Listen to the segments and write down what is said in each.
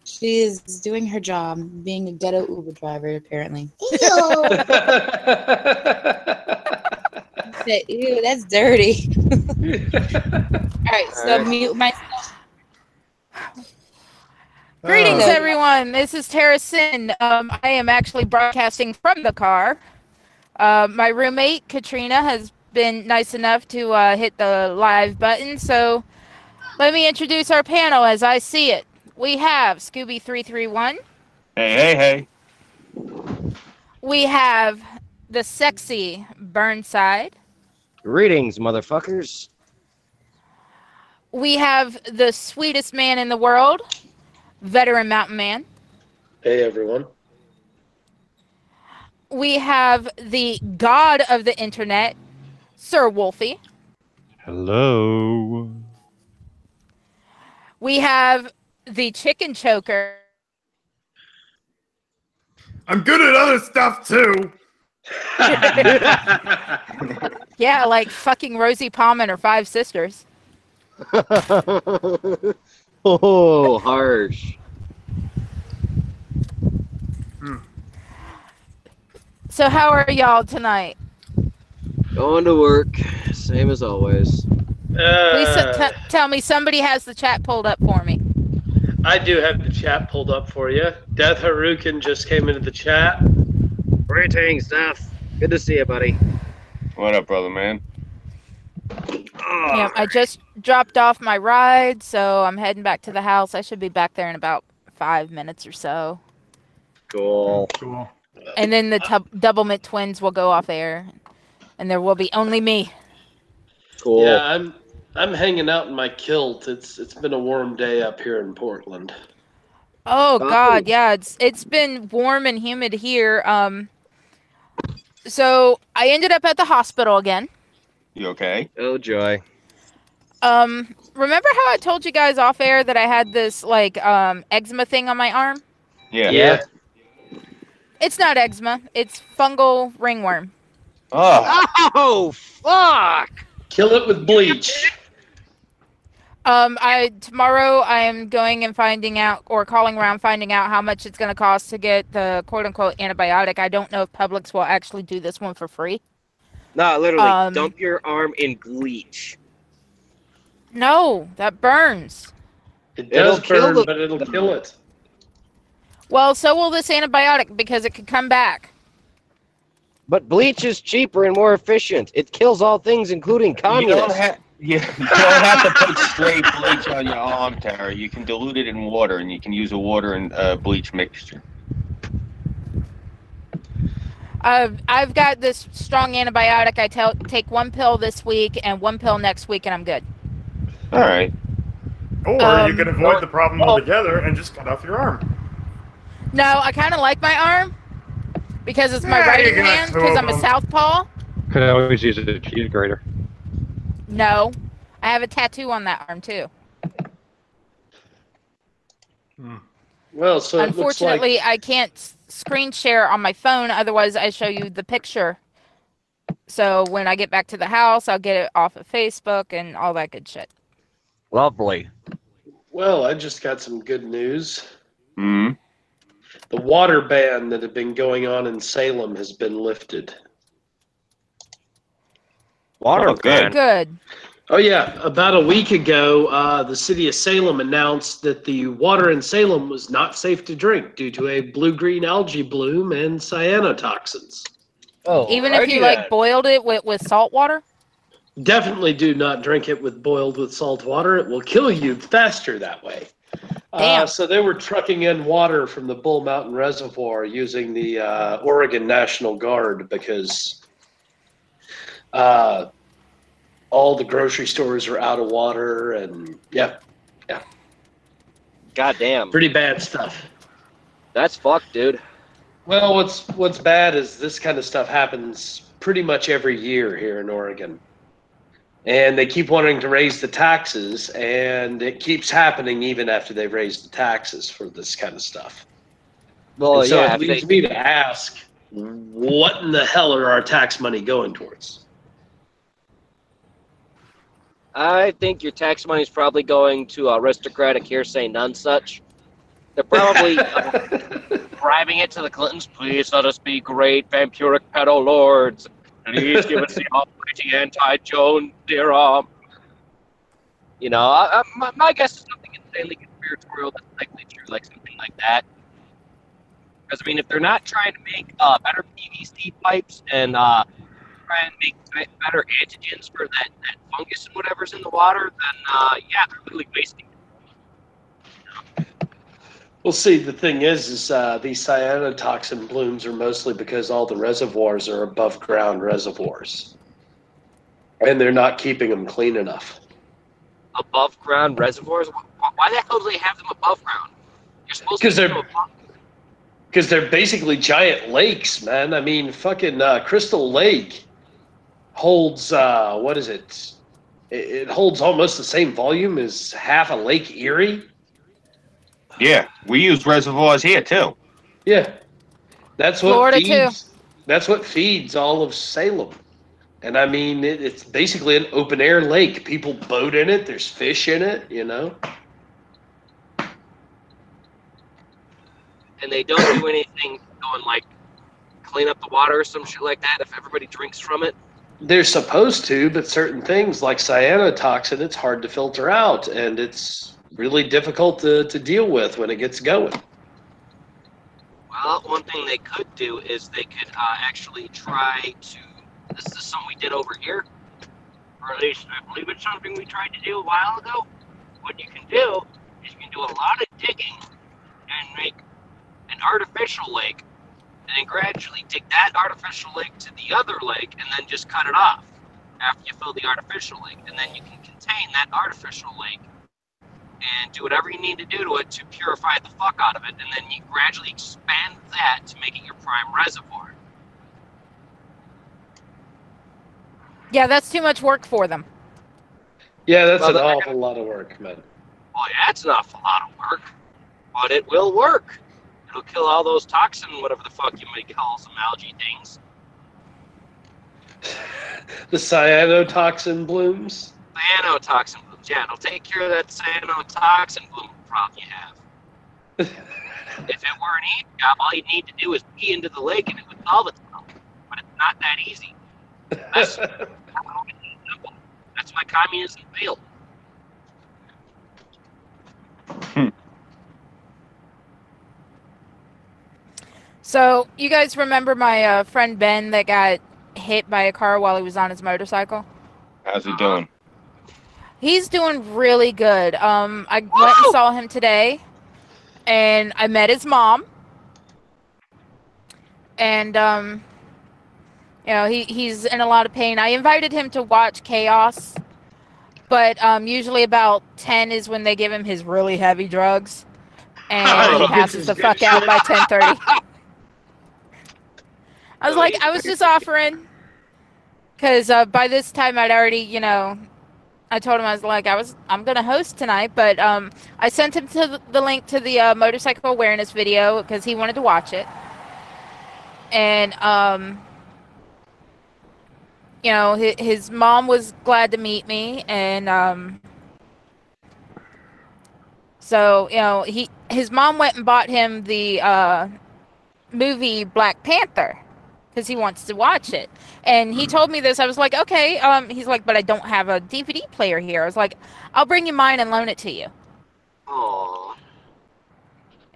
She is doing her job, being a ghetto Uber driver, apparently. Ew. Ew, that's dirty. All right, so mute myself. Greetings, everyone. This is TerraSynn. I am actually broadcasting from the car. My roommate, Katrina, has been nice enough to hit the live button, so let me introduce our panel as I see it. We have Scooby331. Hey. We have the sexy Burnside. Greetings, motherfuckers. We have the sweetest man in the world, Veteran Mountain Man. Hey, everyone. We have the god of the internet, Sir Wolfie. Hello. We have the chicken choker. I'm good at other stuff too. Yeah, like fucking Rosie Palm and her 5 sisters. Oh, harsh. So how are y'all tonight? Going to work, same as always. Please tell me somebody has the chat pulled up for me. I do have the chat pulled up for you. Death Harukin just came into the chat. Greetings, Death. Good to see you, buddy. What up, brother, man? Yeah, I just dropped off my ride, so I'm heading back to the house. I should be back there in about 5 minutes or so. Cool. Cool. And then the Doublemint twins will go off air, and there will be only me. Cool. Yeah, I'm hanging out in my kilt. It's been a warm day up here in Portland. Oh God, yeah, it's been warm and humid here. So I ended up at the hospital again. You okay? Oh joy. Remember how I told you guys off air that I had this like eczema thing on my arm? Yeah. It's not eczema. It's fungal ringworm. Oh fuck! Kill it with bleach. Tomorrow I am going and finding out, or calling around finding out how much it's going to cost to get the quote-unquote antibiotic. I don't know if Publix will actually do this one for free. No, literally, dump your arm in bleach. No, that burns. It does It'll burn, but it'll kill it. Well, so will this antibiotic because it could come back. But bleach is cheaper and more efficient. It kills all things, including communists. You don't have to put straight bleach on your arm, Terra. You can dilute it in water, and you can use a water and bleach mixture. I've got this strong antibiotic. I take 1 pill this week and 1 pill next week, and I'm good. All right. Or you can avoid the problem altogether and just cut off your arm. No, I kind of like my arm because it's my right hand because I'm a southpaw. Could always use a cheese grater. No, I have a tattoo on that arm too. Well, so unfortunately, I can't screen share on my phone. Otherwise, I show you the picture. So when I get back to the house, I'll get it off of Facebook and all that good shit. Lovely. Well, I just got some good news. Hmm. The water ban that had been going on in Salem has been lifted. Water ban. Good. Oh, yeah. About a week ago, the city of Salem announced that the water in Salem was not safe to drink due to a blue-green algae bloom and cyanotoxins. Oh, even if you like boiled it with salt water? Definitely do not drink it boiled with salt water. It will kill you faster that way. Damn. So they were trucking in water from the Bull Mountain Reservoir using the Oregon National Guard because all the grocery stores are out of water, and yeah. Goddamn. Pretty bad stuff. That's fucked, dude. Well, what's bad is this kind of stuff happens pretty much every year here in Oregon. And they keep wanting to raise the taxes, and it keeps happening even after they've raised the taxes for this kind of stuff. Well, and so yeah, it leads me to ask, what in the hell are our tax money going towards? I think your tax money is probably going to aristocratic hearsay none such. They're probably bribing it to the Clintons. Please let us be great vampiric pedo lords. Please give us the almighty anti-Joan serum. You know, my guess is something insanely conspiratorial that's likely true, like something like that. Because, I mean, if they're not trying to make better PVC pipes and try and make better antigens for that fungus and whatever's in the water, then, yeah, they're really wasting it. Well, see, the thing is these cyanotoxin blooms are mostly because all the reservoirs are above ground reservoirs. And they're not keeping them clean enough. Above ground reservoirs? Why the hell do they have them above ground? You're supposed to because they're basically giant lakes, man. I mean, fucking Crystal Lake holds, what is it? It holds almost the same volume as half a Lake Erie. Yeah, we use reservoirs here too. Yeah, that's what Florida feeds. too. That's what feeds all of Salem. And I mean, it's basically an open air lake. People boat in it. There's fish in it, you know. And they don't do anything going like clean up the water or some shit like that if everybody drinks from it. They're supposed to, but certain things like cyanotoxin, it's hard to filter out, and it's really difficult to deal with when it gets going. Well, one thing they could do is they could actually try to. This is something we did over here, or at least I believe it's something we tried to do a while ago. What you can do is you can do a lot of digging and make an artificial lake, and then gradually dig that artificial lake to the other lake, and then just cut it off after you fill the artificial lake, and then you can contain that artificial lake and do whatever you need to do to it to purify the fuck out of it, and then you gradually expand that to make it your prime reservoir. Yeah, that's too much work for them. Yeah, that's Well, an awful lot of work, man. Well, yeah, it's an awful lot of work, but it will work. It'll kill all those toxin, whatever the fuck you may call some algae things. The cyanotoxin blooms. Cyanotoxin blooms, yeah, it'll take care of that cyanotoxin bloom problem you have. If it were an easy job, all you need to do is pee into the lake and it would solve itself. But it's not that easy. That's why communism failed. So, you guys remember my friend Ben that got hit by a car while he was on his motorcycle? How's he doing? He's doing really good. I went and saw him today, and I met his mom. And, you know, he's in a lot of pain. I invited him to watch Chaos, but usually about 10 is when they give him his really heavy drugs, and he passes the fuck out by 10:30. I was like, I was just offering, because by this time I'd already, you know, I told him I was like, I'm gonna host tonight, but I sent him to the link to the motorcycle awareness video because he wanted to watch it, and you know, his mom was glad to meet me, and so you know, his mom went and bought him the movie Black Panther because he wants to watch it. And he told me this. I was like, okay. He's like, but I don't have a DVD player here. I was like, I'll bring you mine and loan it to you. Aww.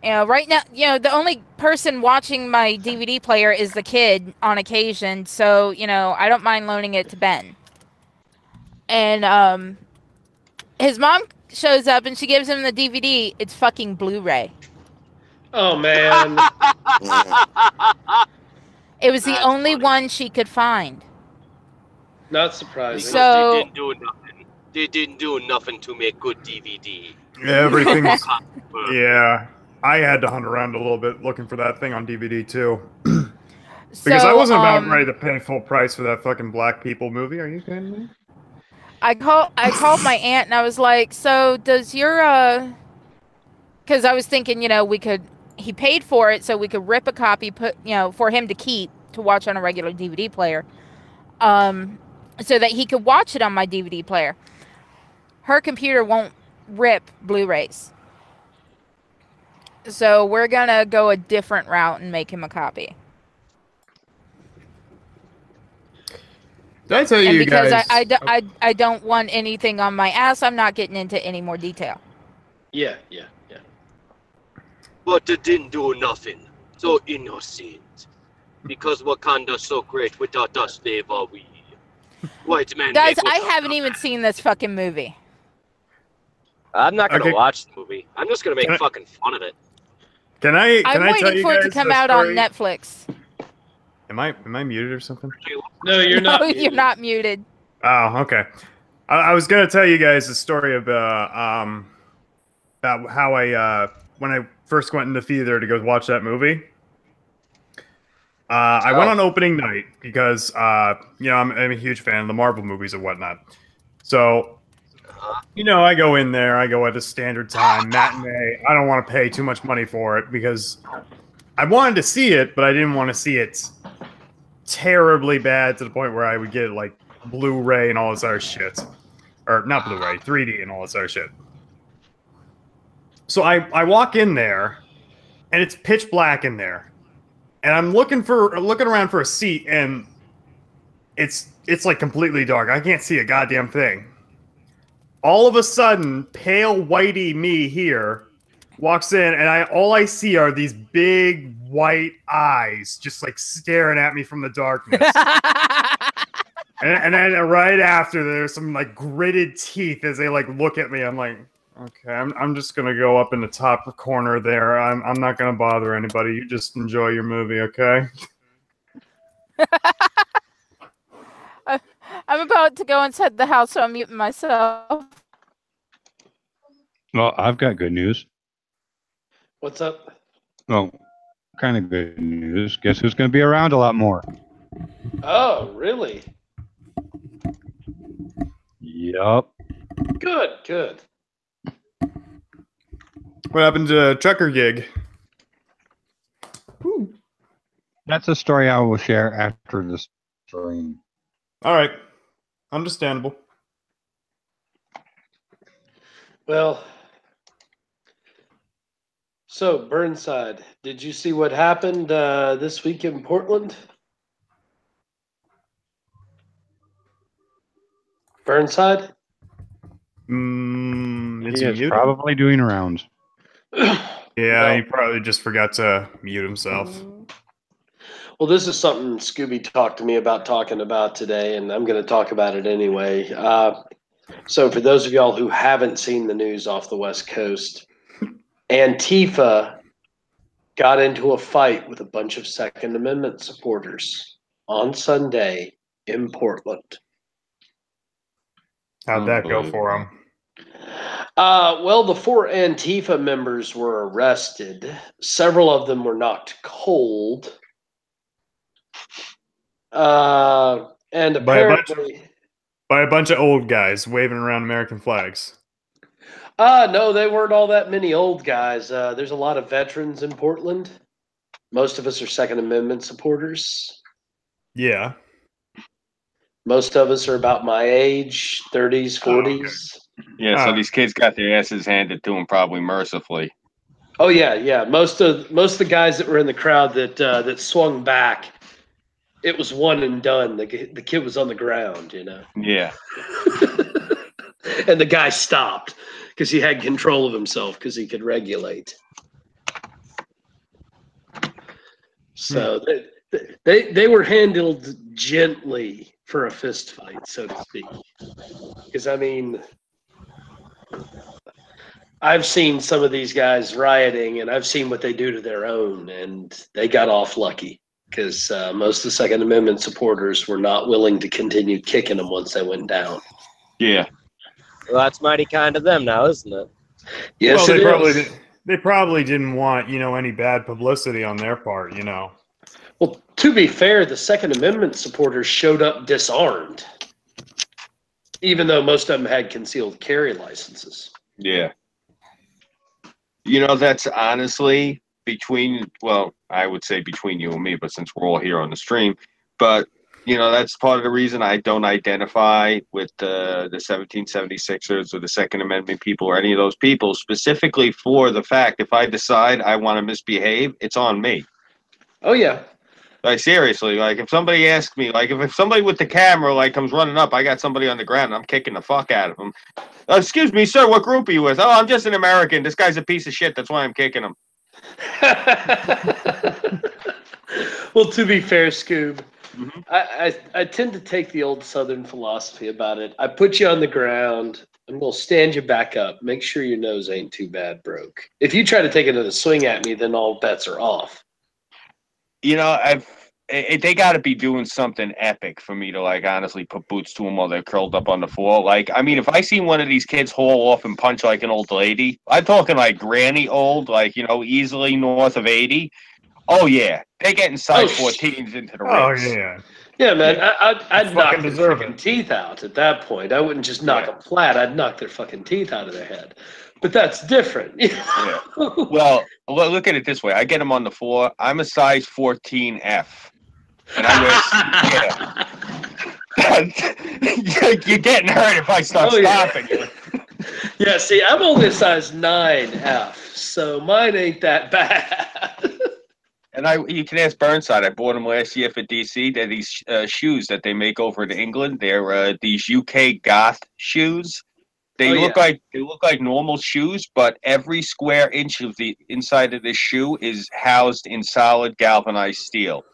You know, right now, you know, the only person watching my DVD player is the kid on occasion. So, you know, I don't mind loaning it to Ben. And his mom shows up and she gives him the DVD. It's fucking Blu-ray. Oh, man. It was the only one she could find. Not surprising. So- They didn't do nothing to make good DVD. Everything's... Yeah. I had to hunt around a little bit looking for that thing on DVD, too. Because I wasn't about ready to pay full price for that fucking Black People movie. Are you kidding me? I called my aunt and I was like, so does your because I was thinking, you know, he paid for it so we could rip a copy, for him to keep to watch on a regular DVD player, so that he could watch it on my DVD player. Her computer won't rip Blu-rays. So we're gonna go a different route and make him a copy. Did I tell you And because guys? I don't want anything on my ass, I'm not getting into any more detail. Yeah. But they didn't do nothing. So innocent. Because Wakanda's so great, without us, never we. White man. Guys, I haven't even seen this fucking movie. I'm not gonna Okay. watch the movie. I'm just gonna make fucking fun of it. Can I I'm tell waiting you for it to guys come the out on story? Netflix. Am I muted or something? No, you're not. No, muted. you're not muted. Oh, okay. I was gonna tell you guys the story of about how I when I first went in the theater to go watch that movie. I went on opening night because you know I'm a huge fan of the Marvel movies and whatnot. So you know I go in there, I go at a standard time matinee. I don't want to pay too much money for it because I wanted to see it, but I didn't want to see it terribly bad to the point where I would get like Blu-ray and all this other shit. Or not Blu-ray, 3D and all this other shit. So I walk in there and it's pitch black in there. And I'm looking around for a seat and it's like completely dark. I can't see a goddamn thing. All of a sudden, pale whitey me here walks in and all I see are these big white eyes just like staring at me from the darkness. and then right after there's some like gritted teeth as they like look at me. I'm like, okay, I'm just gonna go up in the top corner there. I'm not gonna bother anybody. You just enjoy your movie, okay? I'm about to go inside the house, so I'm muting myself. Well, I've got good news. What's up? Well, kind of good news. Guess who's going to be around a lot more? Oh, really? Yup. Good. What happened to Trucker Gig? That's a story I will share after the stream. All right, understandable. Well, so Burnside, did you see what happened this week in Portland? Burnside? It's He is muted. probably doing rounds. Yeah, he probably just forgot to mute himself. Well, this is something Scooby talked to me about talking about today, and I'm going to talk about it anyway. So for those of y'all who haven't seen the news off the West Coast, Antifa got into a fight with a bunch of Second Amendment supporters on Sunday in Portland. How'd that go for him? Well, the 4 Antifa members were arrested. Several of them were knocked cold. And apparently... By a bunch of old guys waving around American flags. No, they weren't all that many old guys. There's a lot of veterans in Portland. Most of us are Second Amendment supporters. Yeah. Most of us are about my age, 30s, 40s. Yeah, so these kids got their asses handed to them probably mercifully. Oh yeah. Most of the guys that were in the crowd that swung back, it was one and done. The kid was on the ground, you know. Yeah. And the guy stopped because he had control of himself because he could regulate. So they were handled gently for a fist fight, so to speak. Because I mean, I've seen some of these guys rioting, and I've seen what they do to their own, and they got off lucky because most of the Second Amendment supporters were not willing to continue kicking them once they went down. Yeah. Well, that's mighty kind of them now, isn't it? Yes, well, they probably didn't want, any bad publicity on their part, Well, to be fair, the Second Amendment supporters showed up disarmed, even though most of them had concealed carry licenses. Yeah. That's honestly I would say between you and me, but since we're all here on the stream, but you know, that's part of the reason I don't identify with the 1776ers or the Second Amendment people or any of those people, specifically for the fact if I decide I want to misbehave, it's on me. Oh, yeah. Like, seriously, like, if somebody asks me, like, if somebody with the camera, like, comes running up, I got somebody on the ground, and I'm kicking the fuck out of him. Excuse me, sir, what group are you with? Oh, I'm just an American. This guy's a piece of shit. That's why I'm kicking him. Well, to be fair, Scoob, I tend to take the old Southern philosophy about it. I put you on the ground. I'm going to stand you back up. Make sure your nose ain't too bad broke. If you try to take another swing at me, then all bets are off. You know, they got to be doing something epic for me to, like, honestly put boots to them while they're curled up on the floor. Like, I mean, if I see one of these kids haul off and punch like an old lady, I'm talking like granny old, like, you know, easily north of 80. Oh, yeah. They're getting size 14s into the ribs. Oh, yeah. Yeah, man. I'd knock their deserve fucking teeth out at that point. I wouldn't just knock them flat. I'd knock their fucking teeth out of their head. But that's different. Yeah. Well, look at it this way. I get them on the floor. I'm a size 14F. And I wear... You're getting hurt if I start stopping you. Yeah, see, I'm only a size 9F, so mine ain't that bad. And you can ask Burnside. I bought them last year for DC. They're these shoes that they make over in England. They're these UK goth shoes. They look like normal shoes, but every square inch of the inside of this shoe is housed in solid galvanized steel.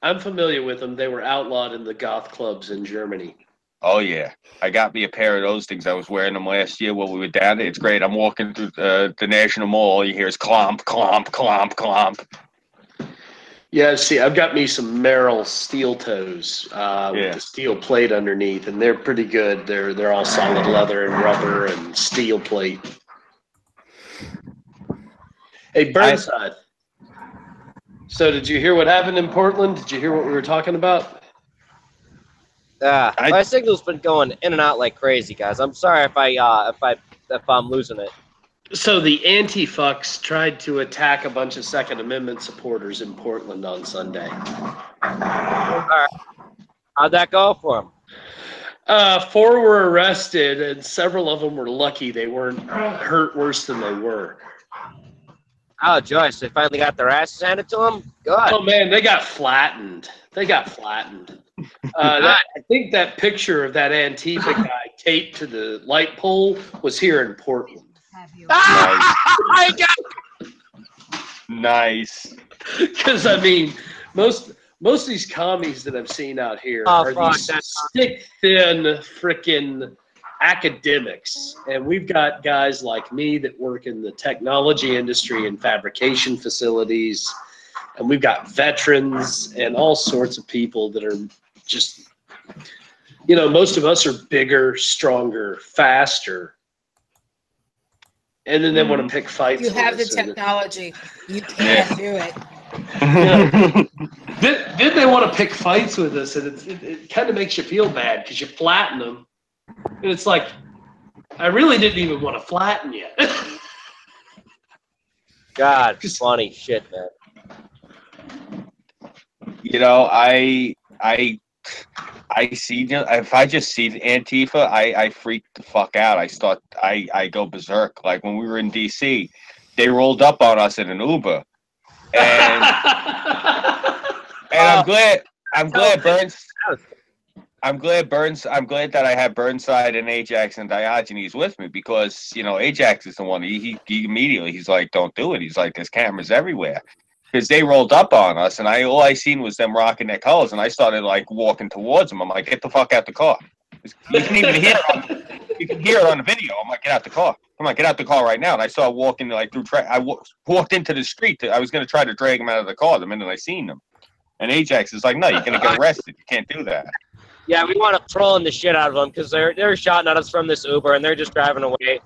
I'm familiar with them. They were outlawed in the goth clubs in Germany. Oh, yeah. I got me a pair of those things. I was wearing them last year while we were down there. It's great. I'm walking through the National Mall. All you hear is clomp, clomp, clomp, clomp. Yeah, see, I've got me some Merrill steel toes with the steel plate underneath, and they're pretty good. They're all solid leather and rubber and steel plate. Hey, Burnside. So did you hear what happened in Portland? Did you hear what we were talking about? My signal's been going in and out like crazy, guys. I'm sorry if I'm losing it. So the anti-fucks tried to attack a bunch of Second Amendment supporters in Portland on Sunday. All right. How'd that go for them? 4 were arrested, and several of them were lucky they weren't hurt worse than they were. Oh, Joyce, they finally got their asses handed to them? Good. Oh, man, they got flattened. I think that picture of that Antifa guy taped to the light pole was here in Portland. Nice. Because, I mean, most of these commies that I've seen out here are these stick thin frickin' academics, and we've got guys like me that work in the technology industry and fabrication facilities, and we've got veterans and all sorts of people that are just, you know, most of us are bigger, stronger, faster, and then they want to pick fights. You have the technology. You can't do it. Then they want to pick fights with us, and it kind of makes you feel bad because you flatten them. And it's like, I really didn't even want to flatten you. God, funny shit, man. You know, I see, if I just see Antifa, I freak the fuck out. I go berserk. Like when we were in DC, they rolled up on us in an Uber, and I'm glad that I have Burnside and Ajax and Diogenes with me, because, you know, Ajax is the one, he immediately, he's like, don't do it. He's like, there's cameras everywhere. Because they rolled up on us, and all I seen was them rocking their colors, and I started, like, walking towards them. I'm like, get the fuck out the car. You can even hear it on the video. I'm like, get out the car. Come on, get out the car right now. And I started walking, like, through I walked into the street. I was going to try to drag him out of the car the minute I seen them. And Ajax is like, no, you're going to get arrested. You can't do that. Yeah, we want to trolling the shit out of them because they're shouting at us from this Uber and they're just driving away.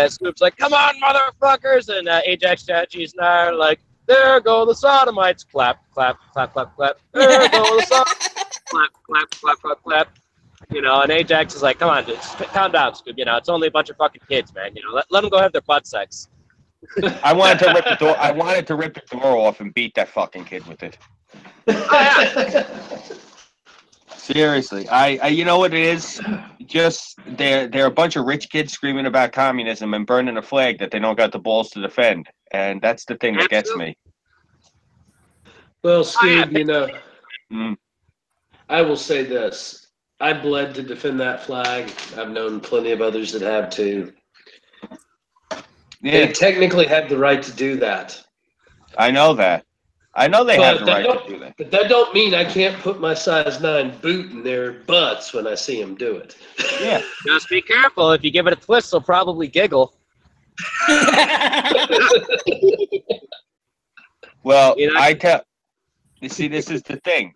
Scoop's like, come on, motherfuckers. And Ajax statues and I are like, there go the sodomites. Clap, clap, clap, clap, clap. There go the sodomites. Clap, clap, clap, clap, clap. You know, and Ajax is like, come on, just calm down, Scoop. You know, it's only a bunch of fucking kids, man. You know, let them go have their butt sex. I wanted to rip the door. I wanted to rip the door off and beat that fucking kid with it. Oh, yeah. Seriously, I you know what it is? Just they're a bunch of rich kids screaming about communism and burning a flag that they don't got the balls to defend, and that's the thing that gets me. Well, Scoob, you know, Mm. I will say this. I bled to defend that flag. I've known plenty of others that have too. Yeah, They technically have the right to do that. I know that. I know they have But the that right don't- to do that. But that don't mean I can't put my size 9 boot in their butts when I see them do it. Yeah. Just be careful. If you give it a twist, they'll probably giggle. Well, You know- you see, this is the thing.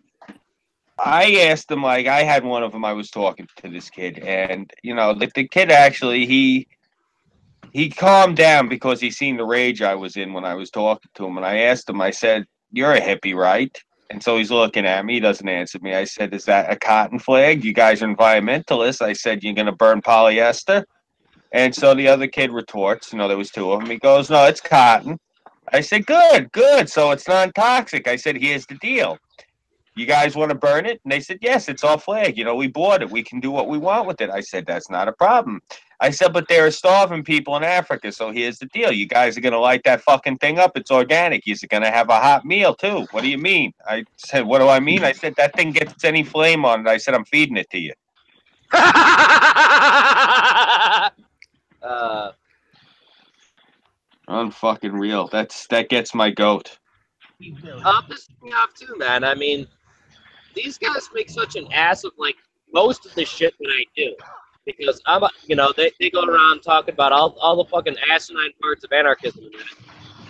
I asked him, like, I had one of them, I was talking to this kid, and, you know, the kid actually, he calmed down because he seen the rage I was in when I was talking to him, and I asked him, I said, "You're a hippie, right?" And so he's looking at me, he doesn't answer me. I said, "Is that a cotton flag? You guys are environmentalists." I said, "You're going to burn polyester?" And so the other kid retorts, you know, there was 2 of them. He goes, "No, it's cotton." I said, "Good, good. So it's non-toxic." I said, "Here's the deal. You guys want to burn it?" And they said, "Yes, it's our flag. You know, we bought it. We can do what we want with it." I said, "That's not a problem." I said, "But there are starving people in Africa. So here's the deal. You guys are going to light that fucking thing up. It's organic. You're going to have a hot meal too. What do you mean?" I said, "What do I mean?" I said, "That thing gets any flame on it." I said, "I'm feeding it to you." Unfucking real. That gets my goat. Pissing me off too, man. I mean, these guys make such an ass of like most of the shit that I do, because they go around talking about all the fucking asinine parts of anarchism,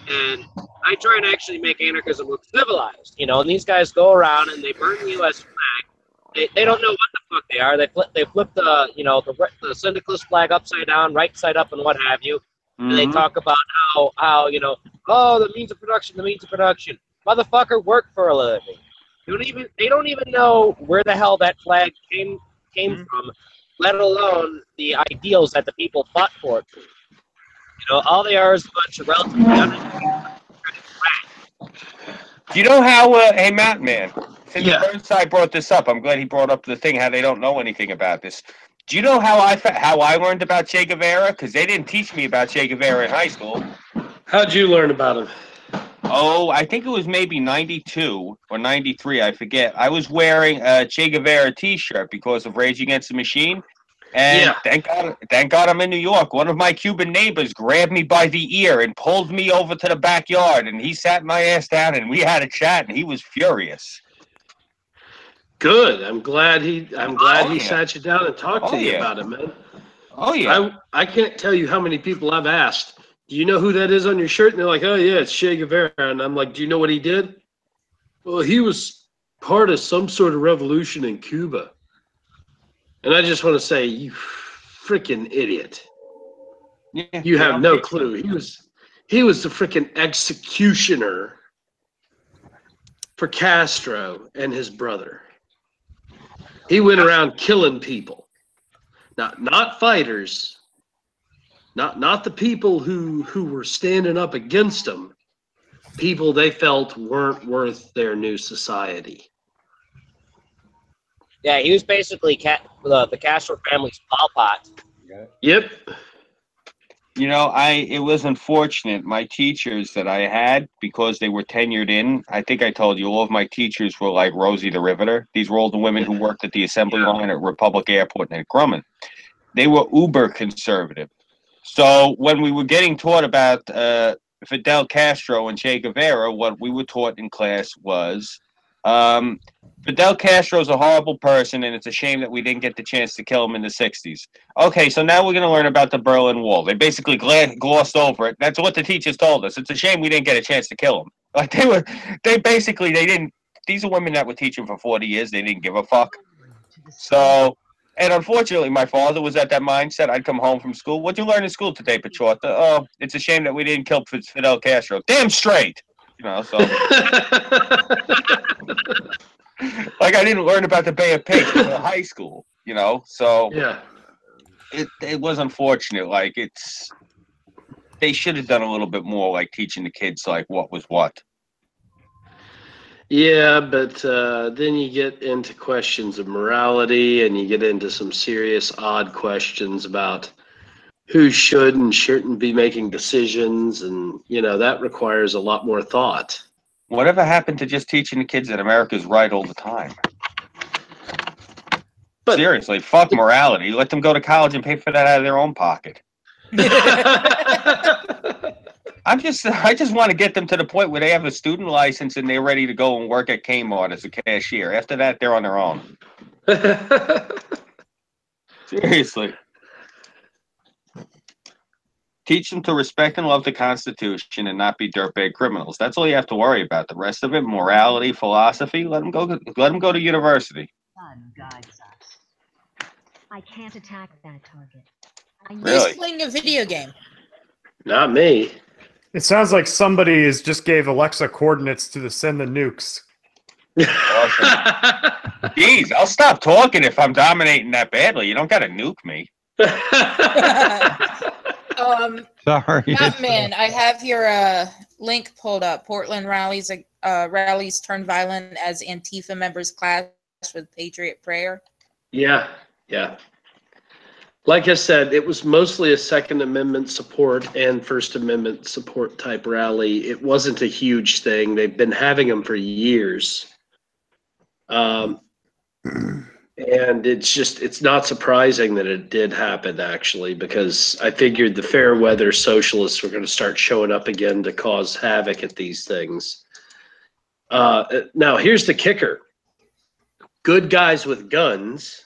and I try and actually make anarchism look civilized, and these guys go around and they burn the U.S. flag. They don't know what the fuck they are. They flip the syndicalist flag upside down, right side up, and what have you. And they talk about how the means of production. Motherfucker, work for a living. They don't even know where the hell that flag came from, let alone the ideals that the people fought for. All they are is a bunch of relatively uneducated. Do you know how? Hey, Matt, man. Since Yeah. Burnside brought this up, I'm glad he brought up the thing how they don't know anything about this. Do you know how I learned about Che Guevara? Because they didn't teach me about Che Guevara in high school. How'd you learn about him? Oh, I think it was maybe 92 or 93, I forget. I was wearing a Che Guevara t-shirt because of Rage Against the Machine. And thank God I'm in New York. One of my Cuban neighbors grabbed me by the ear and pulled me over to the backyard, and he sat my ass down and we had a chat, and he was furious. Good. I'm glad he sat you down and talked to you about it, man. Oh yeah. I can't tell you how many people I've asked, "Do you know who that is on your shirt?" And they're like, "Oh yeah, it's Che Guevara." And I'm like, "Do you know what he did?" "Well, he was part of some sort of revolution in Cuba." And I just want to say, you freaking idiot. Yeah, you have no clue. He was the freaking executioner for Castro and his brother. He went around killing people. Not fighters. Not the people who were standing up against him. People they felt weren't worth their new society. Yeah, he was basically the Castro family's Pol Pot. Yep. It was unfortunate. My teachers that I had, because they were tenured in, I think I told you, all of my teachers were like Rosie the Riveter. These were all the women who worked at the assembly line at Republic Airport and at Grumman. They were uber conservative. So when we were getting taught about Fidel Castro and Che Guevara, what we were taught in class was Fidel Castro's a horrible person, and it's a shame that we didn't get the chance to kill him in the 60s. Okay, so now we're going to learn about the Berlin Wall. They basically glossed over it. That's what the teachers told us. It's a shame we didn't get a chance to kill him. Like, they didn't, these are women that were teaching for 40 years. They didn't give a fuck. So, and unfortunately, my father was at that mindset. I'd come home from school. What'd you learn in school today, Pachorta? Oh, it's a shame that we didn't kill Fidel Castro. Damn straight! So. Like, I didn't learn about the Bay of Pigs in high school, so yeah, it was unfortunate. Like, they should have done a little bit more, like teaching the kids like what was what. Yeah, but then you get into questions of morality, and you get into some serious, odd questions about who should and shouldn't be making decisions, and that requires a lot more thought. Whatever happened to just teaching the kids that America's right all the time? But seriously, fuck morality. Let them go to college and pay for that out of their own pocket. I just want to get them to the point where they have a student license and they're ready to go and work at Kmart as a cashier. After that, they're on their own. Seriously. Teach them to respect and love the Constitution and not be dirtbag criminals. That's all you have to worry about. The rest of it, morality, philosophy, let them go to university. I can't attack that target. Who's playing a video game? Not me. It sounds like somebody just gave Alexa coordinates to send the nukes. Awesome. Jeez, I'll stop talking if I'm dominating that badly. You don't got to nuke me. Sorry. Man, I have your link pulled up. Portland rallies turned violent as Antifa members clash with Patriot Prayer. Yeah. Like I said, it was mostly a Second Amendment support and First Amendment support type rally. It wasn't a huge thing. They've been having them for years. And it's not surprising that it did happen, actually, because I figured the fair weather socialists were going to start showing up again to cause havoc at these things. Now, here's the kicker. Good Guys with Guns.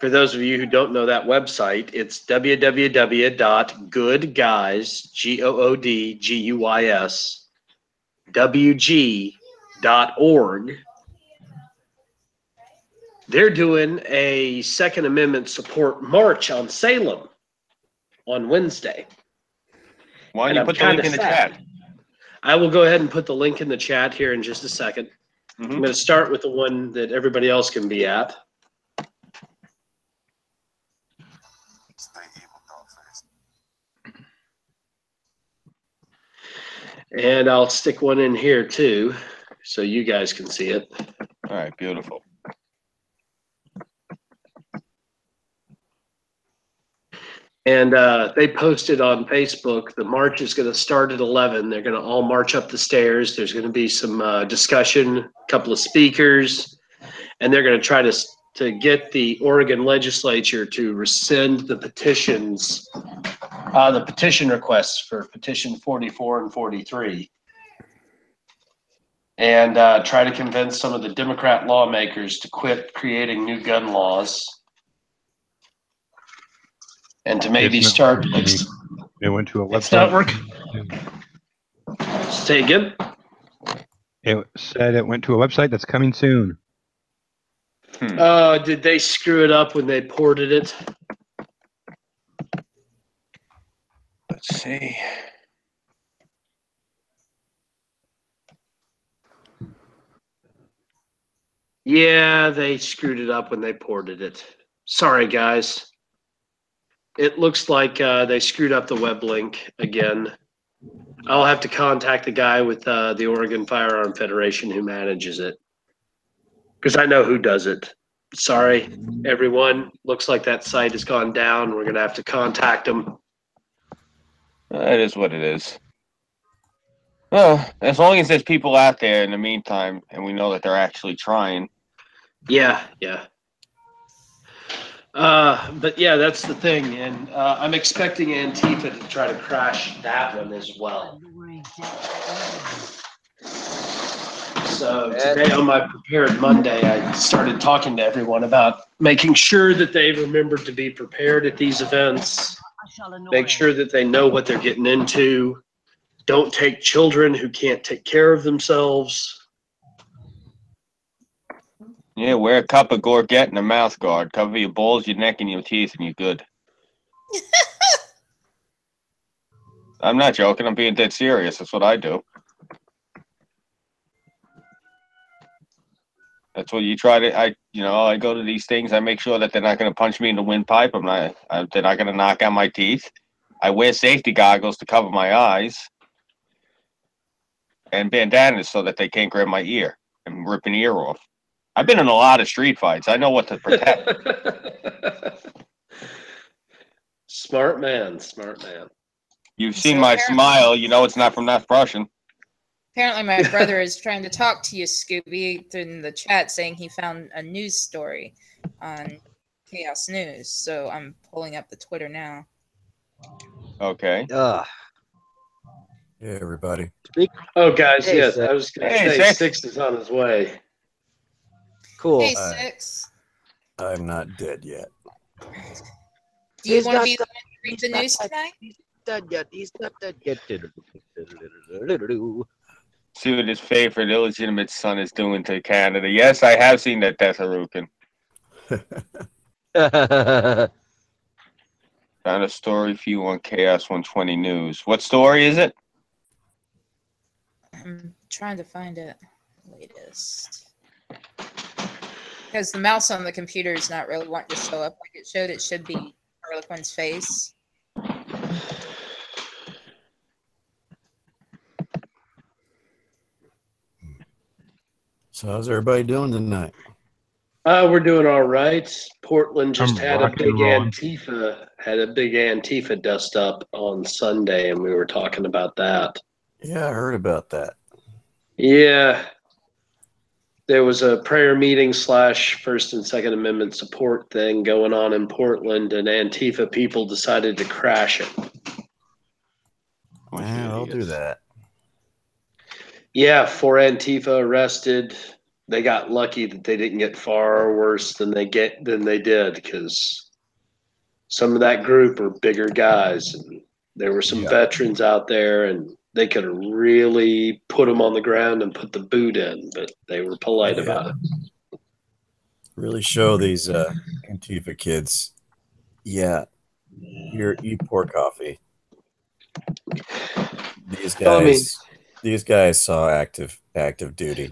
For those of you who don't know that website, it's www.goodguys.wg.org. They're doing a Second Amendment support march on Salem on Wednesday. Why don't you put the link in the chat? I will go ahead and put the link in the chat here in just a second. I'm going to start with the one that everybody else can be at. And I'll stick one in here too, so you guys can see it. All right, beautiful. And they posted on Facebook, the march is going to start at 11. They're going to all march up the stairs. There's going to be some discussion, a couple of speakers, and they're going to try to get the Oregon legislature to rescind the petitions, the petition requests for petition 44 and 43, and try to convince some of the Democrat lawmakers to quit creating new gun laws and to maybe start. It went to a website. It's not working. Say again. It said it went to a website that's coming soon. Did they screw it up when they ported it? Let's see. Yeah, they screwed it up when they ported it. Sorry, guys. It looks like they screwed up the web link again. I'll have to contact the guy with the Oregon Firearm Federation who manages it, because I know who does it. Sorry, everyone. Looks like that site has gone down. We're going to have to contact them. It is what it is. Well, as long as there's people out there in the meantime, and we know that they're actually trying. Yeah. But yeah, that's the thing. And I'm expecting Antifa to try to crash that one as well. So today on my Prepared Monday, I started talking to everyone about making sure that they remember to be prepared at these events. Make sure that they know what they're getting into. Don't take children who can't take care of themselves. Yeah, wear a cup of Gorget and a mouth guard. Cover your balls, your neck, and your teeth, and you're good. I'm not joking. I'm being dead serious. That's what I do. That's what you try to. I go to these things. I make sure that they're not going to punch me in the windpipe. They're not going to knock out my teeth. I wear safety goggles to cover my eyes. and bandanas so that they can't grab my ear and rip an ear off. I've been in a lot of street fights. I know what to protect. Smart man, smart man. You've seen my smile. You know it's not from that Prussian. Apparently, my brother is trying to talk to you, Scooby, in the chat, saying he found a news story on Chaos News. So I'm pulling up the Twitter now. Okay. Hey, everybody. Oh, guys, Hey, yes, Six. I was going to Hey, say Six. Six is on his way. Cool. Hey, Six. I'm not dead yet. Do you want to be the one to read the news tonight? Dead yet. He's not dead yet. See what his favorite illegitimate son is doing to Canada. Yes, I have seen that Death Harukin. Found a story for you on Chaos120 News. What story is it? I'm trying to find it. Latest. Because the mouse on the computer is not really wanting to show up like it should. It should be Harlequin's face. So how's everybody doing tonight? We're doing all right. Portland just I'm had a rocking big and rolling. Antifa dust up on Sunday, and we were talking about that. Yeah, I heard about that. Yeah. There was a prayer meeting / First and Second Amendment support thing going on in Portland, and Antifa people decided to crash it. Yeah, I'll do that. Yeah, 4 Antifa arrested. They got lucky that they didn't get far worse than they did, because some of that group are bigger guys, and there were some veterans out there, and they could have really put them on the ground and put the boot in, but they were polite about it. Really show these Antifa kids. Yeah, you pour coffee. These guys, these guys saw active duty.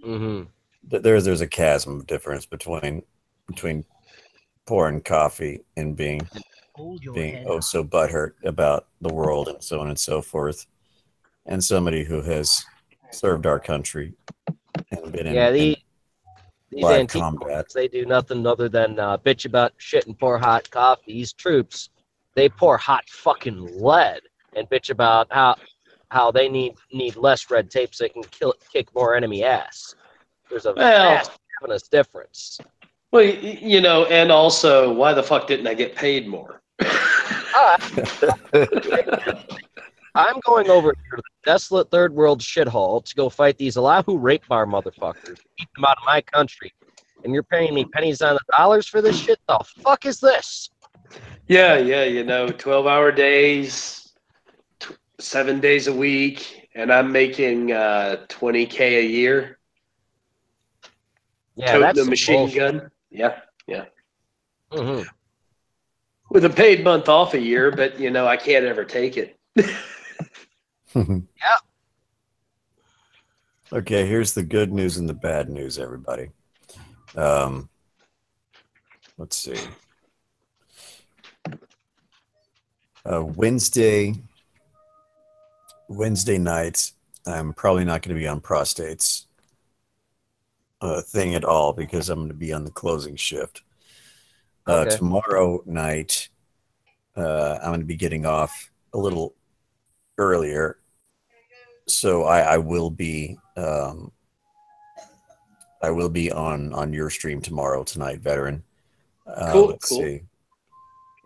Mm-hmm. There's a chasm of difference between pouring coffee and being oh so butthurt about the world and so on and so forth, and somebody who has served our country and been in these live Antifa combat. They do nothing other than bitch about shit and pour hot coffee. These troops, they pour hot fucking lead and bitch about how they need less red tape so they can kick more enemy ass. There's a vast difference. Well, you know, and also, why the fuck didn't I get paid more? I'm going over to the desolate third world shithole to go fight these Allahu rape bar motherfuckers, keep them out of my country, and you're paying me pennies on the dollars for this shit? The fuck is this? Yeah, you know, 12-hour days, 7 days a week, and I'm making $20K a year. Yeah, toting that's a machine bullshit. gun. Yeah. Mm-hmm. With a paid month off a year, but you know, I can't ever take it. Yeah. Okay, here's the good news and the bad news, everybody. Let's see. Wednesday night, I'm probably not going to be on Prostate's thing at all because I'm going to be on the closing shift. Okay. Tomorrow night, I'm going to be getting off a little earlier, so I will be on your stream tomorrow tonight, veteran. Let's see.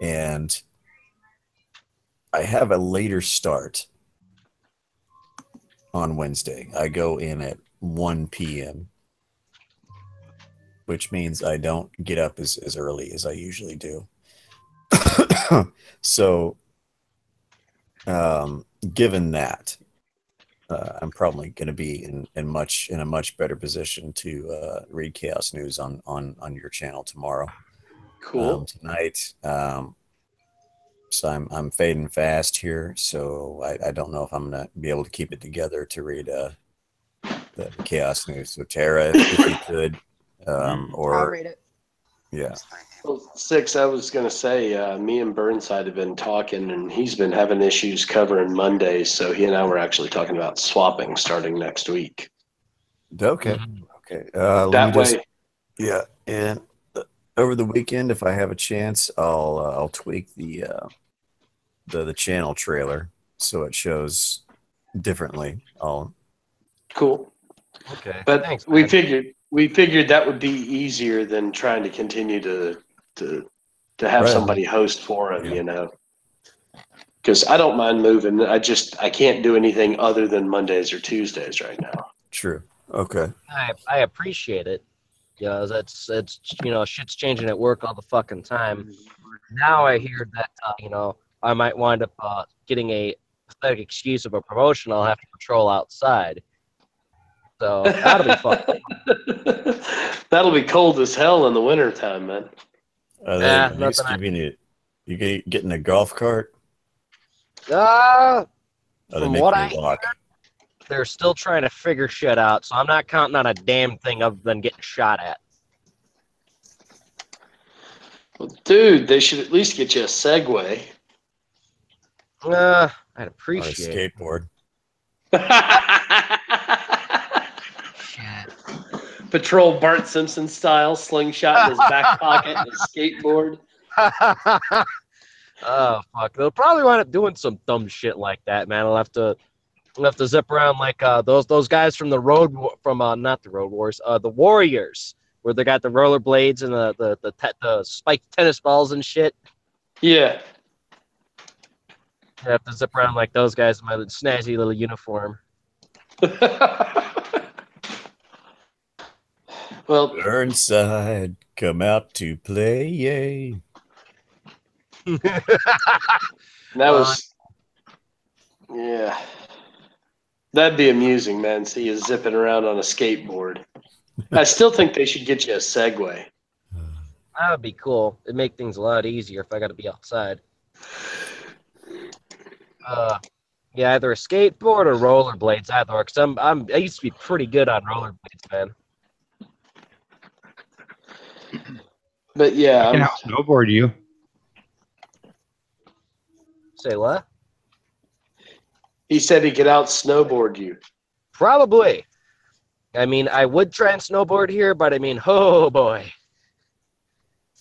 And I have a later start on Wednesday. I go in at 1 p.m., which means I don't get up as early as I usually do. So, given that, I'm probably going to be in a much better position to read Chaos News on your channel tomorrow. Cool. Tonight, so I'm fading fast here, so I don't know if I'm going to be able to keep it together to read the Chaos News. So Terra, if you could, I'll or read it. Yeah. Well, Six, I was going to say, me and Burnside have been talking, and he's been having issues covering Mondays, so he and I were actually talking about swapping starting next week. Okay. Okay. That way. Yeah, and over the weekend, if I have a chance, I'll tweak the channel trailer so it shows differently. Cool. Okay. But Thanks, we man. figured that would be easier than trying to continue to have Right. somebody host for him, you know. Because I don't mind moving. I can't do anything other than Mondays or Tuesdays right now. True. Okay. I appreciate it. Yeah, it's shit's changing at work all the fucking time. Now I hear that I might wind up getting a pathetic excuse of a promotion. I'll have to patrol outside. So that'll be fun. That'll be cold as hell in the wintertime, man. That's convenient. You get in a golf cart? From make what you I hear, walk. they're still trying to figure shit out, so I'm not counting on a damn thing other than getting shot at. Well, dude, they should at least get you a Segway. I'd appreciate it. Skateboard. Patrol Bart Simpson style, slingshot in his back pocket, and a skateboard. Oh fuck! They'll probably wind up doing some dumb shit like that, man. I'll have to zip around like those guys from not the Road Wars, the Warriors, where they got the rollerblades and the spiked tennis balls and shit. Yeah. I have to zip around like those guys in my snazzy little uniform. Well, Burnside, come out to play, yay. Yeah. That'd be amusing, man. See you zipping around on a skateboard. I still think they should get you a Segway. That would be cool. It'd make things a lot easier if I got to be outside. Yeah, either a skateboard or rollerblades, either. Because I used to be pretty good on rollerblades, man. But yeah, I can out snowboard you. Say what? He said he could out snowboard you. Probably. I mean, I would try and snowboard here, but I mean, oh boy.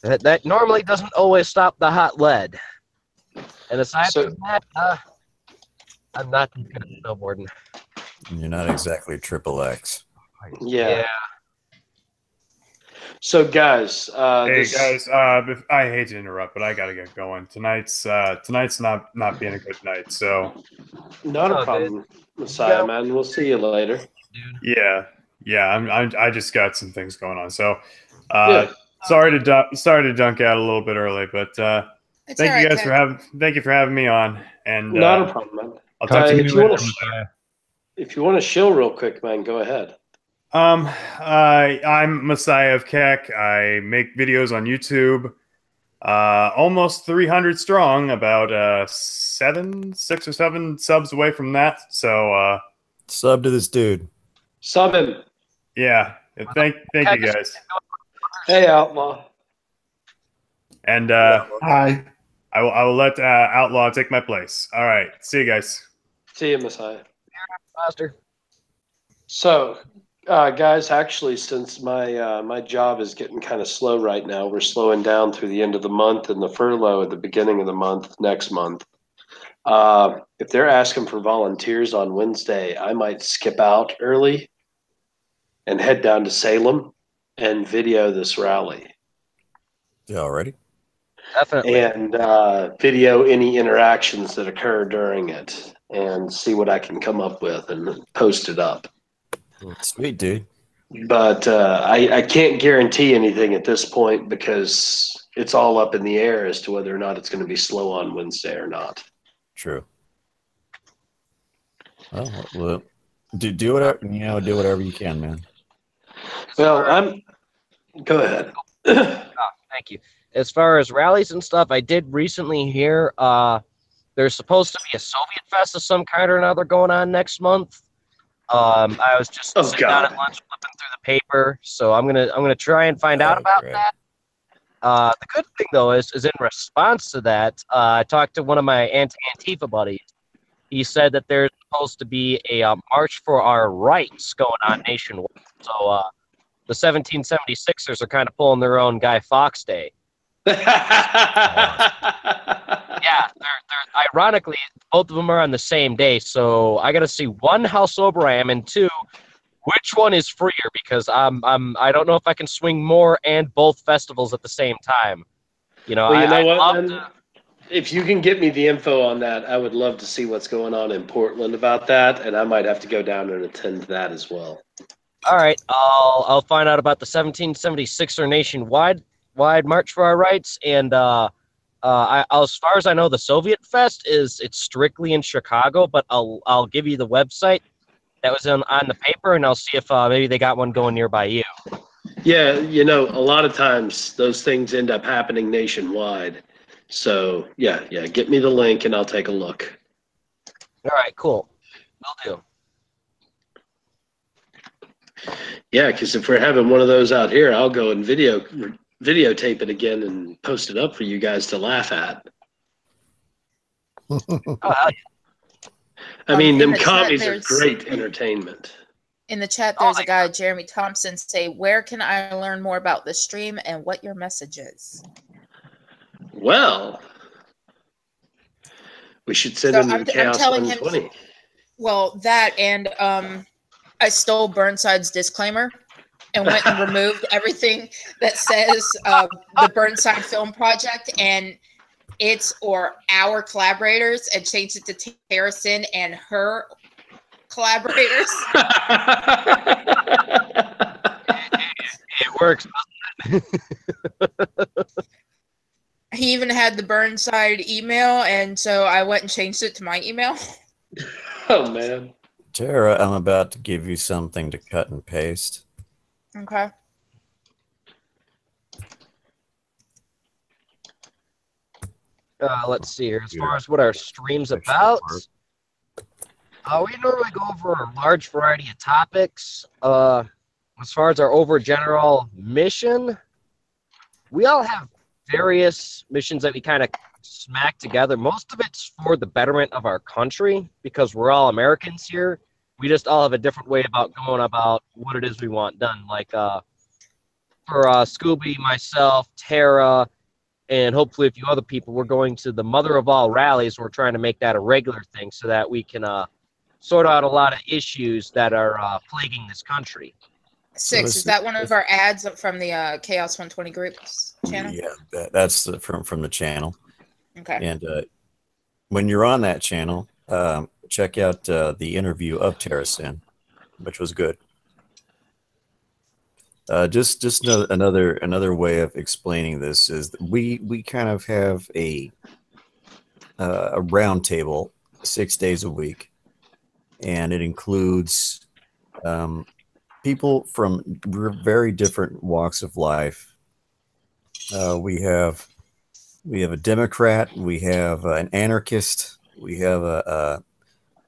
That normally doesn't always stop the hot lead. And aside from that, I'm not good at snowboarding. You're not exactly triple X. Yeah. So guys, guys, I hate to interrupt, but I gotta get going. Tonight's not being a good night, so not a problem, Messiah, man. We'll see you later. Dude. Yeah. I just got some things going on, so sorry to dunk out a little bit early, but thank you guys for having me on. And not a problem, man. I'll talk to you later. If you want to shill real quick, man, go ahead. I'm Messiah of Keck. I make videos on YouTube. Almost 300 strong, about 6 or 7 subs away from that. So sub to this dude. Sub him. Yeah. Thank you guys. Hey, Outlaw. And hi. I will let Outlaw take my place. All right. See you guys. See you, Messiah. Faster. So, guys, actually, since my job is getting kind of slow right now, we're slowing down through the end of the month and the furlough at the beginning of the month, next month. If they're asking for volunteers on Wednesday, I might skip out early and head down to Salem and video this rally. Yeah, already? Definitely. And video any interactions that occur during it and see what I can come up with and post it up. Sweet, dude. But I can't guarantee anything at this point because it's all up in the air as to whether or not it's going to be slow on Wednesday or not. True. Well, do whatever you can, man. Well, go ahead. Thank you. As far as rallies and stuff, I did recently hear there's supposed to be a Soviet Fest of some kind or another going on next month. I was just sitting down at lunch flipping through the paper, so I'm gonna try and find out about that. The good thing, though, is in response to that, I talked to one of my anti-Antifa buddies. He said that there's supposed to be a March for Our Rights going on nationwide. So the 1776ers are kind of pulling their own Guy Fawkes Day. Yeah, they're ironically, both of them are on the same day. So I got to see, one, how sober I am, and two, which one is freer, because I don't know if I can swing more and both festivals at the same time. You know, well, you know what, man? If you can get me the info on that, I would love to see what's going on in Portland about that, and I might have to go down and attend that as well. All right, I'll find out about the 1776er nationwide March for Our Rights, and as far as I know, the Soviet Fest it's strictly in Chicago, but I'll give you the website that was on the paper, and I'll see if maybe they got one going nearby you. Yeah, you know, a lot of times those things end up happening nationwide. So, yeah, get me the link and I'll take a look. All right, cool. Will do. Yeah, because if we're having one of those out here, I'll go and videotape it again and post it up for you guys to laugh at. Oh, hell yeah. I mean, them commies are great entertainment. In the chat, there's a guy, Jeremy Thompson, say, where can I learn more about the stream and what your message is? Well, we should send him to Chaos120. Well, that and I stole Burnside's disclaimer and went and removed everything that says the Burnside Film Project and its or our collaborators, and changed it to TerraSynn and her collaborators. It works. He even had the Burnside email, and so I went and changed it to my email. Oh, man. Terra, I'm about to give you something to cut and paste. Okay. Let's see here. As far as what our stream's about, we normally go over a large variety of topics. As far as our overgeneral mission, we all have various missions that we kind of smack together. Most of it's for the betterment of our country, because we're all Americans here. We just all have a different way about going about what it is we want done. Like for Scoobie, myself, Terra, and hopefully a few other people, we're going to the mother of all rallies. We're trying to make that a regular thing so that we can sort out a lot of issues that are plaguing this country. Six, is that one of our ads from the Chaos120 groups channel? Yeah, that's from the channel. Okay. And when you're on that channel, check out the interview of TerraSynn, which was good. Just another way of explaining this is that we kind of have a round table 6 days a week, and it includes people from very different walks of life. We have a Democrat, we have an anarchist, we have a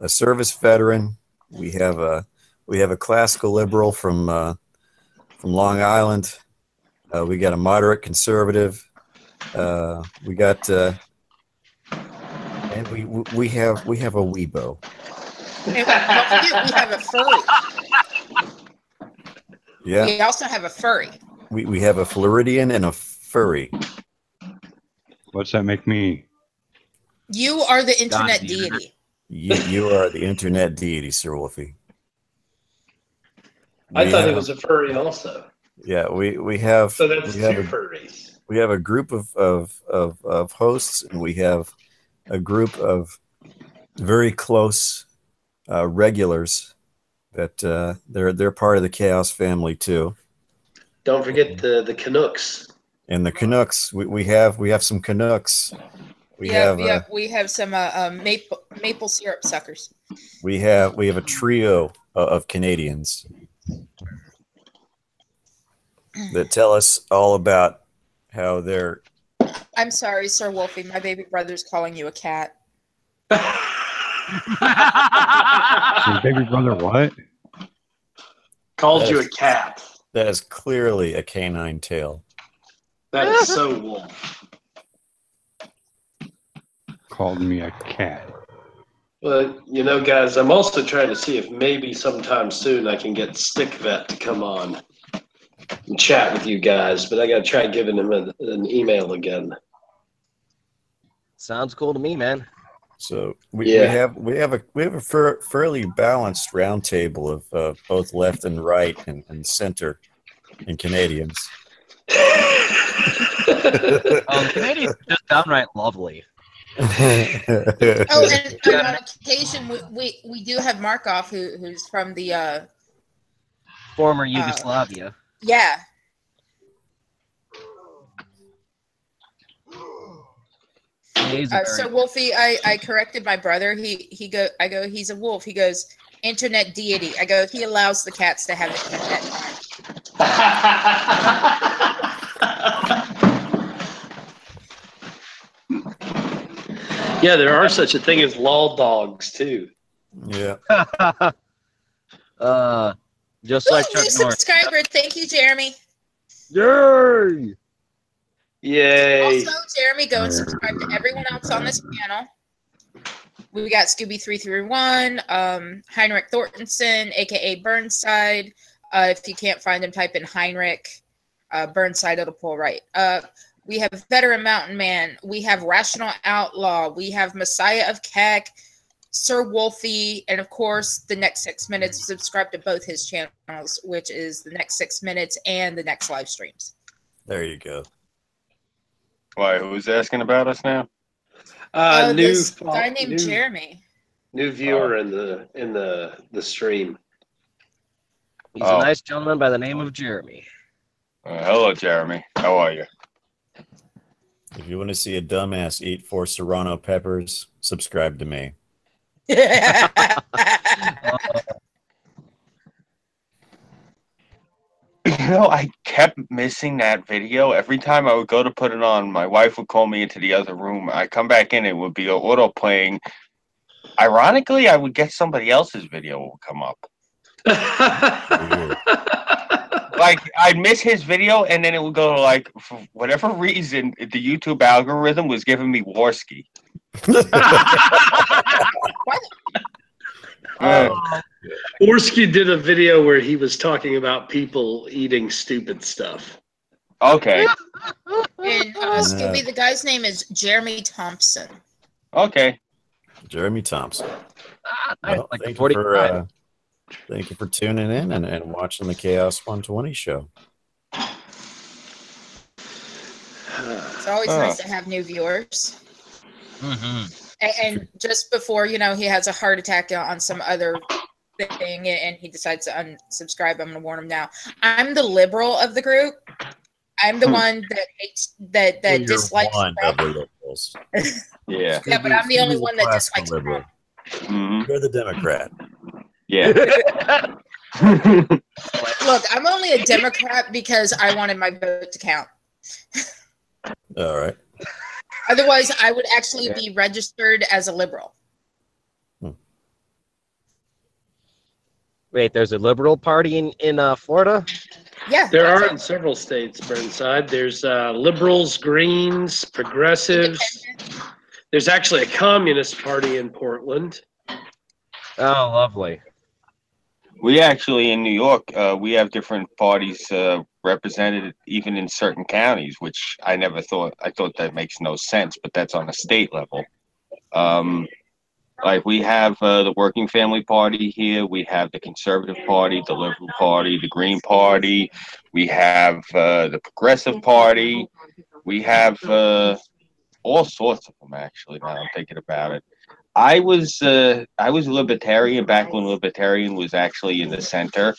service veteran, we have a classical liberal from Long Island, we got a moderate conservative, we got and we have a Weibo. Hey, don't forget, we have a furry. Yeah. We also have a furry. We have a Floridian and a furry. What's that make me? You are the internet deity. You are the internet deity, Sir Wolfie. I thought it was a furry also. Yeah, we have. So that's two furries. We have a group of hosts, and we have a group of very close regulars that they're part of the Chaos family too. Don't forget the Canucks. And the Canucks, we have some Canucks. We have some maple syrup suckers. We have a trio of Canadians that tell us all about how they're. I'm sorry, Sir Wolfie. My baby brother's calling you a cat. Your baby brother what? Called you a cat. That is clearly a canine tail. That is so Wolf. Called me a cat. Well, you know, guys, I'm also trying to see if maybe sometime soon I can get StickVet to come on and chat with you guys, but I got to try giving him an email again. Sounds cool to me, man. So we have a fairly balanced roundtable of both left and right and center and Canadians. Oh, Canadians are just downright lovely. And on occasion we do have Markov who's from the former Yugoslavia. Yeah. So Wolfie, I corrected my brother. I go, he's a wolf. He goes, internet deity. I go, he allows the cats to have internet time. Yeah, there are such a thing as lol dogs too. Yeah. Just like Chuck Norris. Subscriber, thank you, Jeremy. Yay! Yay! Also, Jeremy, go and subscribe to everyone else on this channel. We got Scooby331, Heinrich Thorntonson, aka Burnside. If you can't find him, type in Heinrich Burnside. It'll pull right. We have Veteran Mountain Man. We have Rational Outlaw. We have Messiah of Keck, Sir Wolfie, and of course, the next 6 minutes. Subscribe to both his channels, which is the next 6 minutes and the next live streams. There you go. Why? Who's asking about us now? This guy named Jeremy. New viewer in the stream. He's a nice gentleman by the name of Jeremy. Hello, Jeremy. How are you? If you want to see a dumbass eat 4 serrano peppers, subscribe to me. You know, I kept missing that video. Every time I would go to put it on, my wife would call me into the other room. I come back in, it would be auto playing. Ironically, I would get somebody else's video would come up. Like, I'd miss his video, and then it would go to, like, for whatever reason, the YouTube algorithm was giving me Warski. Warski did a video where he was talking about people eating stupid stuff. Okay. And Scooby, the guy's name is Jeremy Thompson. Okay. Jeremy Thompson. Well, like thank you for tuning in and watching the Chaos120 show. It's always nice to have new viewers. And just before, you know, he has a heart attack on some other thing and he decides to unsubscribe, I'm going to warn him now. I'm the liberal of the group. I'm the one that hates, that dislikes Trump. Yeah. Yeah, but I'm the only one that dislikes Trump. You're the Democrat. Yeah. Look, I'm only a Democrat because I wanted my vote to count. All right. Otherwise, I would actually be registered as a liberal. Wait, there's a liberal party in Florida? Yeah. There are in several states, Burnside. There's liberals, greens, progressives. There's actually a communist party in Portland. Oh, lovely. We actually, in New York, we have different parties represented even in certain counties, which I never thought. I thought that makes no sense, but that's on a state level. Like we have the Working Family Party here. We have the Conservative Party, the Liberal Party, the Green Party. We have the Progressive Party. We have all sorts of them, actually, now I'm thinking about it. I was a libertarian back when libertarian was actually in the center.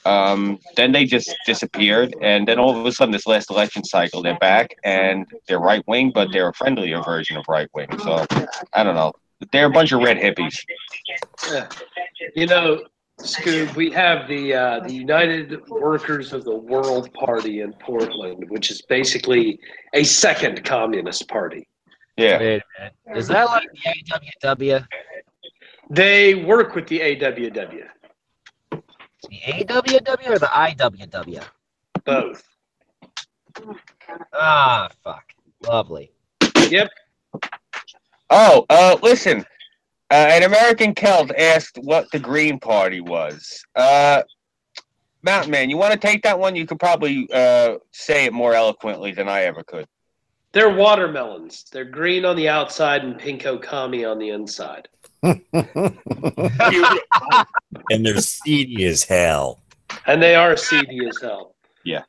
Then they just disappeared, and then all of a sudden, this last election cycle, they're back, and they're right wing, but they're a friendlier version of right wing. So I don't know. They're a bunch of red hippies. You know, Scoob, we have the United Workers of the World Party in Portland, which is basically a second communist party. Yeah. Wait a minute. Is that like the AWW? They work with the AWW. The AWW or the IWW? Both. Ah, fuck. Lovely. Yep. Oh, listen. An American Celt asked what the Green Party was. Mountain Man, you want to take that one? You could probably say it more eloquently than I ever could. They're watermelons. They're green on the outside and pink okami on the inside. And they're seedy as hell. And they are seedy as hell. Yeah.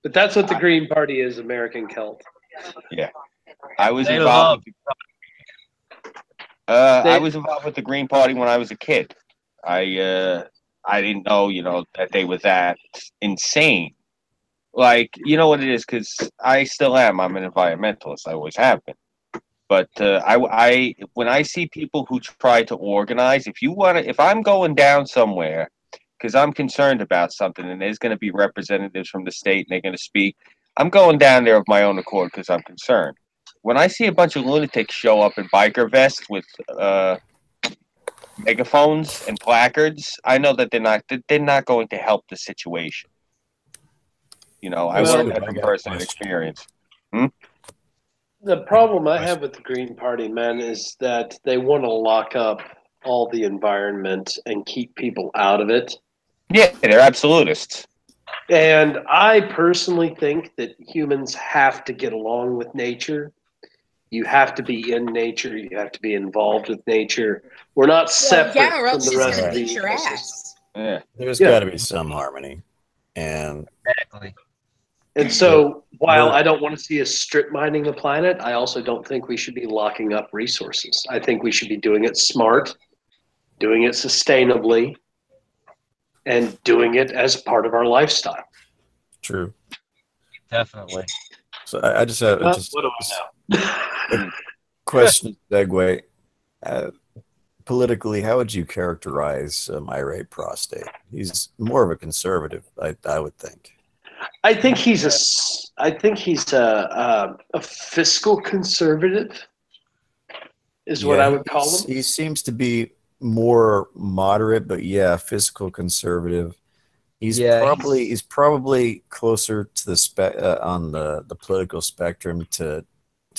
But that's what the Green Party is, American Celt. Yeah. I was They involved. love- I was involved with the Green Party when I was a kid. I didn't know, that they were that insane. Like, you know what it is, because I still am. I'm an environmentalist. I always have been. But when I see people who try to organize, if I'm going down somewhere because I'm concerned about something and there's going to be representatives from the state and they're going to speak, I'm going down there of my own accord because I'm concerned. When I see a bunch of lunatics show up in biker vests with megaphones and placards, I know that they're not going to help the situation. I learned that from personal experience. The problem I have with the Green Party, man, is that they want to lock up all the environment and keep people out of it. Yeah, they're absolutists. And I personally think that humans have to get along with nature. You have to be in nature. You have to be involved with nature. We're not separate or else from the she's rest gonna of the beat your ass. Yeah. There's got to be some harmony. And Exactly. And so, while I don't want to see us strip mining the planet, I also don't think we should be locking up resources. I think we should be doing it smart, doing it sustainably, and doing it as part of our lifestyle. True. Definitely. So I just have what do I know? a question, segue. Politically, how would you characterize Irate Prostate? He's more of a conservative, I would think. I think he's a fiscal conservative, is what I would call him. He seems to be more moderate, but yeah, fiscal conservative. He's probably closer to the on the political spectrum to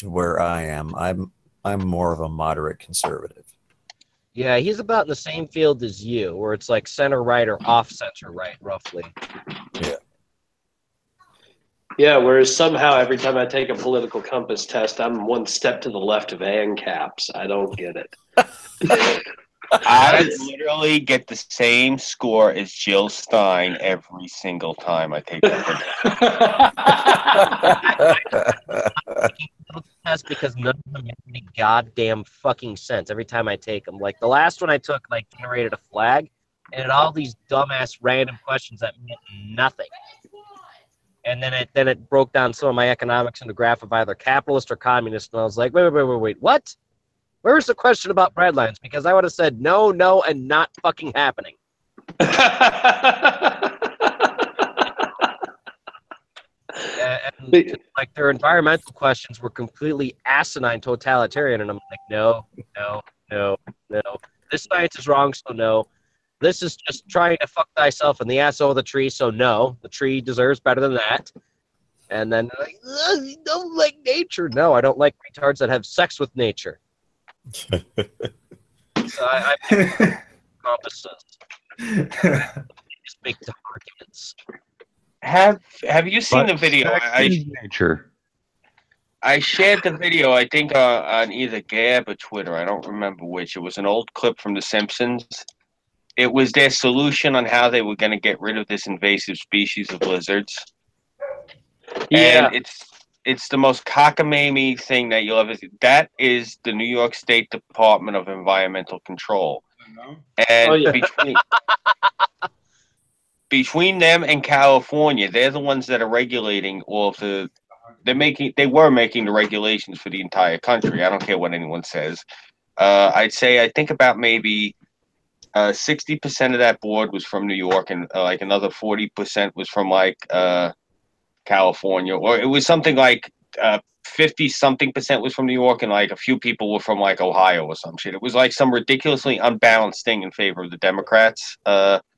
where I am. I'm more of a moderate conservative. Yeah, he's about in the same field as you, where it's like center right or off center right, roughly. Yeah. Yeah, whereas somehow every time I take a political compass test, I'm one step to the left of ANCAPs. I don't get it. I literally get the same score as Jill Stein every single time I take that That's because none of them make any goddamn fucking sense every time I take them. Like, the last one I took, generated a flag, and it all these dumbass random questions that meant nothing. And then it broke down some of my economics into a graph of either capitalist or communist, and I was like, wait, what? Where's the question about breadlines? Because I would have said no, and not fucking happening. And their environmental questions were completely asinine, totalitarian, and I'm like, no. This science is wrong, so no. This is just trying to fuck thyself in the asshole of the tree, so no. The tree deserves better than that. And then, you don't like nature. No, I don't like retards that have sex with nature. So I compasses. Just make the arguments. Have you seen the video? Nature. I shared the video, I think, on either Gab or Twitter. I don't remember which. It was an old clip from The Simpsons. It was their solution on how they were going to get rid of this invasive species of lizards. Yeah. And it's the most cockamamie thing that you'll ever see. That is the New York State Department of Environmental Control. And between them and California, they're the ones that are regulating all of the. They were making the regulations for the entire country. I don't care what anyone says. I think about maybe 60% of that board was from New York, and another 40% was from California, or it was something like 50-something% was from New York, and a few people were from Ohio or some shit. It was some ridiculously unbalanced thing in favor of the Democrats.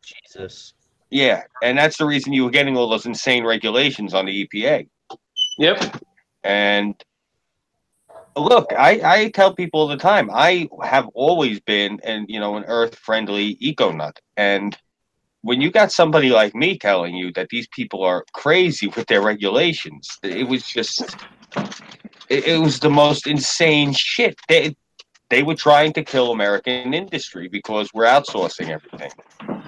Jesus. Yeah, and that's the reason you were getting all those insane regulations on the EPA. Yep. And look, I tell people all the time, I have always been an earth-friendly eco-nut. And when you got somebody like me telling you that these people are crazy with their regulations, it was just, it was the most insane shit. They were trying to kill American industry because we're outsourcing everything.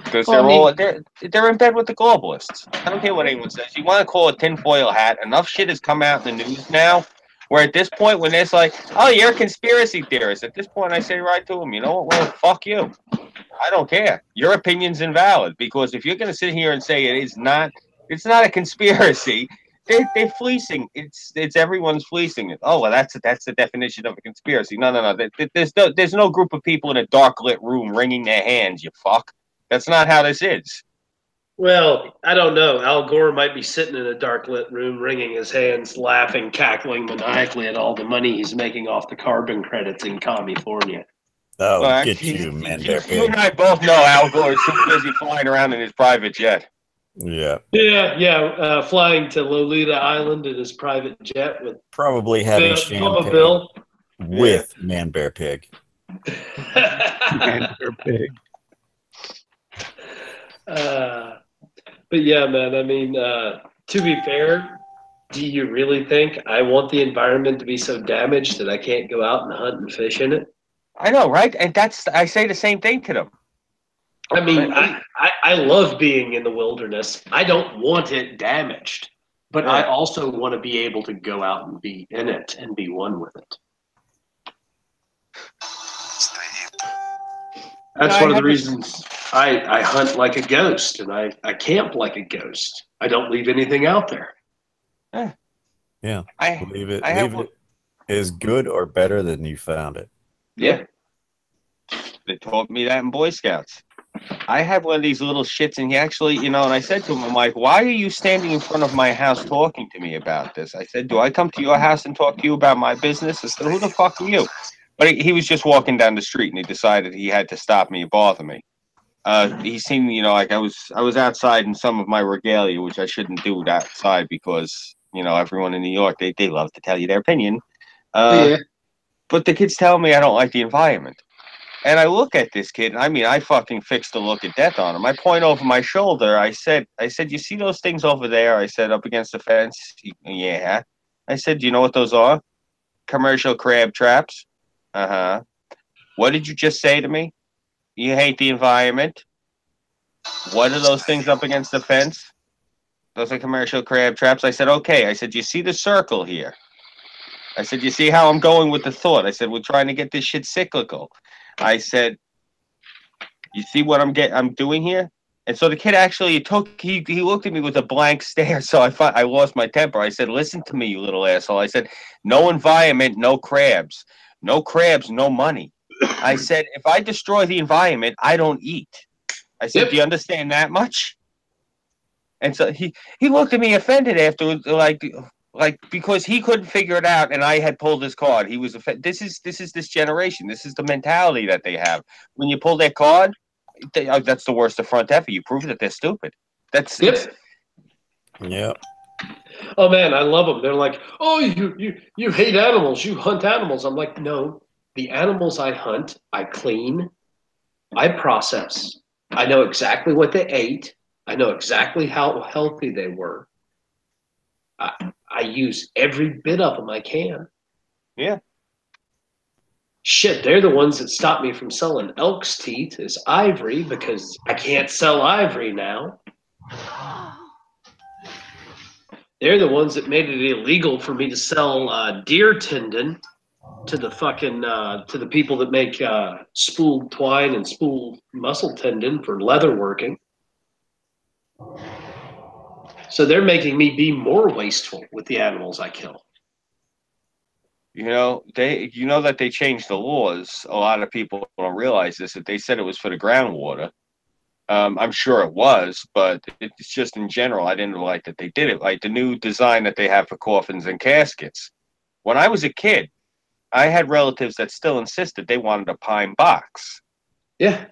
Because they're in bed with the globalists. I don't care what anyone says. You want to call it tinfoil hat? Enough shit has come out in the news now, where at this point, when it's like, "Oh, you're a conspiracy theorist," at this point, I say right to them, you know what? Well, fuck you. I don't care. Your opinion's invalid, because if you're going to sit here and say it's not a conspiracy, they're fleecing. It's everyone's fleecing it. Oh, well, that's the definition of a conspiracy. No. There's no group of people in a dark lit room wringing their hands. You fuck. That's not how this is. Well, I don't know. Al Gore might be sitting in a dark lit room, wringing his hands, laughing, cackling maniacally at all the money he's making off the carbon credits in California. Oh, well, get you, man. You and I both know Al Gore is too busy flying around in his private jet. Yeah. Flying to Lolita Island in his private jet with probably having champagne with Man Bear Pig. Man Bear Pig. But yeah, man, I mean, to be fair, do you really think I want the environment to be so damaged that I can't go out and hunt and fish in it? I know, right? And I say the same thing to them. I mean, I love being in the wilderness. I don't want it damaged, but I also want to be able to go out and be in it and be one with it. That's one of the reasons I hunt like a ghost and I camp like a ghost. I don't leave anything out there. Yeah. Leave it is good or better than you found it. Yeah. They taught me that in Boy Scouts. I had one of these little shits, and he actually, and I said to him, I'm like, why are you standing in front of my house talking to me about this? I said, do I come to your house and talk to you about my business? I said, who the fuck are you? But he was just walking down the street, and he decided he had to stop me and bother me. He seen, like I was outside in some of my regalia, which I shouldn't do outside because, everyone in New York, they love to tell you their opinion. But the kid's telling me I don't like the environment. And I look at this kid, and I mean, I fucking fixed a look of death on him. I point over my shoulder. I said, you see those things over there? I said, up against the fence? Yeah. I said, do you know what those are? Commercial crab traps. Uh-huh. What did you just say to me? You hate the environment. What are those things up against the fence? Those are commercial crab traps. I said, okay. I said, you see the circle here? I said, you see how I'm going with the thought? I said, we're trying to get this shit cyclical. I said, you see what I'm doing here? And so the kid actually he looked at me with a blank stare. So I lost my temper. I said, listen to me, you little asshole. I said, no environment, no crabs. No crabs, no money. I said, if I destroy the environment, I don't eat. I said, do you understand that much? And so he looked at me offended afterwards, like because he couldn't figure it out, and I had pulled his card. He was offended. This is this generation. This is the mentality that they have. When you pull their card, that's the worst affront ever. You prove that they're stupid. That's yeah. Oh man, I love them. They're like, oh, you hate animals. You hunt animals. I'm like, no. The animals I hunt, I clean, I process. I know exactly what they ate. I know exactly how healthy they were. I use every bit of them I can. Yeah. Shit, they're the ones that stopped me from selling elk's teeth as ivory because I can't sell ivory now. They're the ones that made it illegal for me to sell deer tendon to the fucking to the people that make spooled twine and spooled muscle tendon for leather working. So they're making me be more wasteful with the animals I kill. You know that they changed the laws. A lot of people don't realize this, that they said it was for the groundwater. I'm sure it was, but it's just in general, I didn't like that they did it. Like the new design that they have for coffins and caskets. When I was a kid, I had relatives that still insisted they wanted a pine box. Yeah.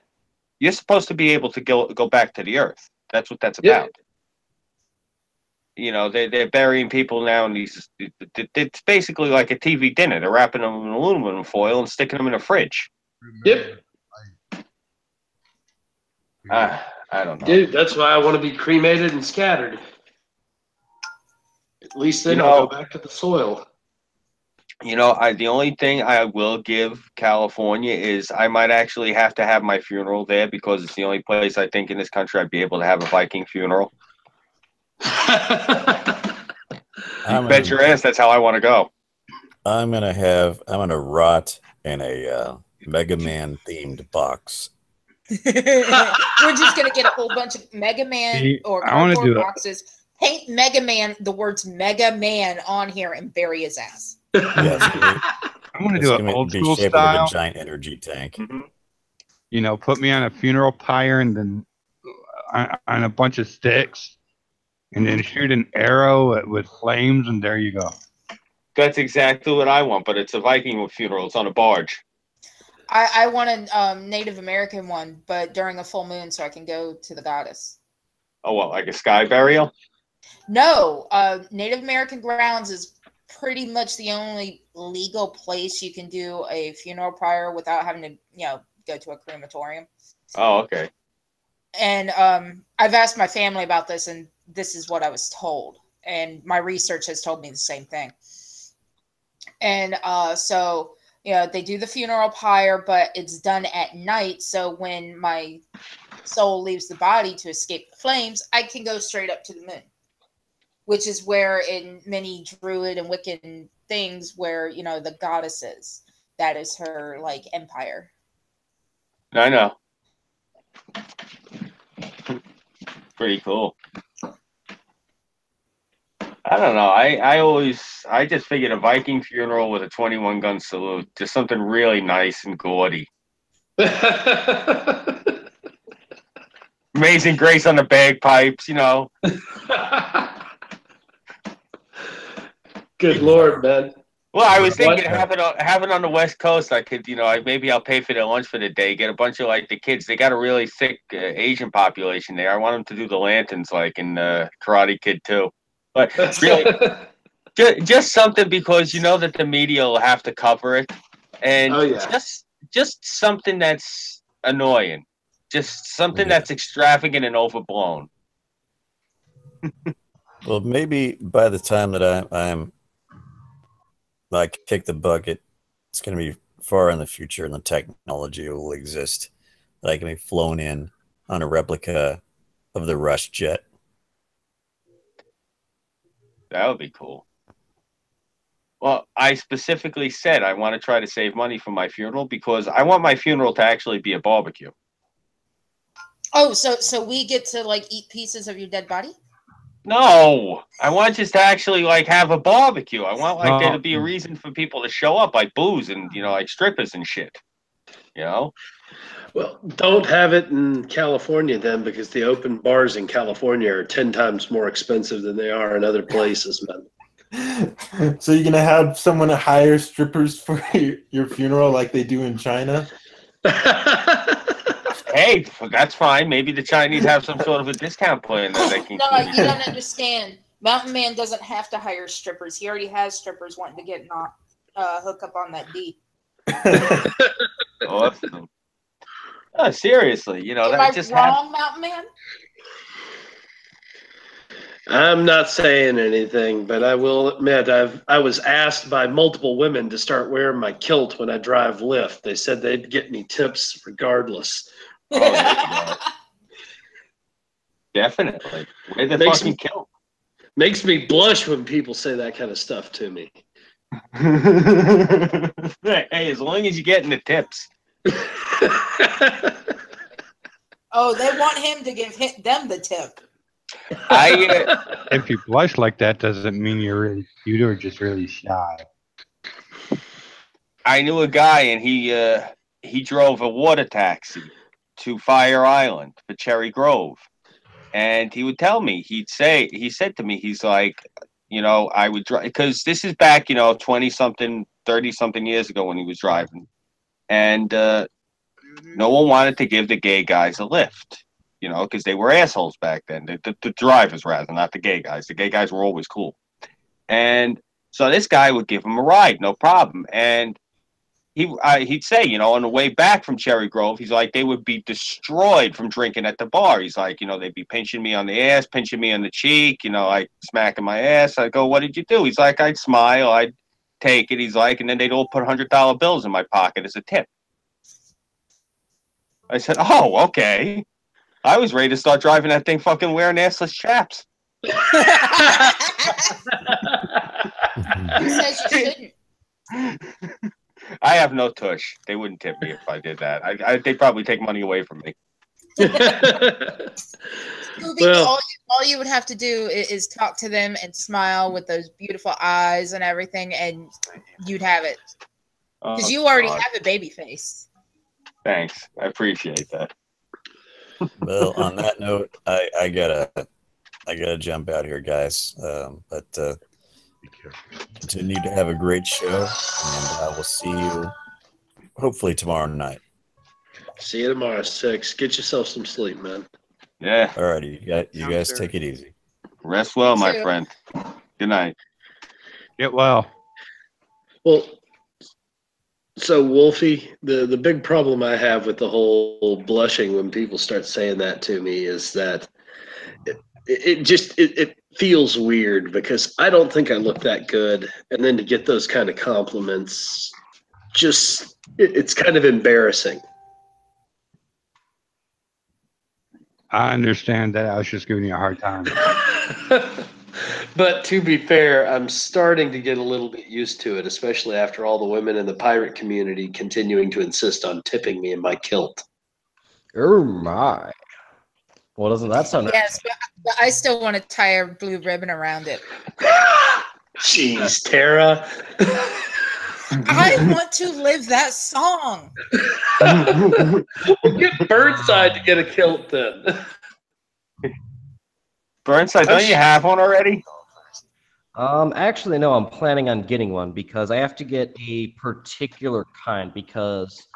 You're supposed to be able to go back to the earth. That's what that's about. You know, they're burying people now in these. It's basically like a TV dinner. They're wrapping them in aluminum foil and sticking them in a fridge. Yep. I don't know. Dude, that's why I want to be cremated and scattered. At least then I'll go back to the soil. You know, the only thing I will give California is I might actually have to have my funeral there because it's the only place I think in this country I'd be able to have a Viking funeral. You bet your ass that's how I want to go. I'm gonna rot in a Mega Man themed box. We're just gonna get a whole bunch of Mega Man or cardboard boxes. Paint Mega Man, the words Mega Man on here, and bury his ass. Yes, I'm gonna do an old school style. A giant energy tank. You know, put me on a funeral pyre and then on a bunch of sticks, and then shoot an arrow with flames, and there you go. That's exactly what I want, but it's a Viking funeral. It's on a barge. I want a Native American one, but during a full moon, so I can go to the goddess. Oh, what, like a sky burial? No, Native American grounds is pretty much the only legal place you can do a funeral pyre without having to, you know, go to a crematorium. Oh, okay. And I've asked my family about this, and this is what I was told. And my research has told me the same thing. And so, you know, they do the funeral pyre, but it's done at night. So when my soul leaves the body to escape the flames, I can go straight up to the moon, which is where in many Druid and Wiccan things where, you know, the goddess is. That is her, like, empire. I know. Pretty cool. I don't know. I just figured a Viking funeral with a 21 gun salute, just something really nice and gaudy. Amazing Grace on the bagpipes, you know. Good Lord, man. Well, I was thinking having on the West Coast, I could, you know, maybe I'll pay for their lunch for the day, get a bunch of, like, the kids. They got a really thick Asian population there. I want them to do the lanterns, like in Karate Kid too. But really, just something because you know that the media will have to cover it, and just something that's annoying, just something that's extravagant and overblown. Well, maybe by the time that I'm like kick the bucket, it's going to be far in the future, and the technology will exist that I can be flown in on a replica of the Rush jet. That would be cool. Well, I specifically said I want to try to save money for my funeral because I want my funeral to actually be a barbecue. Oh, so we get to, like, eat pieces of your dead body? No, I want just to actually, like, have a barbecue. I want, like, there to be a reason for people to show up, like booze and, you know, like strippers and shit. You know? Well, don't have it in California then, because the open bars in California are 10 times more expensive than they are in other places, man. So you're gonna have someone hire strippers for your funeral like they do in China? Hey, that's fine. Maybe the Chinese have some sort of a discount plan that they can. No, you don't understand. Mountain Man doesn't have to hire strippers. He already has strippers wanting to get hook up on that D. Awesome. Oh, seriously, you know, Am that I just wrong, Mountain Man? I'm not saying anything, but I will admit I was asked by multiple women to start wearing my kilt when I drive Lyft. They said they'd get me tips regardless. Oh, definitely. Wear the fucking kilt. Makes me blush when people say that kind of stuff to me. Hey, as long as you're getting the tips. Oh, they want him to give them the tip. If you blush like that, doesn't mean you are just really shy. I knew a guy, and he drove a water taxi to Fire Island for Cherry Grove, and he would tell me, he said to me, he's like, you know, I would drive, because this is back, you know, 20-something, 30-something years ago when he was driving, and no one wanted to give the gay guys a lift. you know, because they were assholes back then. The drivers, rather, not the gay guys. The gay guys were always cool. And so this guy would give him a ride, no problem. And he'd say, you know, on the way back from Cherry Grove, he's like, they would be destroyed from drinking at the bar. He's like, you know, they'd be pinching me on the ass, pinching me on the cheek, you know, like smacking my ass. I go, what did you do? He's like, I'd smile, I'd take it. He's like, and then they'd all put $100 bills in my pocket as a tip. I said, oh, okay. I was ready to start driving that thing fucking wearing assless chaps. Who says you shouldn't? I have no tush. They wouldn't tip me if I did that. They'd probably take money away from me. Well, all you would have to do is talk to them and smile with those beautiful eyes and everything, and you'd have it. Because you already have a baby face. Thanks. I appreciate that. Well, on that note, I gotta jump out here, guys. But continue to have a great show, and I will see you hopefully tomorrow night. See you tomorrow, 6. Get yourself some sleep, man. Yeah. Alrighty, you guys take it easy. Rest well, my friend. Good night. Get well. Well, so Wolfie, the big problem I have with the whole blushing when people start saying that to me is that it feels weird because I don't think I look that good, and then to get those kind of compliments, it's kind of embarrassing. I understand that. I was just giving you a hard time. But to be fair, I'm starting to get a little bit used to it, especially after all the women in the pirate community continuing to insist on tipping me in my kilt. Oh my. Well, doesn't that sound nice? Yes, but I still want to tie a blue ribbon around it. Jeez, Terra. I want to live that song. We'll get Burnside to get a kilt then. Burnside, don't you have one already? Actually, no, I'm planning on getting one because I have to get a particular kind because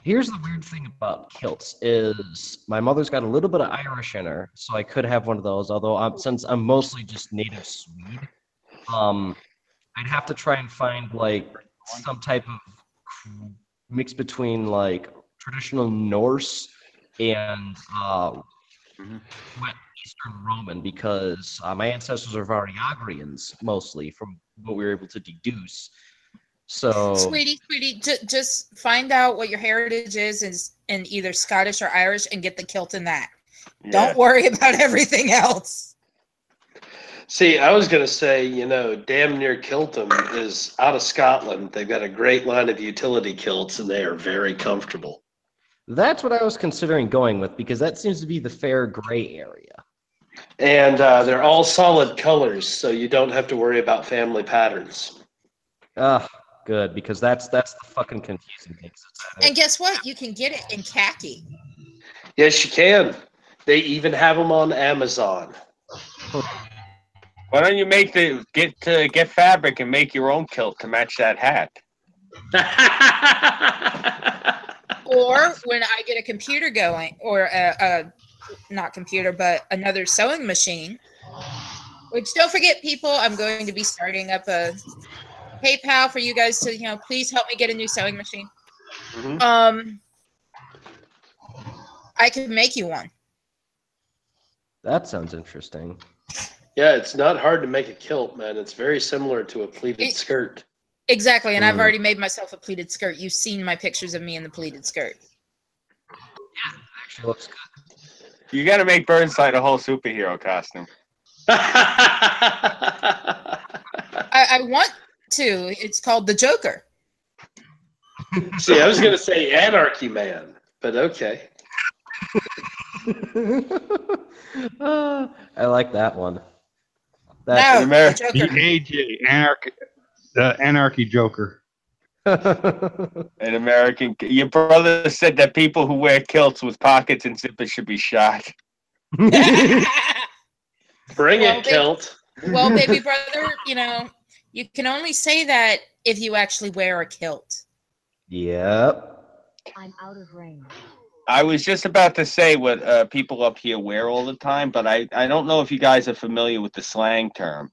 here's the weird thing about kilts is my mother's got a little bit of Irish in her, so I could have one of those, although since I'm mostly just native Swede, I'd have to try and find like some type of mix between like traditional Norse and Eastern Roman because my ancestors are Variagrians mostly from what we were able to deduce. So, sweetie, just find out what your heritage is in either Scottish or Irish and get the kilt in that. Yeah. Don't worry about everything else. See, I was going to say, you know, damn near Kiltum is out of Scotland. They've got a great line of utility kilts, and they are very comfortable. That's what I was considering going with because that seems to be the fair gray area. And they're all solid colors, so you don't have to worry about family patterns. Good, because that's the fucking confusing thing. And guess what? You can get it in khaki. Yes, you can. They even have them on Amazon. Why don't you get fabric and make your own kilt to match that hat? Or when I get a computer going, or not computer, but another sewing machine. Which don't forget, people, I'm going to be starting up a PayPal for you guys to, you know, please help me get a new sewing machine. Mm-hmm. I could make you one. That sounds interesting. Yeah, it's not hard to make a kilt, man. It's very similar to a pleated skirt. Exactly, and I've already made myself a pleated skirt. You've seen my pictures of me in the pleated skirt. Yeah, it actually looks good. You got to make Burnside a whole superhero costume. I want to. It's called the Joker. See, I was going to say Anarchy Man, but okay. I like that one. That's the AJ the Anarchy Joker. An American. Your brother said that people who wear kilts with pockets and zippers should be shot. Bring it, kilt. Well, baby brother, you know, you can only say that if you actually wear a kilt. Yep. I'm out of range. I was just about to say what people up here wear all the time, but I don't know if you guys are familiar with the slang term.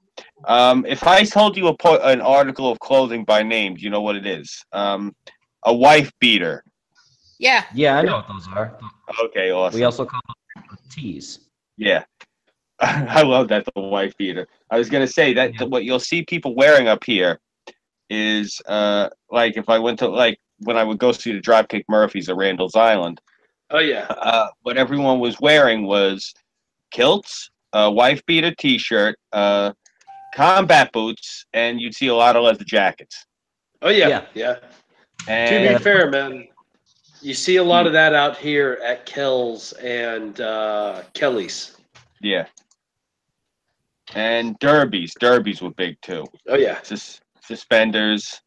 If I told you an article of clothing by name, do you know what it is? A wife beater. Yeah. Yeah, I know what those are. Okay, awesome. We also call them tees. Yeah. I love that, the wife beater. I was going to say that what you'll see people wearing up here is like if I went to, like, when I would go see the Dropkick Murphys at Randall's Island. Oh, yeah. What everyone was wearing was kilts, a wife beater t-shirt, combat boots, and you'd see a lot of leather jackets. Oh, yeah. And to be fair, man, you see a lot of that out here at Kells and Kelly's. Yeah. And derbies. Derbies were big, too. Oh, yeah. Suspenders.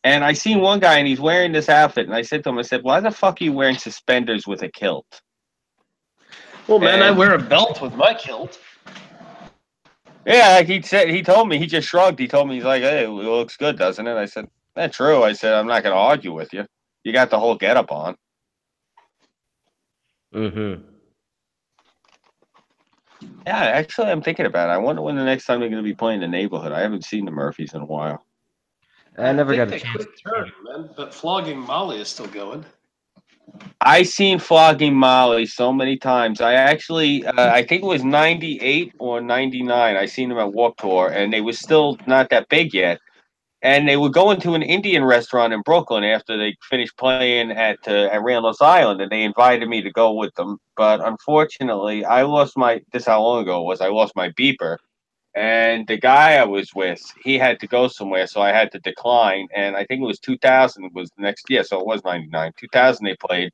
And I seen one guy, and he's wearing this outfit, and I said to him, I said, why the fuck are you wearing suspenders with a kilt? Well, man, I wear a belt with my kilt. Yeah, like he told me, he just shrugged. He told me, he's like, hey, it looks good, doesn't it? I said, that's true. I said, I'm not going to argue with you. You got the whole getup on. Mm-hmm. Yeah, actually, I'm thinking about it. I wonder when the next time they're going to be playing the neighborhood. I haven't seen the Murphys in a while. I never got a they chance. quit turning, man, but Flogging Molly is still going. I seen Flogging Molly so many times. I actually, I think it was 98 or 99. I seen them at Warped Tour, and they were still not that big yet. And they were going to an Indian restaurant in Brooklyn after they finished playing at Randall's Island, and they invited me to go with them. But unfortunately, I lost my, this how long ago it was, I lost my beeper. And the guy I was with, he had to go somewhere, so I had to decline. And I think it was 2000 was the next year, so it was 99. 2000 they played,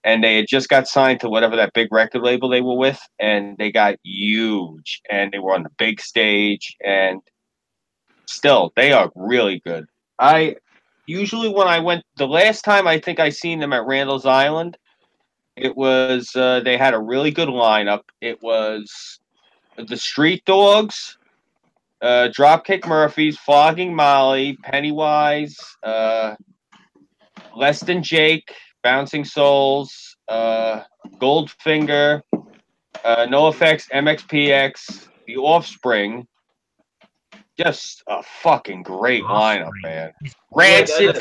and they had just got signed to whatever that big record label they were with, and they got huge, and they were on the big stage, and still, they are really good. I usually, when I went, the last time I think I seen them at Randall's Island, it was, they had a really good lineup. It was the Street Dogs, Dropkick Murphys, Flogging Molly, Pennywise, Less Than Jake, Bouncing Souls, Goldfinger, NoFX, MXPX, The Offspring. Just a fucking great lineup, man. Rancid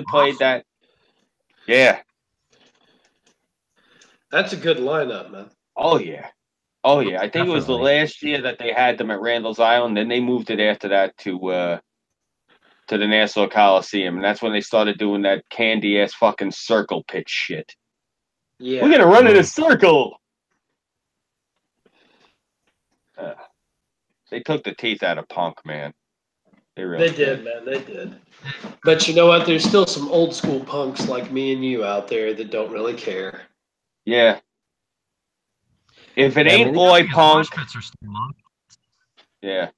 played that. Yeah. That's a good lineup, man. Oh, yeah. Oh, yeah. I think it was the last year that they had them at Randall's Island. Then they moved it after that to the Nassau Coliseum. And that's when they started doing that candy-ass fucking circle pitch shit. Yeah. We're going to run in a circle. They took the teeth out of punk, man. They really did, man. They did. But you know what? There's still some old school punks like me and you out there that don't really care. Yeah. If it ain't boy punk. Yeah.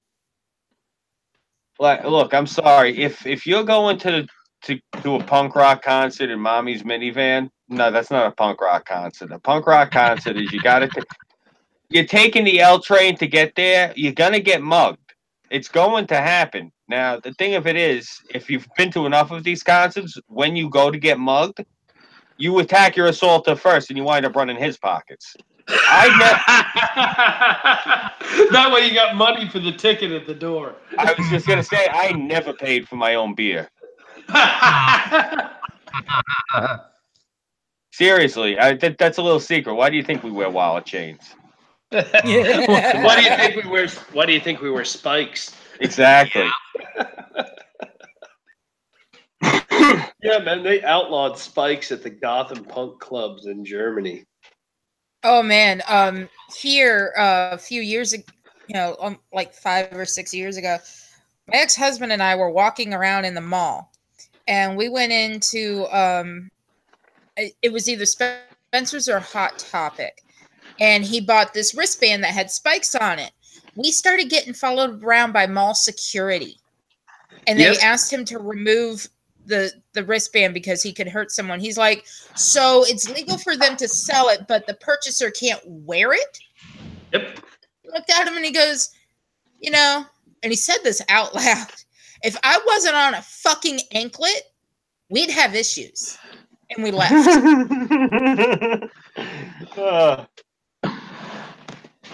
Like, look, I'm sorry. If you're going to a punk rock concert in Mommy's minivan, no, that's not a punk rock concert. A punk rock concert is you're taking the L train to get there, you're going to get mugged. It's going to happen. Now, the thing of it is, if you've been to enough of these concerts, when you go to get mugged, you attack your assaulter first and you wind up running his pockets. That way you got money for the ticket at the door. I was just going to say, I never paid for my own beer. Seriously, that's a little secret. Why do you think we wear wallet chains? Why do you think we wear spikes? Exactly. Yeah, man, they outlawed spikes at the goth and punk clubs in Germany. Oh man, here a few years ago, like 5 or 6 years ago, my ex-husband and I were walking around in the mall, and we went into it was either Spencer's or Hot Topic. And he bought this wristband that had spikes on it. We started getting followed around by mall security. And they asked him to remove the wristband because he could hurt someone. He's like, so it's legal for them to sell it, but the purchaser can't wear it? Yep. He looked at him and he goes, and he said this out loud. If I wasn't on a fucking anklet, we'd have issues. And we left.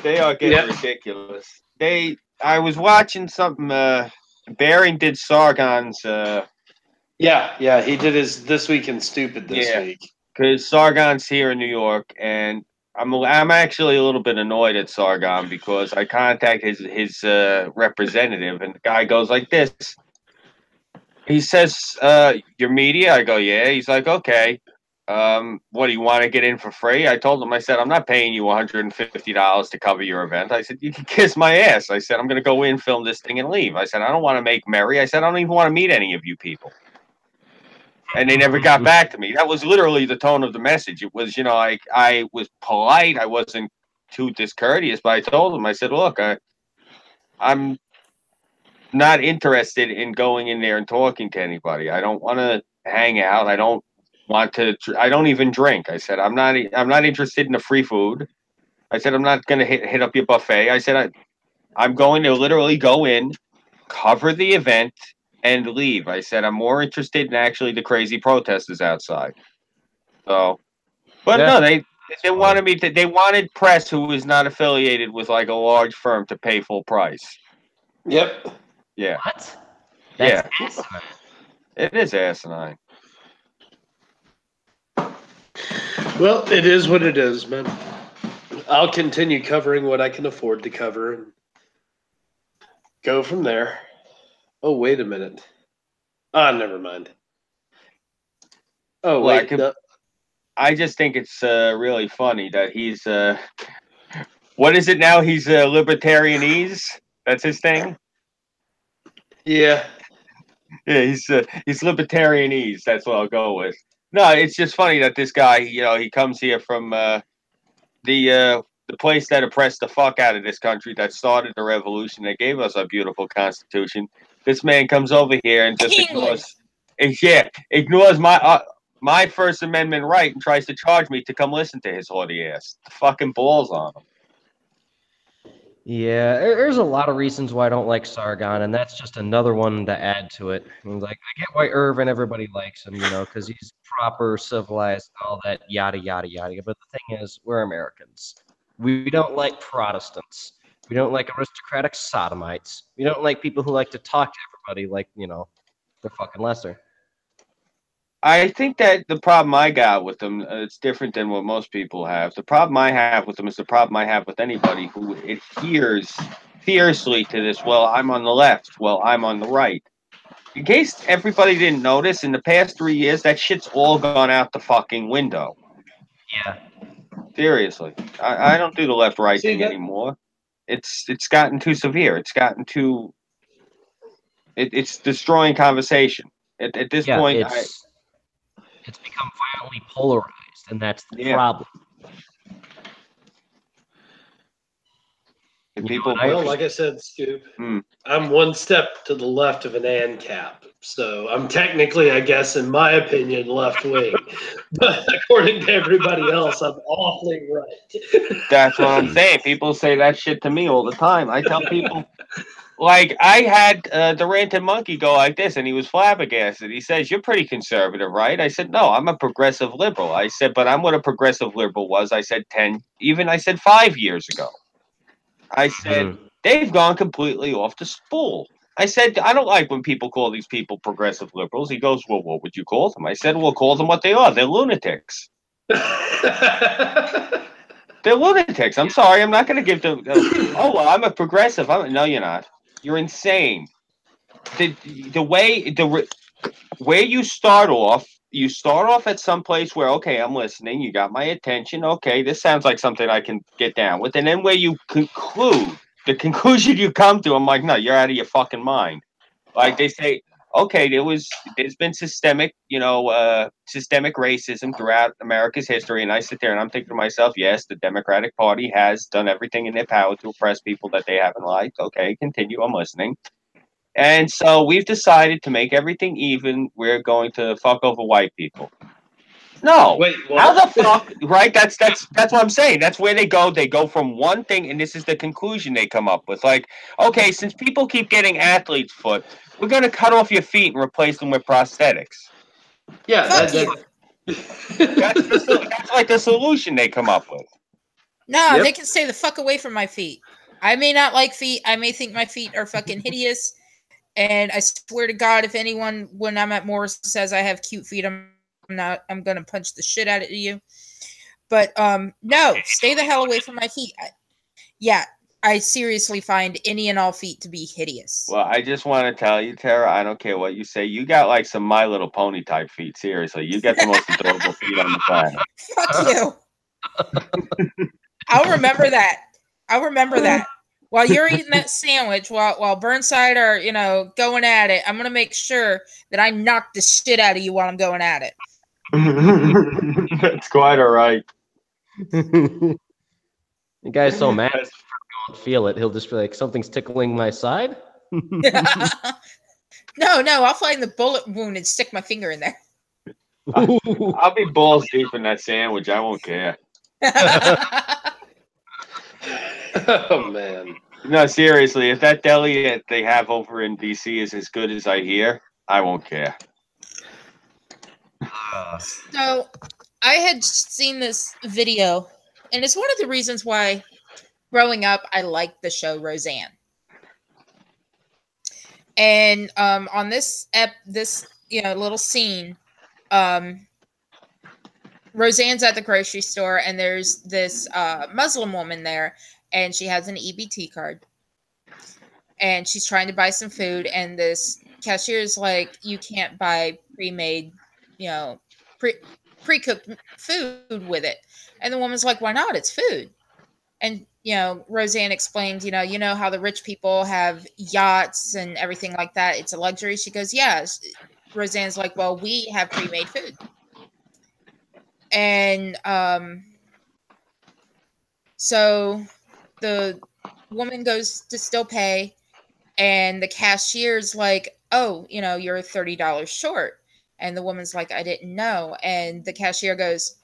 They are getting ridiculous. I was watching something. Baring did Sargon's. Yeah, he did his This Week in Stupid this week. Because Sargon's here in New York, and I'm actually a little bit annoyed at Sargon because I contact his representative, and the guy goes like this. He says, "Your media?" I go, "Yeah." He's like, "Okay. What do you want to get in for free?" I told him, I said, "I'm not paying you $150 to cover your event." I said, "You can kiss my ass." I said, "I'm going to go in, film this thing, and leave." I said, "I don't want to make merry." I said, "I don't even want to meet any of you people." And they never got back to me. That was literally the tone of the message. It was, I was polite. I wasn't too discourteous, but I told them, I said, "Look, I'm not interested in going in there and talking to anybody. I don't want to hang out. I don't want to. I don't even drink." I said, I'm not interested in the free food." I said, "I'm not going to hit up your buffet." I said, I'm going to literally go in, cover the event, and leave. I said, "I'm more interested in actually the crazy protesters outside." So, but no, they wanted me to. They wanted press who was not affiliated with like a large firm to pay full price. Yep. Yeah. What? That's asinine. It is asinine. Well, it is what it is, man. I'll continue covering what I can afford to cover and go from there. Oh, wait a minute. Never mind. Oh, wait. I just think it's really funny that he's what is it now? He's libertarianese. That's his thing. Yeah. Yeah, he's libertarianese. That's what I'll go with. No, it's just funny that this guy, he comes here from the place that oppressed the fuck out of this country, that started the revolution, that gave us our beautiful Constitution. This man comes over here and just ignores my First Amendment right and tries to charge me to come listen to his haughty ass. The fucking balls on him. Yeah, there's a lot of reasons why I don't like Sargon, and that's just another one to add to it. I get why Irvin, everybody likes him, because he's proper, civilized, all that, yada, yada, yada. But the thing is, we're Americans. We don't like Protestants. We don't like aristocratic sodomites. We don't like people who like to talk to everybody like, they're fucking lesser. I think that the problem I got with them, it's different than what most people have. The problem I have with them is the problem I have with anybody who adheres fiercely to this, well, I'm on the left, well, I'm on the right. In case everybody didn't notice, in the past 3 years, that shit's all gone out the fucking window. Yeah. Seriously. I don't do the left-right thing anymore. It's gotten too severe. It's gotten too... It's destroying conversation. At this point, it's become violently polarized, and that's the problem. Like I said, Scoop, I'm one step to the left of an ANCAP. So I'm technically, I guess, in my opinion, left wing. But according to everybody else, I'm awfully right. That's what I'm saying. People say that shit to me all the time. I tell people... Like, I had the ranting monkey go like this, and he was flabbergasted. He says, "You're pretty conservative, right?" I said, "No, I'm a progressive liberal." I said, "But I'm what a progressive liberal was." I said 5 years ago. I said, "They've gone completely off the spool." I said, "I don't like when people call these people progressive liberals." He goes, "Well, what would you call them?" I said, "Well, call them what they are. They're lunatics." They're lunatics. I'm sorry. I'm not going to give them... oh, well, I'm a progressive. No, you're not. You're insane. Where you start off at some place where, okay, I'm listening. You got my attention. Okay, this sounds like something I can get down with. And then where you conclude, the conclusion you come to, I'm like, no, you're out of your fucking mind. Like they say, okay, there's been systemic racism throughout America's history, and I sit there and I'm thinking to myself, yes, the Democratic Party has done everything in their power to oppress people that they haven't liked. Okay, continue, I'm listening. And so we've decided to make everything even. We're going to fuck over white people. No, wait, what? How the fuck? Right? That's what I'm saying. That's where they go. They go from one thing, and this is the conclusion they come up with. Like, okay, since people keep getting athlete's foot, we're going to cut off your feet and replace them with prosthetics. Yeah, That's like the solution they come up with. No, they can stay the fuck away from my feet. I may not like feet. I may think my feet are fucking hideous. And I swear to God, if anyone, when I'm at Morris, says I have cute feet, I'm gonna punch the shit out of you. But no, stay the hell away from my feet. I seriously find any and all feet to be hideous. Well, I just want to tell you, Terra, I don't care what you say. You got like some My Little Pony type feet. Seriously, you got the most adorable feet on the planet. Fuck you. I'll remember that. I'll remember that. While you're eating that sandwich, while Burnside are, going at it, I'm going to make sure that I knock the shit out of you while I'm going at it. That's quite all right. The guy's so mad, if I don't feel it, he'll just be like, something's tickling my side? No, I'll find the bullet wound and stick my finger in there. I'll be balls deep in that sandwich. I won't care. Oh, man. No, seriously, if that deli that they have over in DC is as good as I hear, I won't care. So, I had seen this video, and it's one of the reasons why, growing up, I liked the show Roseanne. And on this little scene, Roseanne's at the grocery store, and there's this Muslim woman there, and she has an EBT card. And she's trying to buy some food, and this cashier is like, you can't buy pre-made, pre-cooked food with it. And the woman's like, why not? It's food. And, Roseanne explained, you know how the rich people have yachts and everything like that. It's a luxury. She goes, yeah. Roseanne's like, well, we have pre-made food. And so the woman goes to still pay, and the cashier's like, oh, you're $30 short. And the woman's like, I didn't know. And the cashier goes,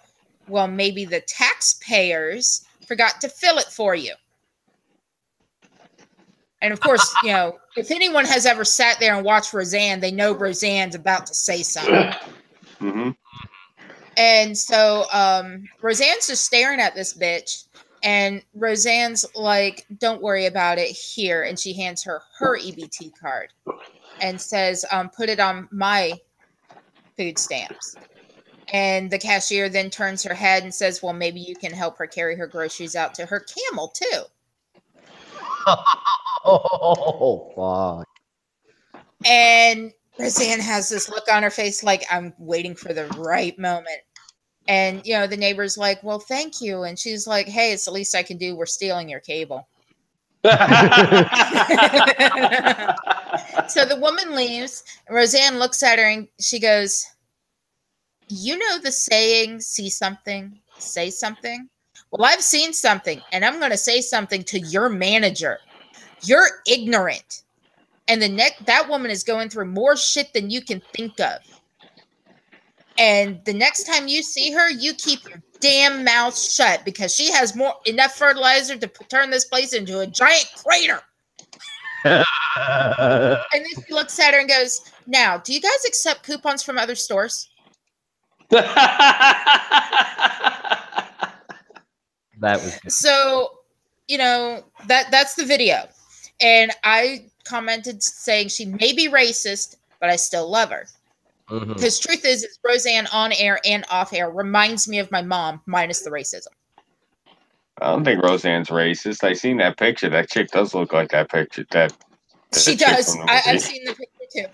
well, maybe the taxpayers forgot to fill it for you. And of course, if anyone has ever sat there and watched Roseanne, they know Roseanne's about to say something. Mm-hmm. And so Roseanne's just staring at this bitch, and Roseanne's like, don't worry about it, here. And she hands her EBT card and says, put it on my food stamps. And the cashier then turns her head and says, well, maybe you can help her carry her groceries out to her camel too. Oh, fuck. And Roseanne has this look on her face like, I'm waiting for the right moment. And, the neighbor's like, well, thank you. And she's like, hey, it's the least I can do. We're stealing your cable. So the woman leaves, and Roseanne looks at her and she goes, you know the saying, see something, say something? Well, I've seen something, and I'm going to say something to your manager. You're ignorant. And that woman is going through more shit than you can think of. And the next time you see her, you keep your damn mouth shut, because she has enough fertilizer to turn this place into a giant crater. And then she looks at her and goes, now, do you guys accept coupons from other stores? That was so, that's the video. And I commented saying she may be racist, but I still love her. Because truth is Roseanne on air and off air reminds me of my mom, minus the racism. I don't think Roseanne's racist. I seen that picture. That chick does look like that picture. She does. I've seen the picture too.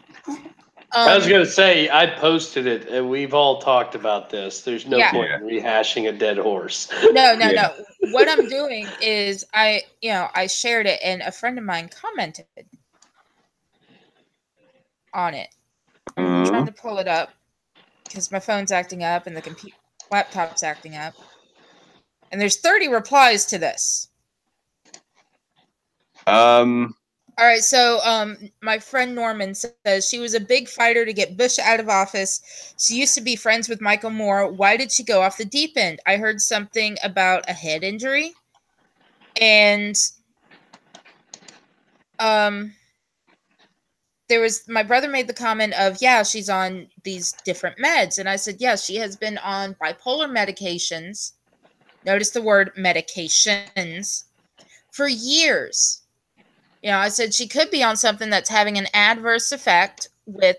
I was going to say, I posted it, and we've all talked about this. There's no point in rehashing a dead horse. No. What I'm doing is I shared it, and a friend of mine commented on it. I'm trying to pull it up because my phone's acting up and the laptop's acting up. And there's 30 replies to this. All right, so my friend Norman says she was a big fighter to get Bush out of office. She used to be friends with Michael Moore. Why did she go off the deep end? I heard something about a head injury. And my brother made the comment of, yeah, she's on these different meds. And I said, yes, she has been on bipolar medications. Notice the word medications for years. You know, I said she could be on something that's having an adverse effect with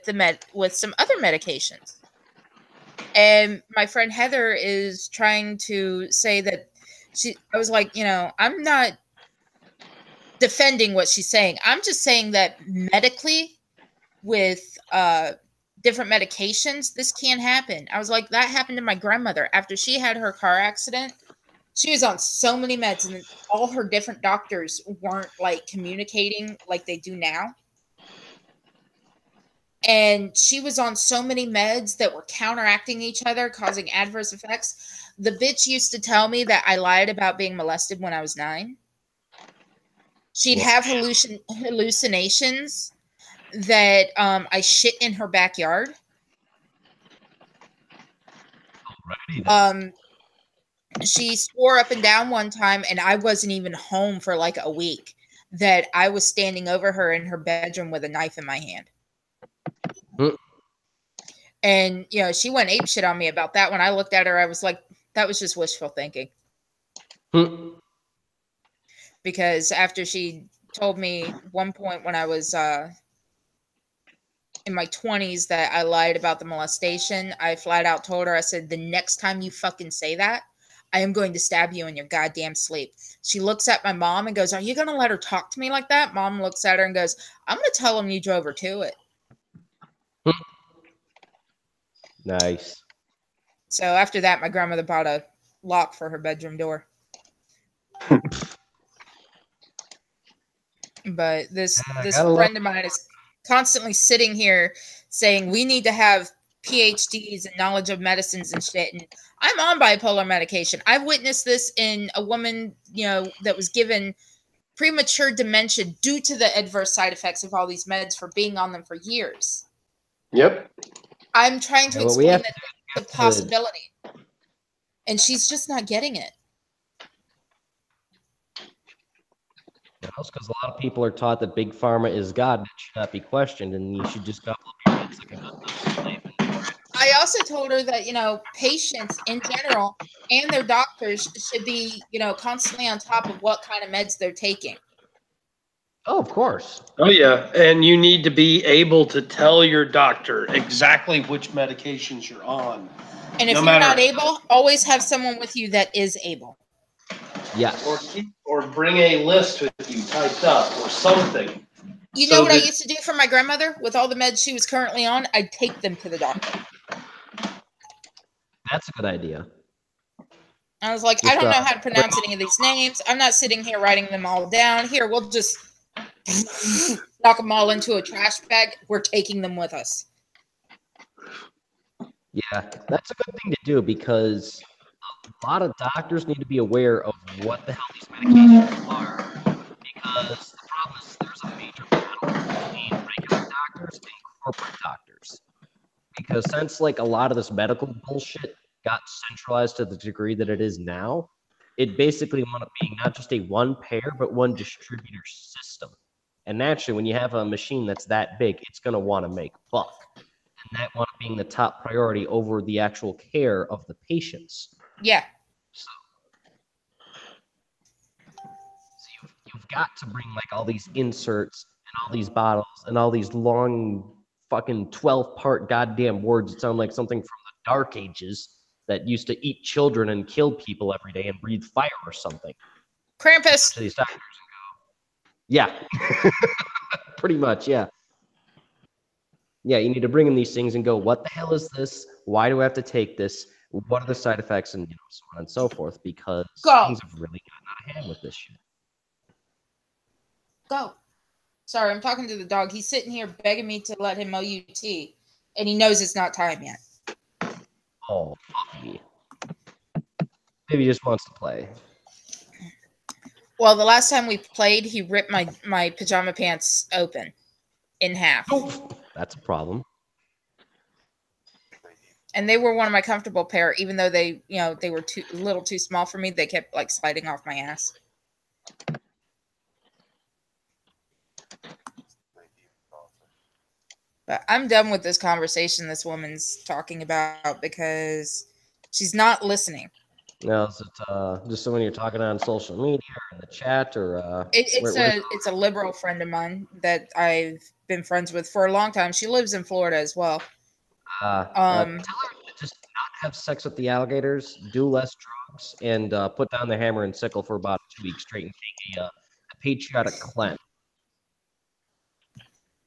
with some other medications. And my friend Heather is trying to say that I was like, you know, I'm not defending what she's saying. I'm just saying that medically with different medications, this can happen. I was like, that happened to my grandmother after she had her car accident. She was on so many meds, and all her different doctors weren't like communicating like they do now. And she was on so many meds that were counteracting each other, causing adverse effects. The bitch used to tell me that I lied about being molested when I was 9. She'd have hallucinations that I shit in her backyard. She swore up and down one time, and I wasn't even home for like a week, that I was standing over her in her bedroom with a knife in my hand. And, you know, she went apeshit on me about that. When I looked at her, I was like, that was just wishful thinking. Because after she told me one point when I was in my 20s that I lied about the molestation, I flat out told her, I said, the next time you fucking say that, I am going to stab you in your goddamn sleep. She looks at my mom and goes, are you going to let her talk to me like that? Mom looks at her and goes, I'm going to tell him you drove her to it. Nice. So after that, my grandmother bought a lock for her bedroom door. But this friend of mine is constantly sitting here saying we need to have PhDs and knowledge of medicines and shit. And I'm on bipolar medication. I've witnessed this in a woman, you know, that was given premature dementia due to the adverse side effects of all these meds for being on them for years. Yep. I'm trying to explain that the possibility. And she's just not getting it. Because a lot of people are taught that big pharma is God and it should not be questioned, and you should just gobble up your meds like a good. I also told her that, you know, patients in general and their doctors should be, you know, constantly on top of what kind of meds they're taking. Oh, of course. Oh, yeah. And you need to be able to tell your doctor exactly which medications you're on. And if you're not able, always have someone with you that is able. Yes. Or bring a list with you typed up or something. You know what I used to do for my grandmother with all the meds she was currently on? I'd take them to the doctor. That's a good idea. I was like, I don't know how to pronounce any of these names. I'm not sitting here writing them all down. Here, we'll just knock them all into a trash bag. We're taking them with us. Yeah, that's a good thing to do because a lot of doctors need to be aware of what the hell these medications are. Because the problem is there's a major battle between regular doctors and corporate doctors. Because since like a lot of this medical bullshit got centralized to the degree that it is now, it basically wound up being not just a one payer, but one distributor system. And naturally, when you have a machine that's that big, it's going to want to make buck. And that one being the top priority over the actual care of the patients. Yeah. So you've got to bring like all these inserts and all these bottles and all these long fucking 12-part goddamn words that sound like something from the Dark Ages that used to eat children and kill people every day and breathe fire or something. Krampus. To these doctors and go, yeah. Pretty much, yeah. Yeah, you need to bring in these things and go, what the hell is this? Why do I have to take this? What are the side effects? And so on and so forth, because things have really gotten out of hand with this shit. Go. Sorry, I'm talking to the dog. He's sitting here begging me to let him OUT, and he knows it's not time yet. Oh, puppy. Maybe he just wants to play. Well, the last time we played, he ripped my pajama pants open in half. Oh, that's a problem. And they were one of my comfortable pair, even though they, you know, they were a little too small for me. They kept like sliding off my ass. But I'm done with this conversation this woman's talking about because she's not listening. No, is it just when you're talking on social media or in the chat or it's a liberal friend of mine that I've been friends with for a long time. She lives in Florida as well. Tell her to just not have sex with the alligators, do less drugs, and put down the hammer and sickle for about 2 weeks straight and take a patriotic cleanse.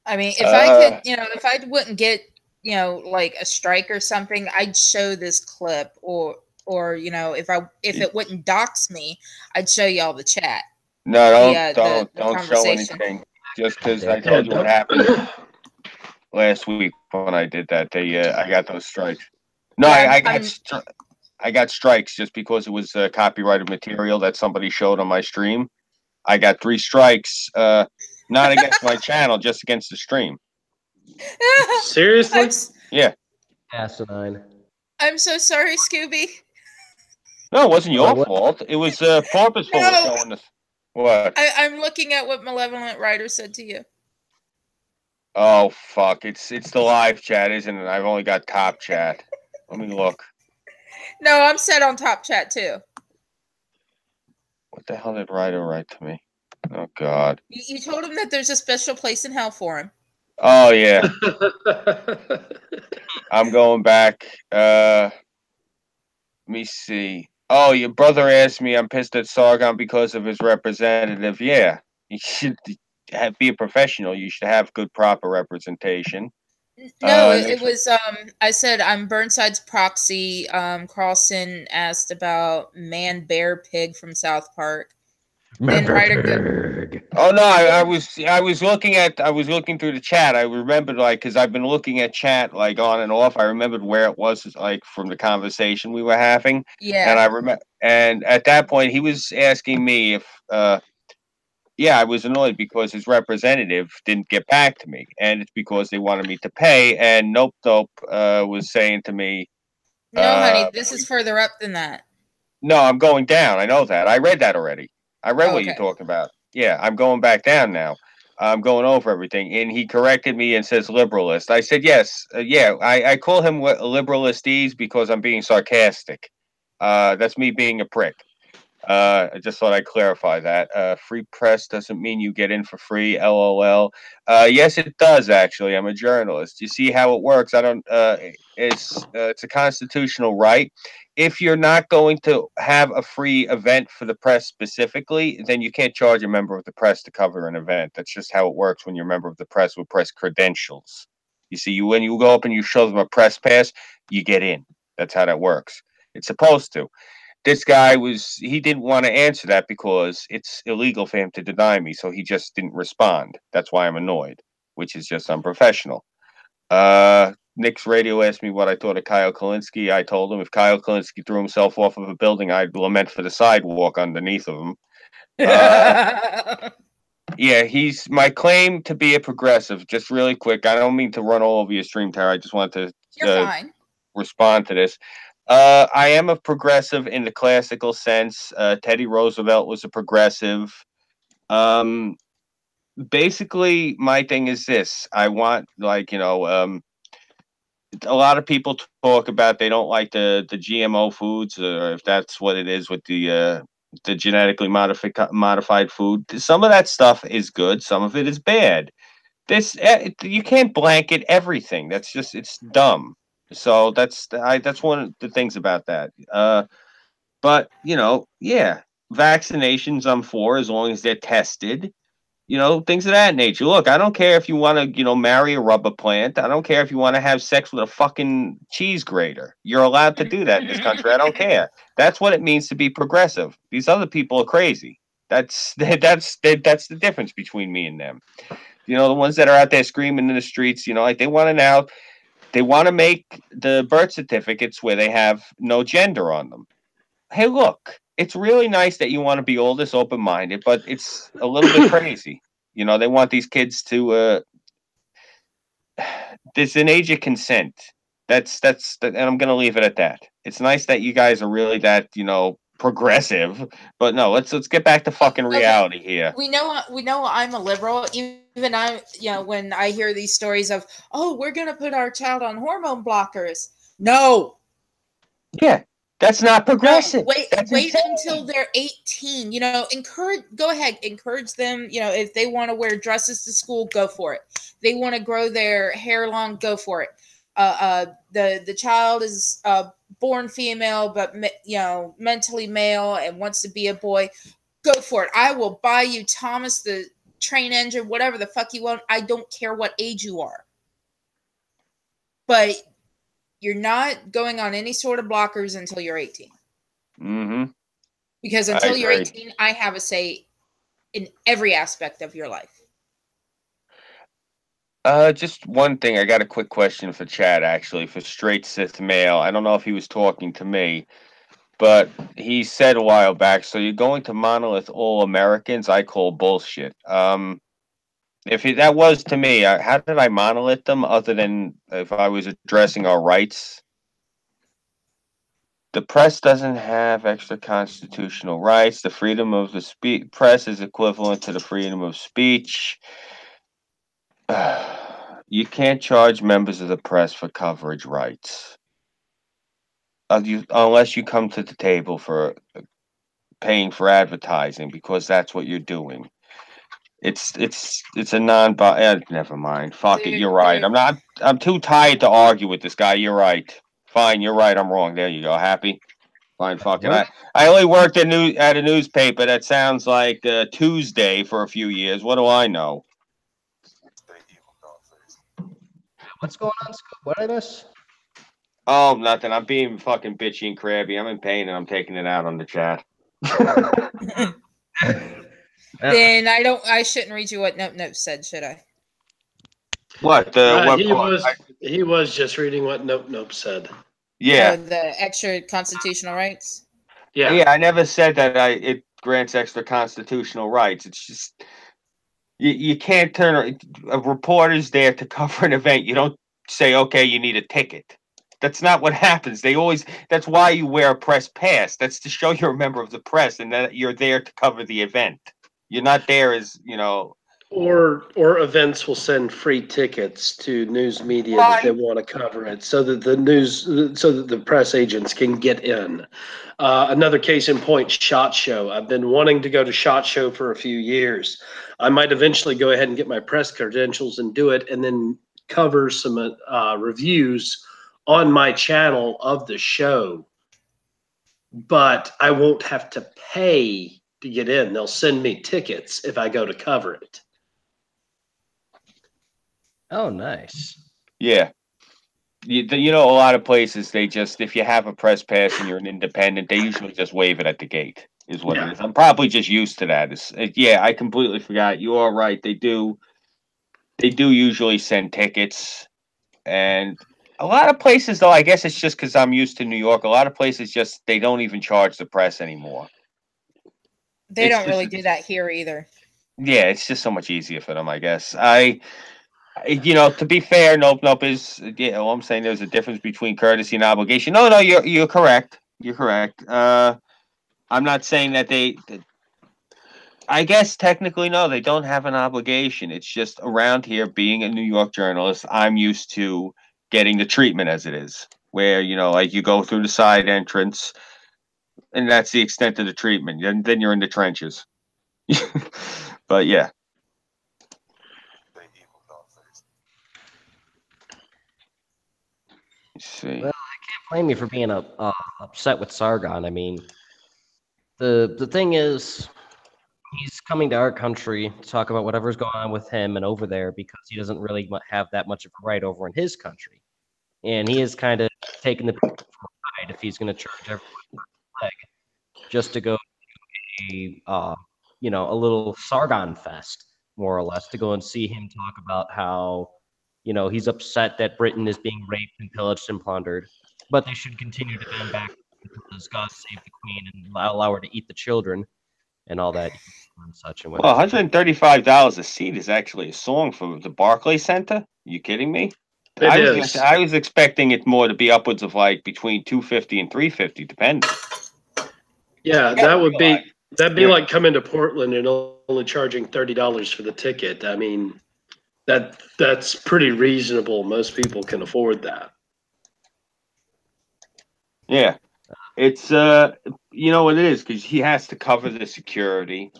I mean, if I could, if I wouldn't get, like a strike or something, I'd show this clip, or if it wouldn't dox me, I'd show y'all the chat. No, don't show anything. Just because I told you what happened last week when I did that. I got those strikes. No, yeah, I got strikes just because it was copyrighted material that somebody showed on my stream. I got 3 strikes, not against my channel, just against the stream. Seriously? Yeah. Asinine. I'm so sorry, Scooby. No, it wasn't your fault. It was purposeful showing this. What? I'm looking at what Malevolent Rider said to you. Oh fuck! It's the live chat, isn't it? I've only got top chat. Let me look. No, I'm set on top chat too. What the hell did Ryder write to me? Oh god. You told him that there's a special place in hell for him. Oh yeah. I'm going back. Let me see. Oh, your brother asked me. I'm pissed at Sargon because of his representative. Yeah, you should be a professional. You should have good, proper representation. No, it was. I said I'm Burnside's proxy. Carlson asked about Man Bear Pig from South Park. Then Ryder. Oh no, I was looking through the chat. I remembered because I've been looking at chat on and off. I remembered where it was from the conversation we were having. Yeah. And I remember, and at that point he was asking me if I was annoyed because his representative didn't get back to me, and it's because they wanted me to pay. And Nope was saying to me, "No, honey, this is further up than that." No, I'm going down. I know that. I read that already. I read what you're talking about. Yeah, I'm going back down now. I'm going over everything. And he corrected me and says liberalist. I said, yes. I call him liberalistese because I'm being sarcastic. That's me being a prick. I just thought I'd clarify that. Free press doesn't mean you get in for free. LOL. Yes, it does, actually. I'm a journalist. You see how it works? I don't. It's a constitutional right. If you're not going to have a free event for the press specifically, then you can't charge a member of the press to cover an event. That's just how it works when you're a member of the press with press credentials. You see, when you go up and you show them a press pass, you get in. That's how that works. It's supposed to. This guy he didn't want to answer that because it's illegal for him to deny me, so he just didn't respond. That's why I'm annoyed, which is just unprofessional. Nick's Radio asked me what I thought of Kyle Kalinske. I told him if Kyle Kalinske threw himself off of a building, I'd lament for the sidewalk underneath of him. Yeah, he's my claim to be a progressive. Just really quick, I don't mean to run all over your stream, Terra. I just wanted to respond to this. I am a progressive in the classical sense. Teddy Roosevelt was a progressive. Basically, my thing is this. I want, a lot of people talk about they don't like the GMO foods, or if that's what it is with the genetically modified food. Some of that stuff is good. Some of it is bad. You can't blanket everything. It's dumb. So that's one of the things about that. But vaccinations I'm for as long as they're tested. Things of that nature. Look, I don't care if you want to, marry a rubber plant. I don't care if you want to have sex with a fucking cheese grater. You're allowed to do that in this country. I don't care. That's what it means to be progressive. These other people are crazy. That's the difference between me and them. The ones that are out there screaming in the streets, they want to make the birth certificates where they have no gender on them. Hey, look, it's really nice that you want to be all this open-minded, but it's a little bit crazy. They want these kids to there's an age of consent. That's and I'm going to leave it at that. It's nice that you guys are really that, progressive. But no, let's get back to fucking reality here. We know I'm a liberal. Even I, when I hear these stories of, oh, we're gonna put our child on hormone blockers. No. Yeah, that's not progressive. No, wait until they're 18. Go ahead, encourage them. If they want to wear dresses to school, go for it. They want to grow their hair long, go for it. The child is born female, but mentally male and wants to be a boy, go for it. I will buy you Thomas the Train Engine, whatever the fuck you want. I don't care what age you are, but you're not going on any sort of blockers until you're 18. Mm-hmm. Because until you're 18, I have a say in every aspect of your life. Just one thing. I got a quick question for Chad, actually, for straight cis male. I don't know if he was talking to me, but he said a while back, so you're going to monolith all Americans? I call bullshit. If that was to me, how did I monolith them other than if I was addressing our rights? The press doesn't have extra constitutional rights. The freedom of the press is equivalent to the freedom of speech. You can't charge members of the press for coverage rights. Unless you come to the table for paying for advertising, because that's what you're doing. It's a never mind. Fuck it, you're right. I'm too tired to argue with this guy. You're right. Fine, you're right. I'm wrong. There you go. Happy? Fine, fuck it. I only worked at a newspaper that sounds like Tuesday for a few years. What do I know? What's going on, Scoop? What did I miss? Oh, nothing. I'm being fucking bitchy and crabby. I'm in pain and I'm taking it out on the chat. Then I shouldn't read you what Nope said, should I? What? He was just reading what Nope said. Yeah. The extra constitutional rights? Yeah. I never said that it grants extra constitutional rights. It's just you can't turn a reporter's there to cover an event. You don't say, okay, you need a ticket. That's not what happens. That's why you wear a press pass. That's to show you're a member of the press and that you're there to cover the event. You're not there as, Or events will send free tickets to news media that they want to cover it, so that the press agents can get in. Another case in point, SHOT Show. I've been wanting to go to SHOT Show for a few years. I might eventually go ahead and get my press credentials and do it, and then cover some reviews on my channel of the show. But I won't have to pay to get in. They'll send me tickets if I go to cover it. Oh, nice. Yeah. A lot of places, if you have a press pass and you're an independent, they usually just waive it at the gate, is what it is. I'm probably just used to that. I completely forgot. You are right. They do usually send tickets. And a lot of places, though, I guess it's just because I'm used to New York, a lot of places they don't even charge the press anymore. They don't really do that here either. Yeah, it's just so much easier for them, I guess. To be fair, Nope is, I'm saying there's a difference between courtesy and obligation. No, you're correct. You're correct. I'm not saying that I guess technically, no, they don't have an obligation. It's just around here, being a New York journalist, I'm used to getting the treatment as it is, where, like you go through the side entrance, and that's the extent of the treatment. And then you're in the trenches. But yeah. Let's see. Well, I can't blame you for being upset with Sargon. I mean, the thing is, he's coming to our country to talk about whatever's going on with him and over there, because he doesn't really have that much of a right over in his country. And he is kind of taking the for a ride if he's going to charge everyone a leg just to go to a little Sargon fest, more or less, to go and see him talk about how, he's upset that Britain is being raped and pillaged and plundered, but they should continue to band back because God save the queen and allow her to eat the children and all that and such. And well, $135 a seat is actually a song for the Barclays Center. Are you kidding me? I was expecting it more to be upwards of like between $250 and $350, depending. Yeah, that'd be like coming to Portland and only charging $30 for the ticket. I mean, that's pretty reasonable. Most people can afford that. Yeah, it's you know what it is, because he has to cover the security,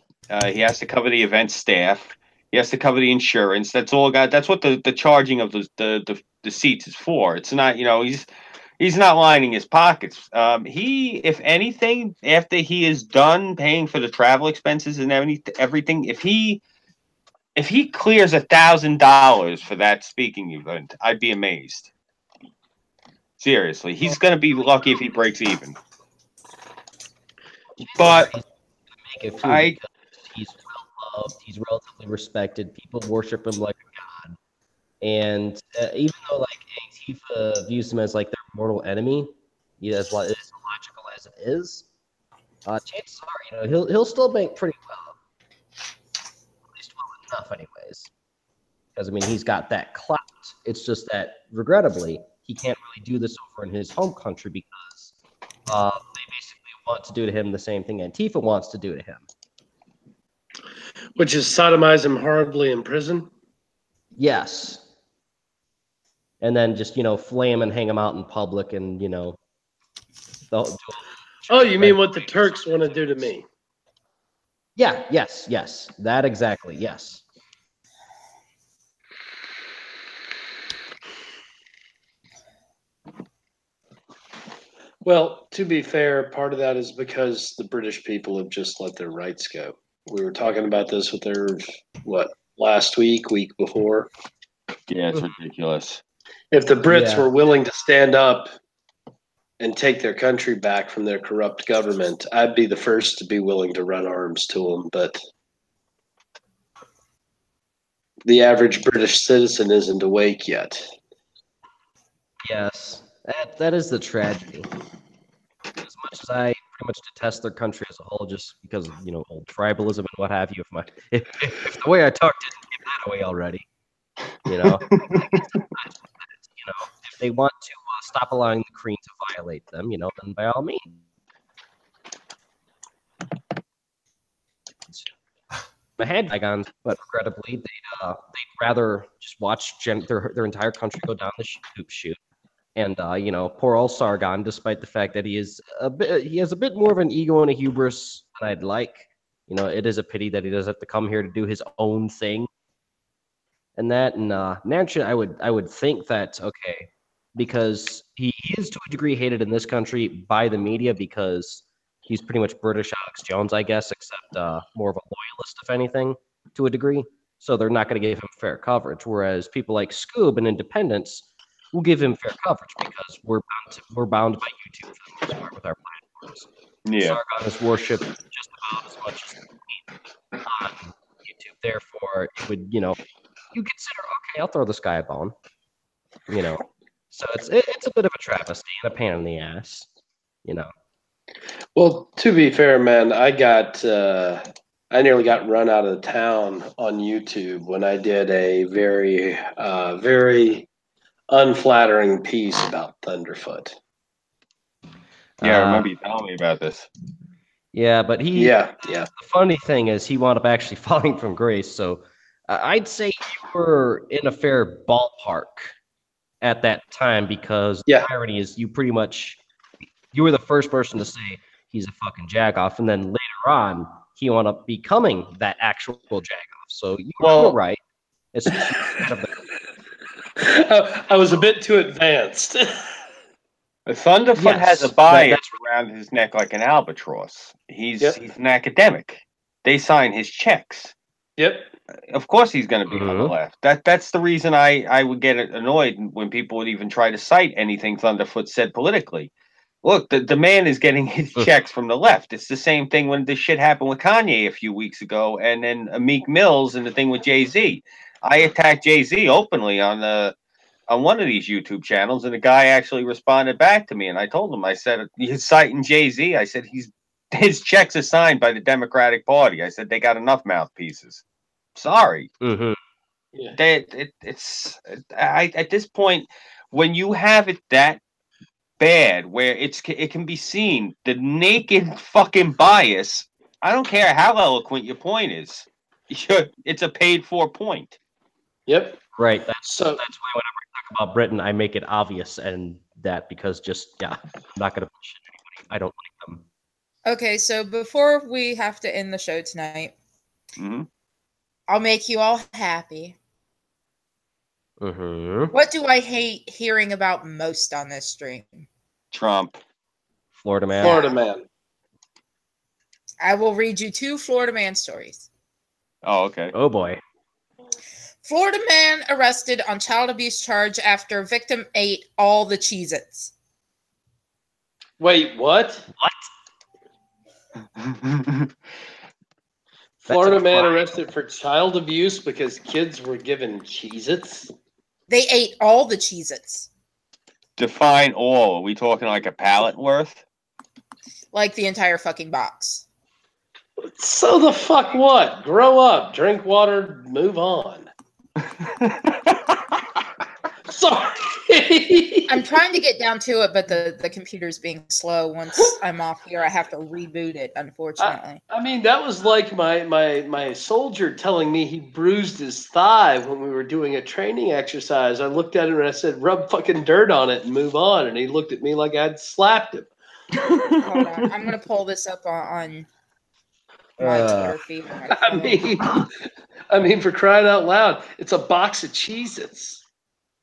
he has to cover the event staff, he has to cover the insurance. That's all got. That's what the charging of the seats is for. It's not, you know, he's not lining his pockets. He, if anything, after he is done paying for the travel expenses and everything, if he clears $1,000 for that speaking event, I'd be amazed. Seriously, he's going to be lucky if he breaks even. But he's well loved, he's relatively respected. People worship him like a god. And even though like Antifa views him as like their mortal enemy, as illogical as it is, chances are, you know, he'll still make pretty well, at least well enough, anyways. Because I mean, he's got that clout. It's just that, regrettably, he can't really do this over in his home country because they basically want to do to him the same thing Antifa wants to do to him. Which is sodomize him horribly in prison? Yes. And then just, you know, flame and hang him out in public and, you know. Oh, you mean what the Turks want to do to me? Yeah, yes. That exactly, yes. Well, to be fair, part of that is because the British people have just let their rights go. We were talking about this with their, last week before? Yeah, it's ridiculous. If the Brits were willing to stand up and take their country back from their corrupt government, I'd be the first to be willing to run arms to them, but the average British citizen isn't awake yet. Yes, that is the tragedy. As much as I pretty much detest their country as a whole, just because of, you know, old tribalism and what have you, if the way I talk didn't give that away already, you know, you know, if they want to stop allowing the Kree to violate them, you know, then by all means. I had Zygons, but regrettably, they'd rather just watch their entire country go down the poop chute. And you know, poor old Sargon, despite the fact that he has a bit more of an ego and a hubris than I'd like. You know, it is a pity that he does have to come here to do his own thing. And that, and naturally, I would think that, okay, because he is to a degree hated in this country by the media because he's pretty much British Alex Jones, I guess, except more of a loyalist, if anything, to a degree. So they're not going to give him fair coverage. Whereas people like Scoob and Independents will give him fair coverage because we're bound by YouTube for the most part with our platforms. Yeah. Sargon is worshipped just about as much as the Queen on YouTube. Therefore, it would, you know, you consider, okay, I'll throw this guy a bone. You know. So it's a bit of a travesty and a pain in the ass, you know. Well, to be fair, man, I nearly got run out of town on YouTube when I did a very, very unflattering piece about Thunderfoot. Yeah, I remember you telling me about this. Yeah, but Yeah. The funny thing is, he wound up actually falling from grace. So I'd say you were in a fair ballpark at that time because the irony is you were the first person to say he's a fucking jagoff, and then later on he wound up becoming that actual jagoff. So you were right. It's I was a bit too advanced. Thunderfoot has a bias around his neck like an albatross. He's an academic. They sign his checks. Yep. Of course he's going to be on the left. That's the reason I would get annoyed when people would even try to cite anything Thunderfoot said politically. Look, the man is getting his checks from the left. It's the same thing when this shit happened with Kanye a few weeks ago, and then Meek Mills and the thing with Jay-Z. I attacked Jay-Z openly on one of these YouTube channels, and the guy actually responded back to me, and I told him, I said, he's citing Jay-Z. I said, his checks are signed by the Democratic Party. I said, they got enough mouthpieces. Sorry. At this point, when you have it that bad where it can be seen the naked fucking bias. I don't care how eloquent your point is. It's a paid for point. Yep. Right. That's why whenever I talk about Britain, I make it obvious and that because I'm not gonna push anybody. I don't like them. Okay, so before we have to end the show tonight, Mm-hmm. I'll make you all happy. Mm-hmm. What do I hate hearing about most on this stream? Trump. Florida man. Florida man. I will read you 2 Florida man stories. Oh, okay. Oh boy. Florida man arrested on child abuse charge after victim ate all the Cheez-Its. Wait, what? What? Florida man arrested for child abuse because kids were given Cheez-Its? They ate all the Cheez-Its. Define all. Are we talking like a pallet worth? Like the entire fucking box. So the fuck what? Grow up, drink water, move on. Sorry. I'm trying to get down to it, but the computer's being slow. Once I'm off here, I have to reboot it, unfortunately. I mean, that was like my soldier telling me he bruised his thigh when we were doing a training exercise. I looked at him and I said, rub fucking dirt on it and move on. And he looked at me like I'd slapped him. Hold on. I'm going to pull this up on my Twitter feed. I mean, for crying out loud, it's a box of Cheez-Its.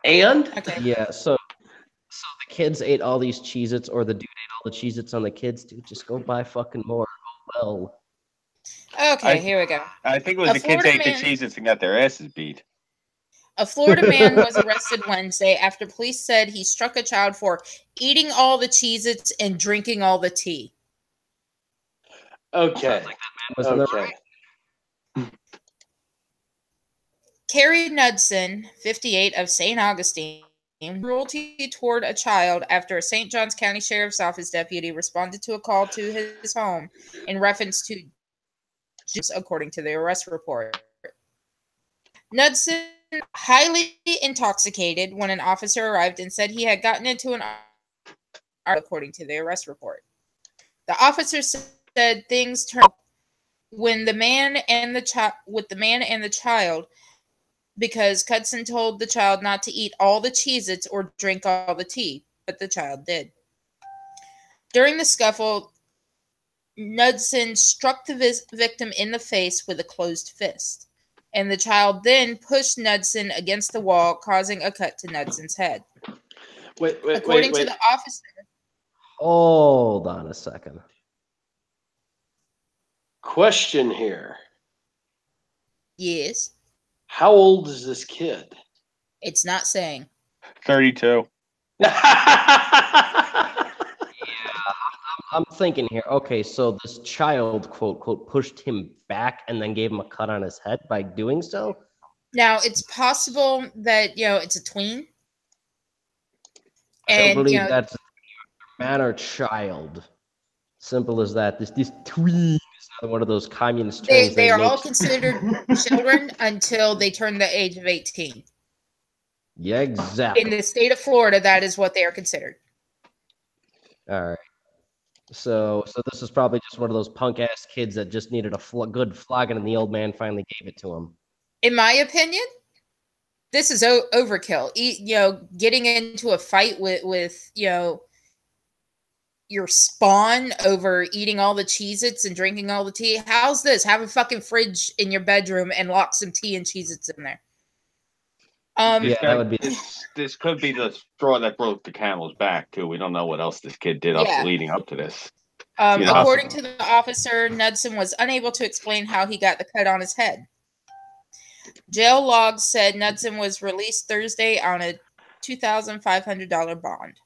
And? Okay. Yeah, so the kids ate all these Cheez-Its, or the dude ate all the Cheez-Its on the kids. Dude, just go buy fucking more. Oh, well. Okay, here we go. I think it was the kids ate the Cheez-Its and got their asses beat. A Florida man was arrested Wednesday after police said he struck a child for eating all the Cheez-Its and drinking all the tea. Okay. Okay. Carrie Knudsen, 58, of St. Augustine, cruelty toward a child after a St. Johns County Sheriff's Office deputy responded to a call to his home in reference to, according to the arrest report. Knudsen, highly intoxicated when an officer arrived and said he had gotten into an argument, according to the arrest report. The officer said things turned when the man and the child, because Knudsen told the child not to eat all the Cheez-Its or drink all the tea, but the child did. During the scuffle, Knudsen struck the victim in the face with a closed fist, and the child then pushed Knudsen against the wall, causing a cut to Knudsen's head. According to the officer... Hold on a second. Question here. Yes? How old is this kid? It's not saying. 32. I'm thinking here. Okay, so this child, quote, quote, pushed him back and then gave him a cut on his head by doing so? Now, it's possible that, it's a tween. I don't And, believe that's a man or child. Simple as that. This tween is another one of those communist terms. They are all considered children until they turn the age of 18. Yeah, exactly. In the state of Florida, that is what they are considered. All right. So this is probably just one of those punk ass kids that just needed a good flogging, and the old man finally gave it to him. In my opinion, this is overkill. Getting into a fight with your spawn over eating all the Cheez-Its and drinking all the tea. How's this? Have a fucking fridge in your bedroom and lock some tea and Cheez-Its in there. Yeah, that would be. This could be the straw that broke the camel's back too. We don't know what else this kid did leading up to this. According to the officer, Knudsen was unable to explain how he got the cut on his head. Jail logs said Knudsen was released Thursday on a $2,500 bond.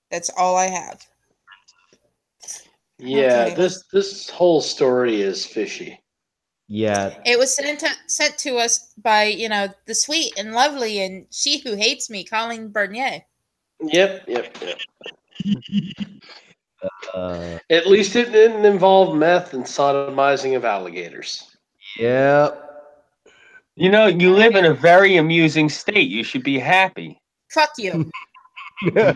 That's all I have. Yeah, Okay. this whole story is fishy. Yeah. It was sent to us by, the sweet and lovely and she who hates me, Colleen Bernier. Yep. At least it didn't involve meth and sodomizing of alligators. Yeah. You live in a very amusing state. You should be happy. Fuck you. No.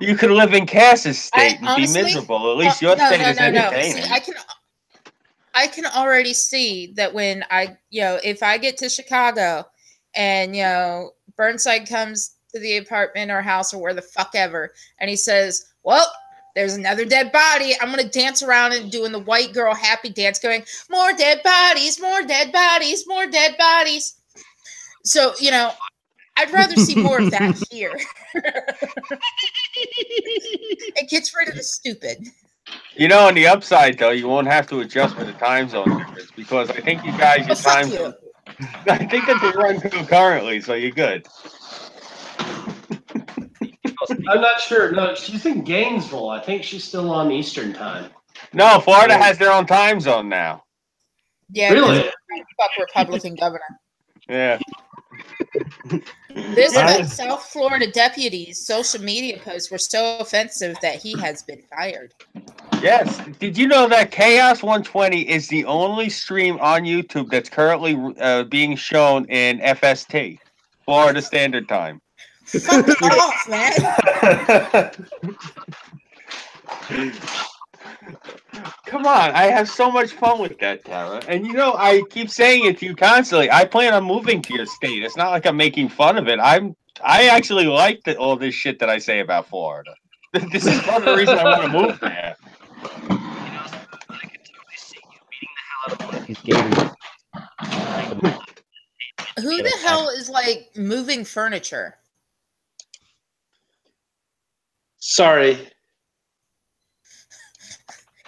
You could live in Cass's state and honestly, be miserable. At least your state is entertaining. See, I can already see that when if I get to Chicago and, Burnside comes to the apartment or house or where the fuck ever, and he says, well, there's another dead body, I'm going to dance around and doing the white girl happy dance going, more dead bodies, more dead bodies, more dead bodies. So, I'd rather see more of that here. It gets rid of the stupid. On the upside, though, you won't have to adjust for the time zone difference because I think you guys, your time zone, I think that they run concurrently, so you're good. I'm not sure. No, she's in Gainesville. I think she's still on Eastern time. No, Florida has their own time zone now. Yeah, really? Fuck Republican governor. Yeah. This South Florida deputy's social media posts were so offensive that he has been fired. Yes. Did you know that Chaos120 is the only stream on YouTube that's currently being shown in FST, Florida Standard Time? Fuck off, man. Come on, I have so much fun with that, Terra. And I keep saying it to you constantly. I plan on moving to your state. It's not like I'm making fun of it. I actually like all this shit that I say about Florida. This is part of the reason I want to move there. I can totally see you beating the hell out of one of these gators. Who the hell is moving furniture? Sorry.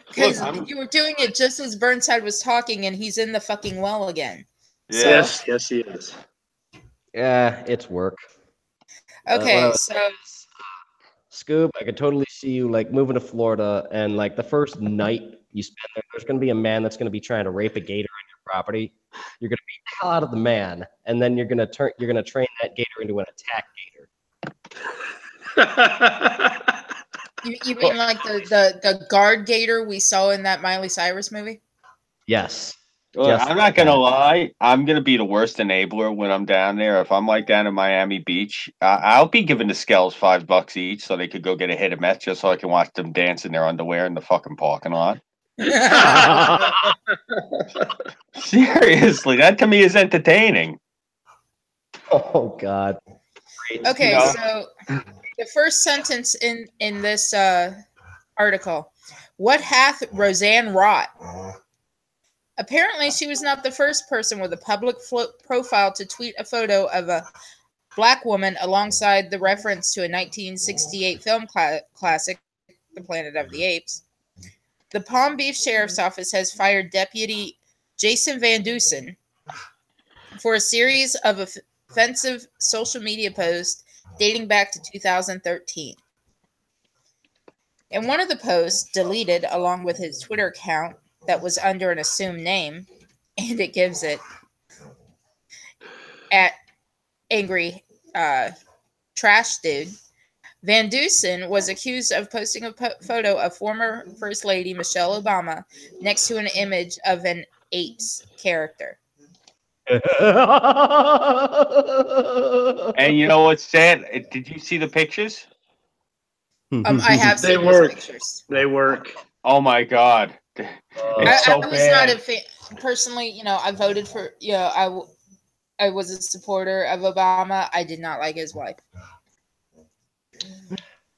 Because you were doing it just as Burnside was talking, and he's in the fucking well again. Yeah. Yes, he is. Yeah, it's work. Okay, so Scoob, I could totally see you moving to Florida, and the first night you spend there, there's going to be a man that's going to be trying to rape a gator on your property. You're going to beat the hell out of the man, and then you're going to train that gator into an attack gator. You mean the guard gator we saw in that Miley Cyrus movie? Yes. Look, I'm not gonna lie. I'm gonna be the worst enabler when I'm down there. If I'm down in Miami Beach, I'll be giving the Skells $5 each so they could go get a hit of meth just so I can watch them dance in their underwear in the fucking parking lot. Seriously, that to me is entertaining. Oh God. Okay, so the first sentence in this article: what hath Roseanne wrought? Apparently, she was not the first person with a public profile to tweet a photo of a black woman alongside the reference to a 1968 film classic, The Planet of the Apes. The Palm Beach Sheriff's Office has fired Deputy Jason Van Dusen for a series of offensive social media posts dating back to 2013. In one of the posts, deleted along with his Twitter account that was under an assumed name, and it gives it at Angry Trash Dude, Van Dusen was accused of posting a photo of former First Lady Michelle Obama next to an image of an apes character. And you know what's sad? Did you see the pictures? I have seen They work. pictures. They work. Oh my God. It's so I was bad. not a fan. Personally, I voted for, I was a supporter of Obama. I did not like his wife.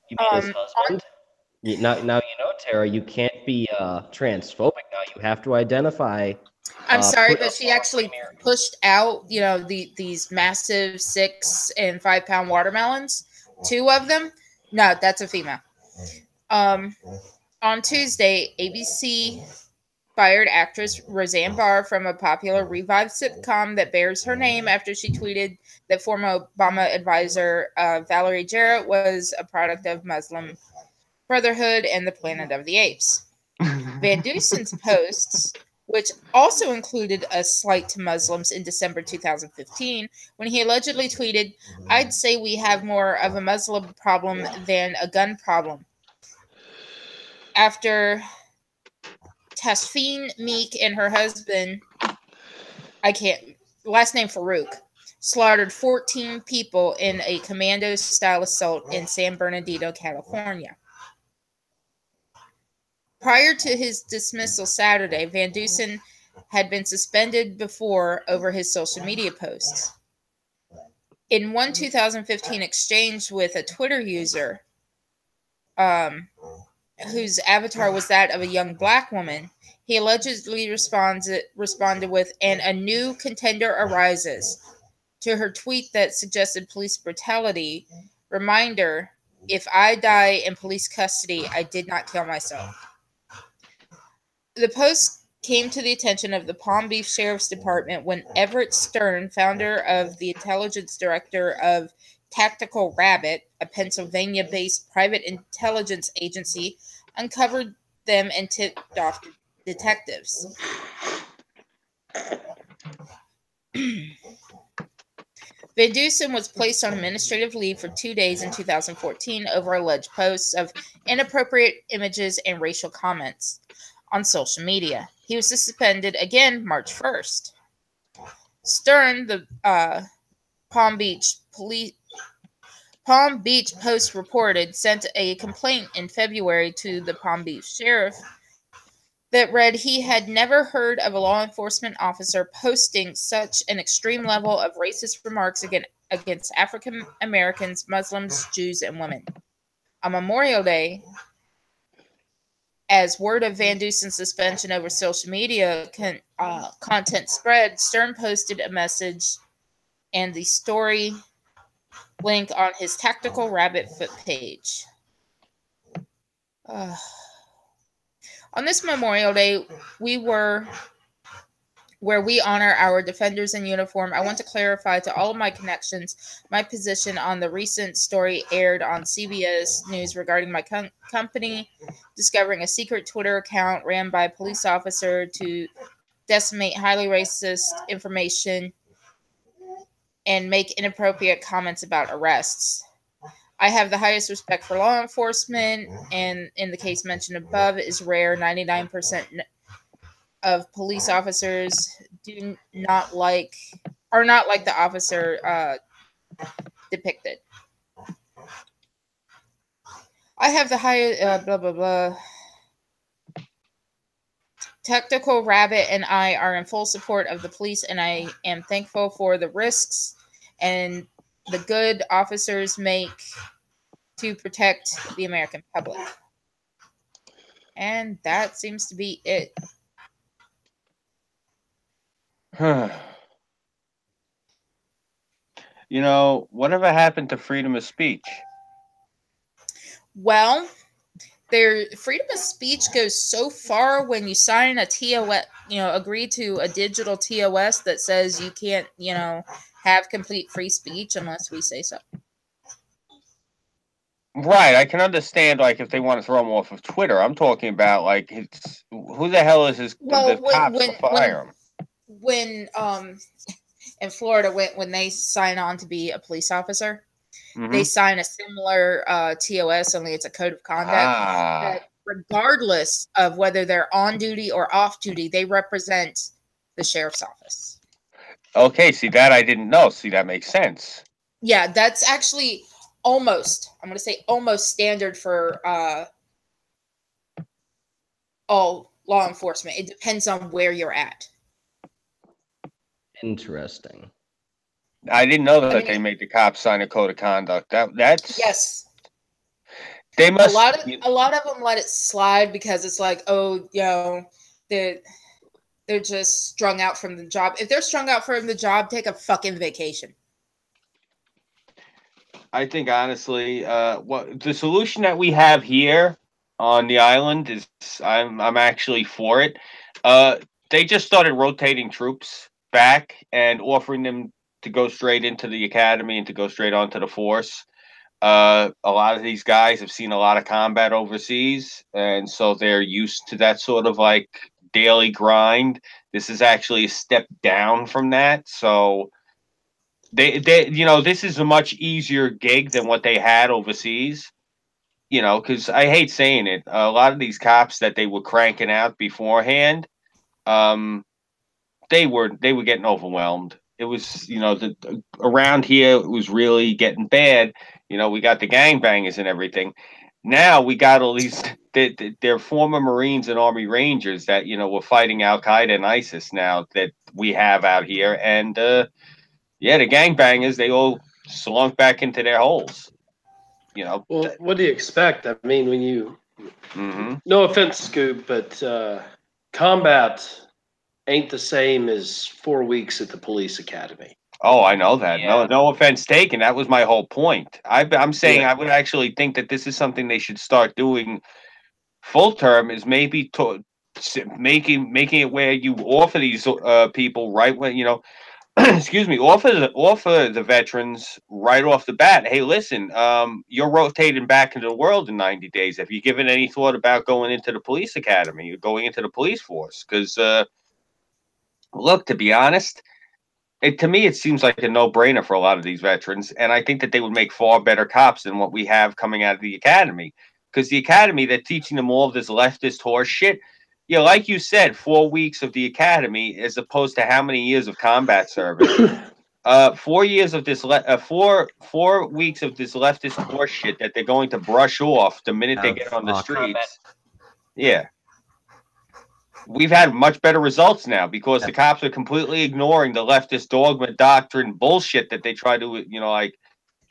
You mean his husband? Now Terra, you can't be transphobic now. You have to identify. I'm sorry, but she actually pushed out, these massive 6 and 5 pound watermelons. 2 of them. No, that's a female. On Tuesday, ABC fired actress Roseanne Barr from a popular revived sitcom that bears her name after she tweeted that former Obama advisor Valerie Jarrett was a product of Muslim Brotherhood and the Planet of the Apes. Van Dusen's posts, which also included a slight to Muslims in December 2015, when he allegedly tweeted, "I'd say we have more of a Muslim problem than a gun problem." After Tasfeen Meek and her husband, last name Farouk, slaughtered 14 people in a commando-style assault in San Bernardino, California. Prior to his dismissal Saturday, Van Dusen had been suspended before over his social media posts. In one 2015 exchange with a Twitter user, whose avatar was that of a young black woman, he allegedly responded with, "And a new contender arises," to her tweet that suggested police brutality. Reminder, if I die in police custody, I did not kill myself. The post came to the attention of the Palm Beach Sheriff's Department when Everett Stern, founder of the intelligence director of Tactical Rabbit, a Pennsylvania-based private intelligence agency, uncovered them and tipped off detectives. Van Dusen was placed on administrative leave for 2 days in 2014 over alleged posts of inappropriate images and racial comments on social media. He was suspended again March 1st. Stern, the Palm Beach Post reported, sent a complaint in February to the Palm Beach sheriff that read he had never heard of a law enforcement officer posting such an extreme level of racist remarks against African Americans, Muslims, Jews, and women. On Memorial Day, as word of Van Dusen's suspension over social media content spread, Stern posted a message and the story link on his Tactical Rabbit foot page. On this Memorial Day, where we honor our defenders in uniform, I want to clarify to all of my connections my position on the recent story aired on CBS News regarding my company discovering a secret Twitter account ran by a police officer to disseminate highly racist information and make inappropriate comments about arrests. I have the highest respect for law enforcement, and in the case mentioned above, it is rare. 99% of police officers are not like the officer depicted. I have the highest blah blah blah. Tactical Rabbit and I are in full support of the police, and I am thankful for the risks and the good officers make to protect the American public. And that seems to be it. You know, whatever happened to freedom of speech? Well, their freedom of speech goes so far when you sign a TOS, agree to a digital TOS that says you can't, have complete free speech unless we say so. Right, I can understand, like, if they want to throw him off of Twitter. I'm talking about, like, who the hell is the cops to fire him? When in Florida, when they sign on to be a police officer, they sign a similar TOS, only it's a code of conduct that regardless of whether they're on duty or off duty, they represent the sheriff's office. Okay, see, that I didn't know. See, that makes sense. Yeah, that's actually almost standard for all law enforcement. It depends on where you're at. Interesting. I didn't know that they made the cops sign a code of conduct. That's yes. They must. A lot of them let it slide because it's like, they're just strung out from the job. If they're strung out from the job, take a fucking vacation. I think honestly, the solution that we have here on the island is I'm actually for it. They just started rotating troops back and offering them to go straight into the academy and to go straight onto the force. A lot of these guys have seen a lot of combat overseas, and so they're used to that sort of like daily grind. This is actually a step down from that. So they this is a much easier gig than what they had overseas. Because I hate saying it, a lot of these cops that they were cranking out beforehand, they were getting overwhelmed. it was, around here it was really getting bad. We got the gangbangers and everything. Now we got all these they're former Marines and Army Rangers that were fighting Al Qaeda and ISIS now that we have out here, and the gangbangers, they all slunk back into their holes. Well, what do you expect? I mean, when you no offense, Scoob, but combat ain't the same as 4 weeks at the police academy. Oh, I know that. Yeah. No offense taken. That was my whole point. I'm saying I would actually think that this is something they should start doing full term, is maybe making it where you offer these people right when excuse me, offer the veterans right off the bat. Hey, listen, you're rotating back into the world in 90 days. Have you given any thought about going into the police academy or going into the police force? Because look, to be honest, to me, it seems like a no-brainer for a lot of these veterans, and I think that they would make far better cops than what we have coming out of the academy. Because the academy, they're teaching them all of this leftist horse shit. Yeah, like you said, 4 weeks of the academy as opposed to how many years of combat service. 4 years of this 4 weeks of this leftist horse shit that they're going to brush off the minute they get on the streets. Combat. Yeah. We've had much better results now because the cops are completely ignoring the leftist dogma doctrine bullshit that they try to,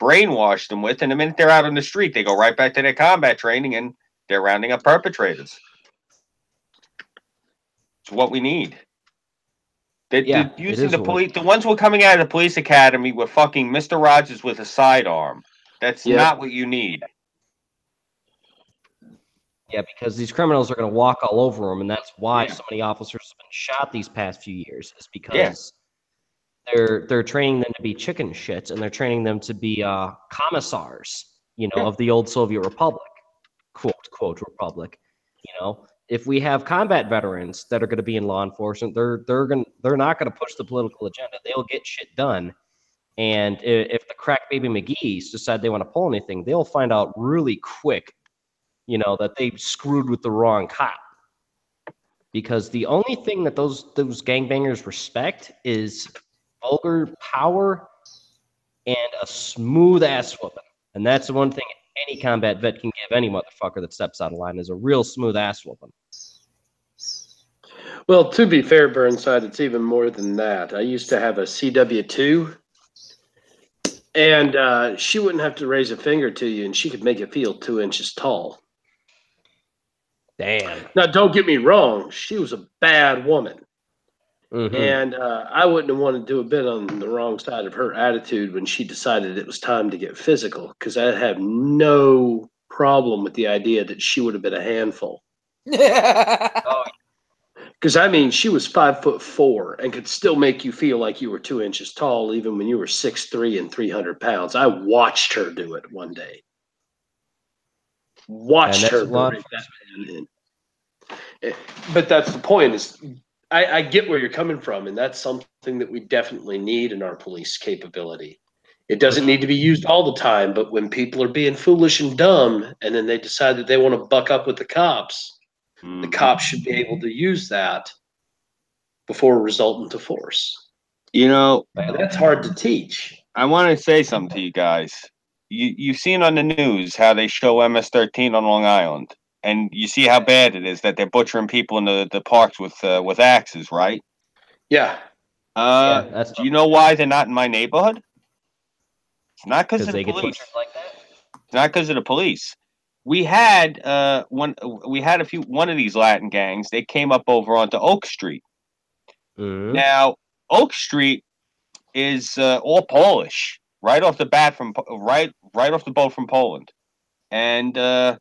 brainwash them with. And the minute they're out on the street, they go right back to their combat training and they're rounding up perpetrators. It's what we need. They're using the police. The ones who are coming out of the police academy were fucking Mr. Rogers with a sidearm. That's not what you need. Yeah, because these criminals are going to walk all over them, and that's why so many officers have been shot these past few years. Is because they're training them to be chicken shits, and they're training them to be commissars, of the old Soviet Republic, quote republic. If we have combat veterans that are going to be in law enforcement, they're not going to push the political agenda. They'll get shit done. And if the crack baby McGee's decide they want to pull anything, they'll find out really quick, that they screwed with the wrong cop. Because the only thing that those gangbangers respect is vulgar power and a smooth ass whooping. And that's the one thing any combat vet can give any motherfucker that steps out of line, is a real smooth ass whooping. Well, to be fair, Burnside, it's even more than that. I used to have a CW2, and she wouldn't have to raise a finger to you, and she could make you feel 2 inches tall. Damn. Now, don't get me wrong. She was a bad woman. And I wouldn't have wanted to have been on the wrong side of her attitude when she decided it was time to get physical, because I have no problem with the idea that she would have been a handful. Because, she was 5'4" and could still make you feel like you were 2 inches tall, even when you were 6'3" and 300 pounds. I watched her do it one day. Watched her break that man in. But that's the point, is I get where you're coming from, and that's something that we definitely need in our police capability. It doesn't need to be used all the time, but when people are being foolish and dumb, and then they decide that they want to buck up with the cops should be able to use that before resorting to force. That's hard to teach. I want to say something to you guys. You've seen on the news how they show MS-13 on Long Island. And you see how bad it is that they're butchering people in the parks with axes, right? Yeah. Do you know why they're not in my neighborhood? It's not because of the police. Like that? It's not because of the police. We had one of these Latin gangs. They came up over onto Oak Street. Now, Oak Street is all Polish, right off the bat right off the boat from Poland, and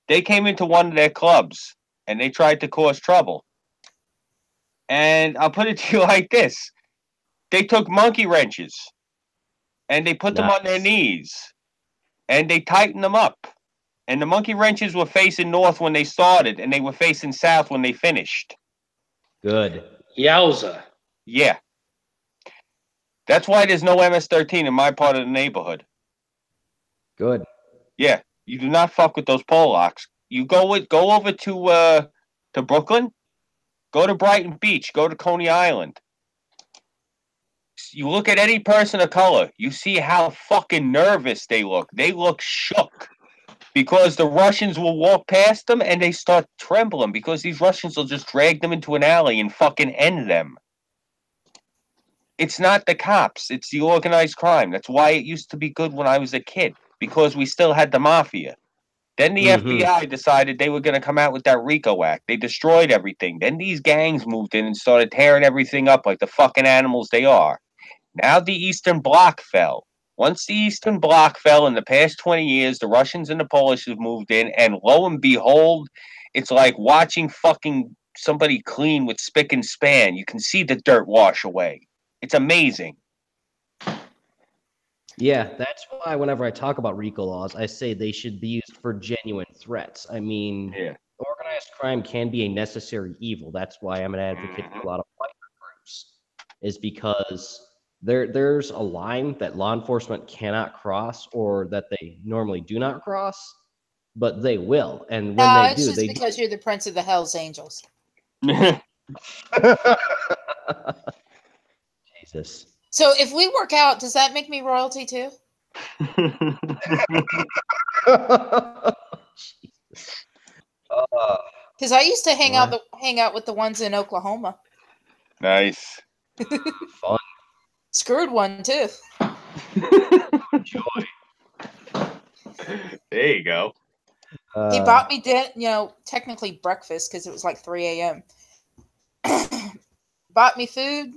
they came into one of their clubs and they tried to cause trouble. And I'll put it to you like this. They took monkey wrenches and they put them on their knees and they tightened them up. And the monkey wrenches were facing north when they started and they were facing south when they finished. Good. Yowza. Yeah. That's why there's no MS-13 in my part of the neighborhood. Good. Yeah. You do not fuck with those Polacks. You go over to Brooklyn, go to Brighton Beach, go to Coney Island. you look at any person of color, you see how fucking nervous they look. They look shook because the Russians will walk past them and they start trembling because these Russians will just drag them into an alley and fucking end them. It's not the cops. It's the organized crime. That's why it used to be good when I was a kid, because we still had the mafia. Then the FBI decided they were going to come out with that RICO Act. They destroyed everything. Then these gangs moved in and started tearing everything up like the fucking animals they are. Now the Eastern Bloc fell. Once the Eastern Bloc fell in the past 20 years, the Russians and the Polish have moved in, and lo and behold, it's like watching fucking somebody clean with spick and span. You can see the dirt wash away. It's amazing. Yeah, that's why whenever I talk about RICO laws, I say they should be used for genuine threats. I mean, organized crime can be a necessary evil. That's why I'm an advocate for a lot of biker groups, is because there's a line that law enforcement cannot cross, or that they normally do not cross, but they will. And when they it's do, just they because you're the Prince of the Hells Angels. Jesus. So if we work out, does that make me royalty too? Because I used to hang out with the ones in Oklahoma. Nice. Fun. Screwed one too. There you go. He bought me technically breakfast because it was like 3 a.m. Bought me food,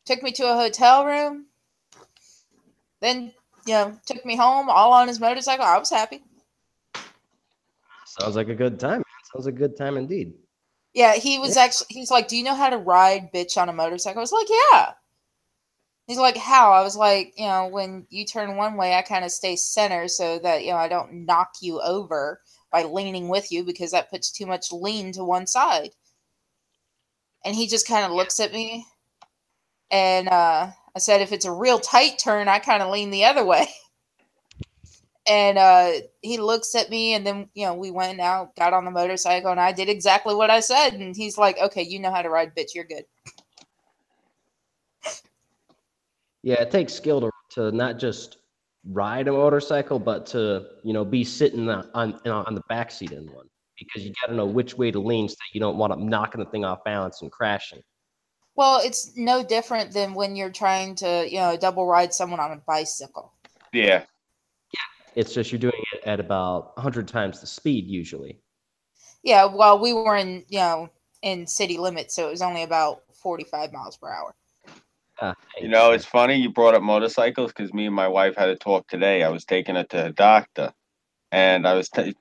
took me to a hotel room, then took me home all on his motorcycle. I was happy. Sounds like a good time. Sounds like a good time indeed. Yeah, he's like, do you know how to ride bitch on a motorcycle? I was like, yeah. He's like, how? I was like, when you turn one way, I kind of stay center so that, I don't knock you over by leaning with you because that puts too much lean to one side. And he just kind of looks at me. And I said, if it's a real tight turn, I kind of lean the other way. And he looks at me, and then, we went out, got on the motorcycle, and I did exactly what I said. And he's like, okay, you know how to ride, bitch. You're good. Yeah, it takes skill to not just ride a motorcycle, but to, be sitting on the back seat in one. Because you got to know which way to lean so that you don't want to knocking the thing off balance and crashing. Well, it's no different than when you're trying to, double ride someone on a bicycle. Yeah. It's just you're doing it at about 100 times the speed usually. Yeah, well, we were in city limits, so it was only about 45 miles per hour. It's funny you brought up motorcycles because me and my wife had a talk today. I was taking her to her doctor, and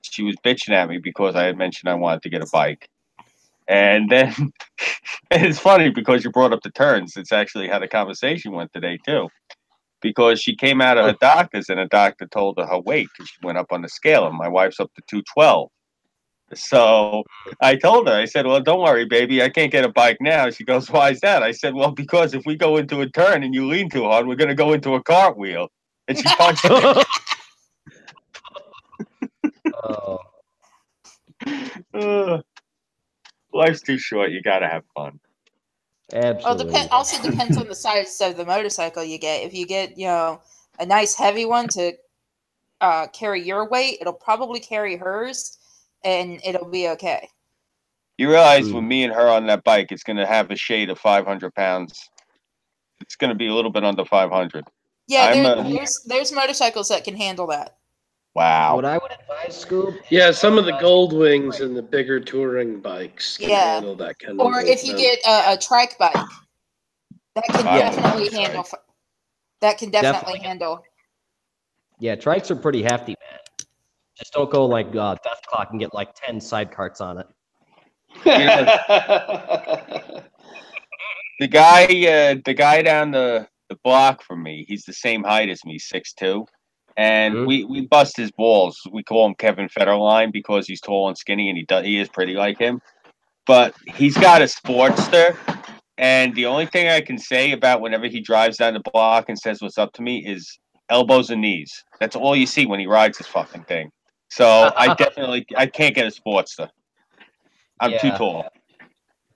she was bitching at me because I had mentioned I wanted to get a bike. And then it's funny because you brought up the turns. It's actually how the conversation went today too. Because she came out of her doctor's and the doctor told her weight because she went up on the scale, and my wife's up to 212. So I told her, I said, well, don't worry, baby, I can't get a bike now. She goes, why is that? I said, well, because if we go into a turn and you lean too hard, we're going to go into a cartwheel. And she punched life's too short. You got to have fun. Absolutely. Well, also depends on the size of the motorcycle you get. If you get, a nice heavy one to carry your weight, it'll probably carry hers, and it'll be okay. You realize with me and her on that bike, it's going to have a shade of 500 pounds. It's going to be a little bit under 500. Yeah, there's motorcycles that can handle that. Wow. What I would advise, Scoob. Yeah, some of the gold wings and the bigger touring bikes can handle that kind of. Or if you get a trike bike, that can definitely handle. That can definitely handle. Yeah, trikes are pretty hefty, man. Just don't go like Death Clock and get like 10 side carts on it. The guy down the block from me, he's the same height as me, 6'2". And we bust his balls. We call him Kevin Federline because he's tall and skinny, and he is pretty like him. But he's got a Sportster, and the only thing I can say about whenever he drives down the block and says what's up to me is elbows and knees. That's all you see when he rides this fucking thing. So I can't get a Sportster. I'm too tall.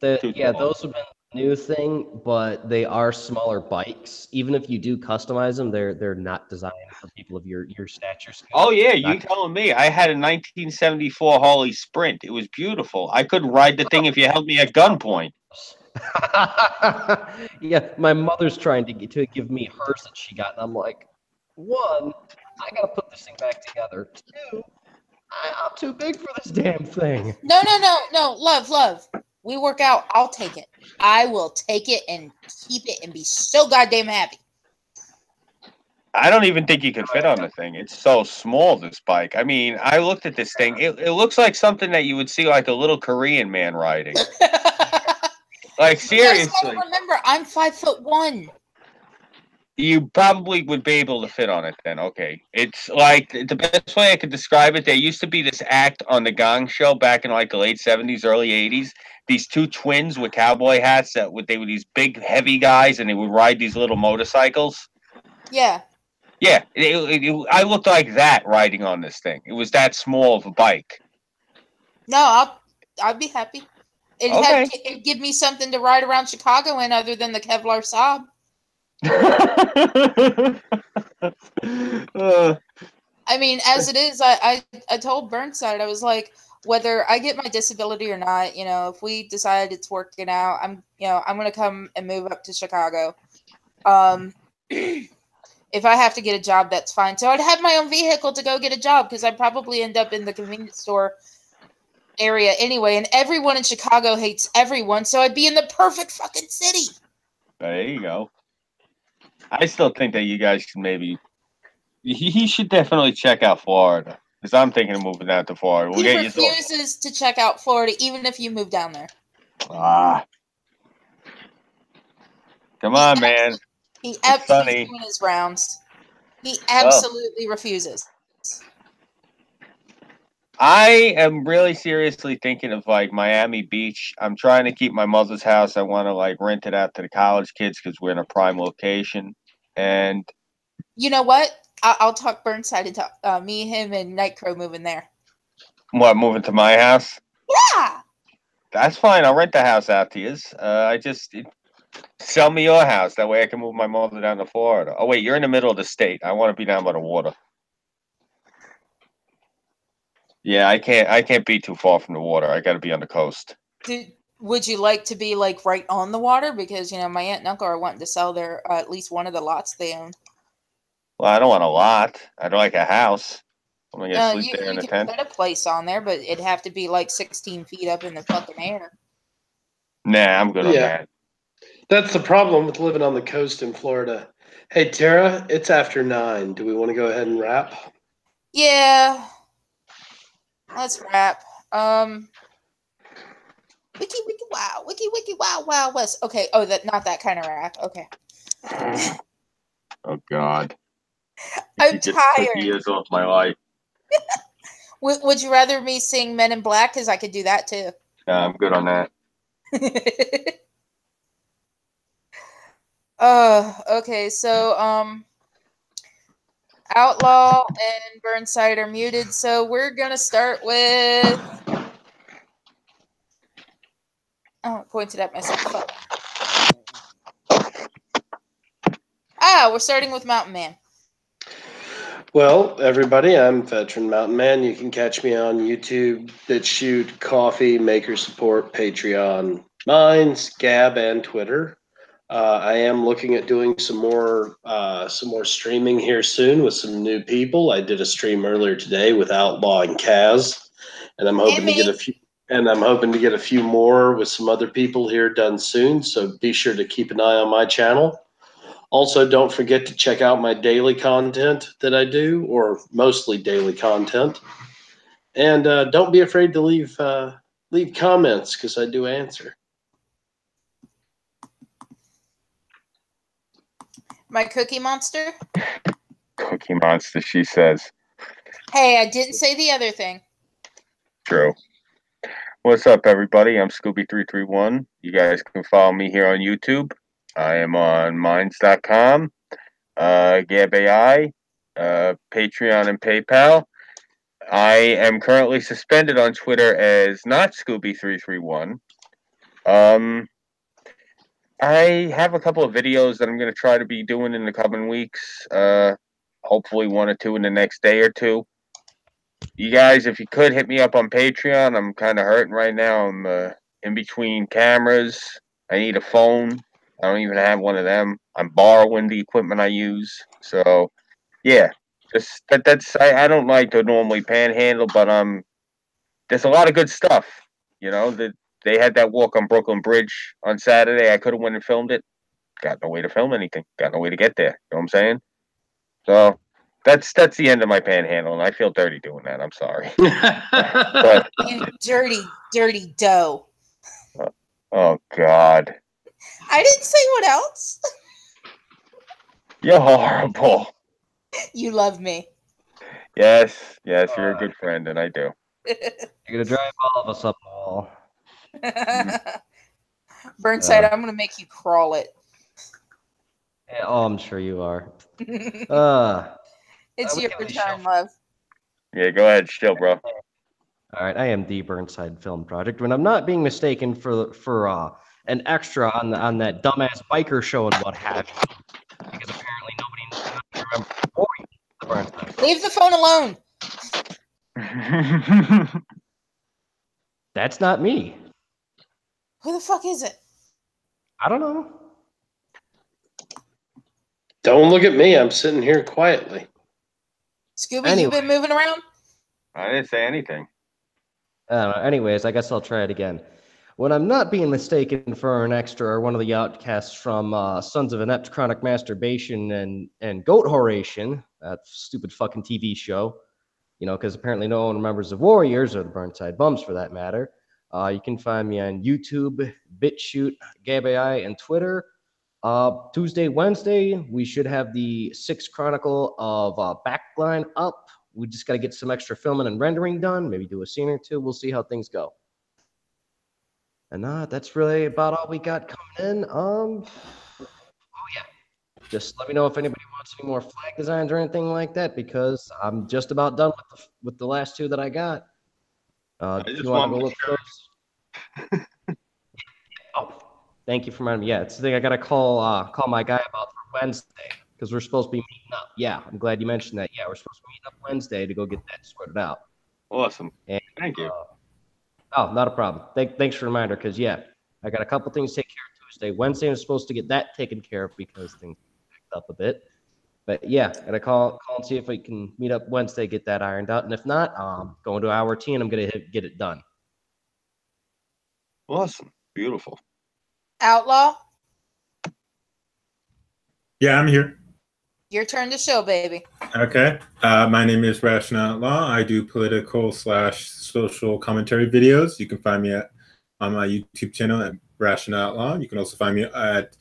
Those have been new thing, but they are smaller bikes. Even if you do customize them, they're not designed for people of your stature. Oh yeah, Not- you telling me? I had a 1974 Harley Sprint. It was beautiful. I could ride the thing if you held me at gunpoint. Yeah, my mother's trying to give me hers that she got, and I'm like, one, I gotta put this thing back together. Two, I'm too big for this damn thing. No, love. We work out. I'll take it. I will take it and keep it and be so goddamn happy. I don't even think you can fit on the thing. It's so small, this bike. I mean, I looked at this thing. It looks like something that you would see like a little Korean man riding. Like, seriously. You guys gotta remember, I'm 5'1". You probably would be able to fit on it then. Okay. It's like, the best way I could describe it, there used to be this act on the Gong Show back in like the late 70s, early 80s. These two twins with cowboy hats they were these big, heavy guys, and they would ride these little motorcycles. Yeah. Yeah, I looked like that riding on this thing. It was that small of a bike. No, I'd be happy. It'd give me something to ride around Chicago in other than the Kevlar Saab. I mean, as it is, I told Burnside, I was like, whether I get my disability or not, you know, if we decide it's working out, I'm going to come and move up to Chicago. If I have to get a job, that's fine. So I'd have my own vehicle to go get a job because I'd probably end up in the convenience store area anyway. And everyone in Chicago hates everyone. So I'd be in the perfect fucking city. There you go. I still think that you guys should maybe... He should definitely check out Florida. Because I'm thinking of moving out to Florida. He refuses to check out Florida even if you move down there. Ah. Come on, man. He absolutely doing his rounds. He absolutely refuses. I am really seriously thinking of like Miami Beach. I'm trying to keep my mother's house. I want to like rent it out to the college kids because we're in a prime location. And you know what? I'll talk Burnside and talk me, him, and Nightcrow moving there. What, moving to my house? Yeah. That's fine. I'll rent the house out to you. Sell me your house. That way I can move my mother down to Florida. Oh, wait, you're in the middle of the state. I want to be down by the water. Yeah, I can't be too far from the water. I got to be on the coast. Would you like to be like right on the water? Because, you know, my aunt and uncle are wanting to sell their at least one of the lots they own. Well, I don't want a lot. I'd like a house. I'm going to sleep there in a tent. You could put a place on there, but it'd have to be like 16 feet up in the fucking air. Nah, I'm good on that. That's the problem with living on the coast in Florida. Hey, Terra, it's after 9. Do we want to go ahead and wrap? Yeah. Let's wrap. Wiki wow west. Okay. Oh, not that kind of rap. Okay. Oh God. I'm tired. Years off my life. Would you rather me sing Men in Black? Because I could do that too. Yeah, I'm good on that. Okay, so Outlaw and Burnside are muted, so we're gonna start with I pointed at myself. We're starting with Mountain Man. Well, everybody, I'm Veteran Mountain Man. You can catch me on YouTube, BitChute, Coffee, Maker Support, Patreon, Minds, Gab, and Twitter. I am looking at doing some more streaming here soon with some new people. I did a stream earlier today with Outlaw and Kaz, and I'm hoping to get a few. And I'm hoping to get a few more with some other people here done soon. So be sure to keep an eye on my channel. Also, don't forget to check out my daily content that I do, or mostly daily content. And don't be afraid to leave comments because I do answer. My Cookie Monster? Cookie Monster, she says. Hey, I didn't say the other thing. True. What's up, everybody? I'm Scooby331. You guys can follow me here on YouTube. I am on Minds.com, Gab AI, Patreon, and PayPal. I am currently suspended on Twitter as not Scooby331. I have a couple of videos that I'm going to try to be doing in the coming weeks. Hopefully 1 or 2 in the next day or 2. You guys, if you could hit me up on Patreon, I'm kind of hurting right now. I'm in between cameras. I need a phone. I don't even have one of them. I'm borrowing the equipment I use. So, yeah, just that's I don't like to normally panhandle, but there's a lot of good stuff. You know, they had that walk on Brooklyn Bridge on Saturday. I could have went and filmed it. Got no way to film anything. Got no way to get there. You know what I'm saying? So that's the end of my panhandle, and I feel dirty doing that. I'm sorry. But, You dirty dough. oh God. I didn't say what else. You're horrible. You love me. Yes, you're a good friend, and I do. You're gonna drive all of us up the wall. Burnside, I'm gonna make you crawl it. Yeah, oh, I'm sure you are. It's your turn, love. Yeah, go ahead, still, bro. All right, I am the Burnside Film Project. When I'm not being mistaken for an extra on that dumbass biker show and what have you, because apparently nobody remembers the Burnside. Leave the phone alone. That's not me. Who the fuck is it? I don't know. Don't look at me. I'm sitting here quietly. Scooby, Anyway. you been moving around? I didn't say anything. I don't know. Anyways, I guess I'll try it again. When I'm not being mistaken for an extra or one of the outcasts from Sons of Inept Chronic Masturbation and Goat Horation, that stupid fucking TV show, you know, because apparently no one remembers the Warriors or the Burnside Bums for that matter. You can find me on YouTube, BitChute, Gab AI, and Twitter. Tuesday, Wednesday, we should have the 6th Chronicle of Backline up. We just got to get some extra filming and rendering done, maybe do a scene or 2. We'll see how things go. And that's really about all we got coming in. Oh yeah, just let me know if anybody wants any more flag designs or anything like that, because I'm just about done with the last 2 that I got. If you want to go look for those. Oh, thank you for reminding me. Yeah, it's the thing I gotta call my guy about for Wednesday, because we're supposed to be meeting up. Yeah, I'm glad you mentioned that. Yeah, we're supposed to be meeting up Wednesday to go get that sorted out. Awesome. And, thank you. Oh, not a problem. Thanks for the reminder, because, yeah, I got a couple things to take care of Tuesday. Wednesday, I'm supposed to get that taken care of because things picked up a bit. But, yeah, I got to call and see if we can meet up Wednesday, get that ironed out. And if not, going to our team, I'm going to get it done. Awesome. Beautiful. Outlaw, Yeah, I'm here. your turn to show, baby. Okay. My name is Rational Outlaw. I do political/social commentary videos. You can find me on my YouTube channel at Rational Outlaw. You can also find me at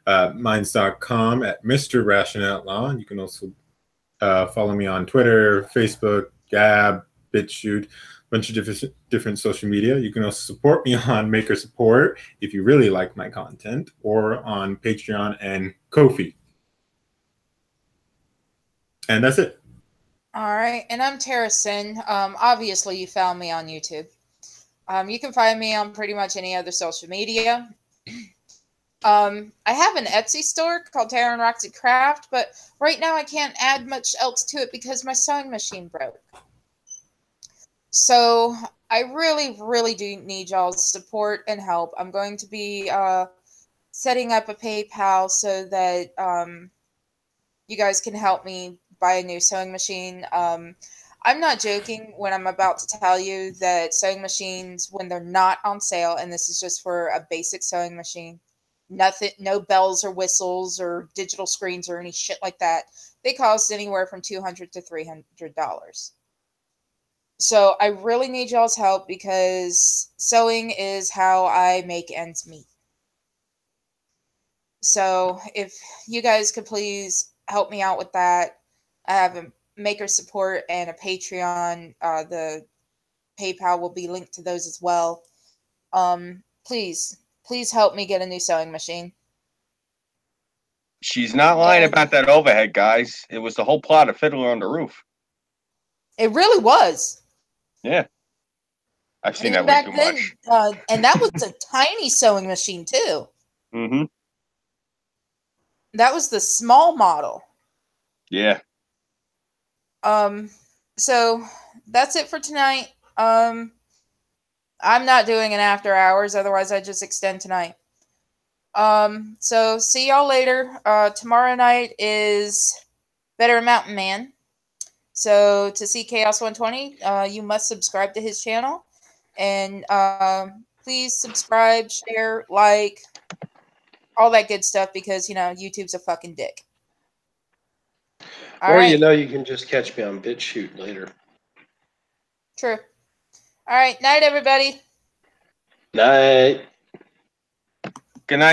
minds.com at Mr. Rational Outlaw. You can also follow me on Twitter, Facebook, Gab, BitChute, a bunch of different social media. You can also support me on Maker Support if you really like my content, or on Patreon and Ko-fi. And that's it. All right, and I'm TerraSynn. Obviously, you found me on YouTube. You can find me on pretty much any other social media. I have an Etsy store called TerraandRoxyCraft, but right now I can't add much else to it because my sewing machine broke. So I really, really do need y'all's support and help. I'm going to be setting up a PayPal so that you guys can help me buy a new sewing machine. I'm not joking when I'm about to tell you that sewing machines, when they're not on sale, and this is just for a basic sewing machine, nothing, no bells or whistles or digital screens or any shit like that, they cost anywhere from $200 to $300. So I really need y'all's help because sewing is how I make ends meet. So if you guys could please help me out with that. I have a Maker Support and a Patreon. The PayPal will be linked to those as well. Please help me get a new sewing machine. She's not lying about that overhead, guys. It was the whole plot of Fiddler on the Roof. It really was. Yeah. I've seen And that way back too then, much. and that was a tiny sewing machine too. Mm-hmm. That was the small model. Yeah. So that's it for tonight. I'm not doing an after hours, otherwise I just extend tonight. So see y'all later. Tomorrow night is Better Mountain Man. So to see Chaos120, you must subscribe to his channel. And please subscribe, share, like, all that good stuff, because, you know, YouTube's a fucking dick. Or, you know, you can just catch me on BitChute later. True. All right. Night, everybody. Night.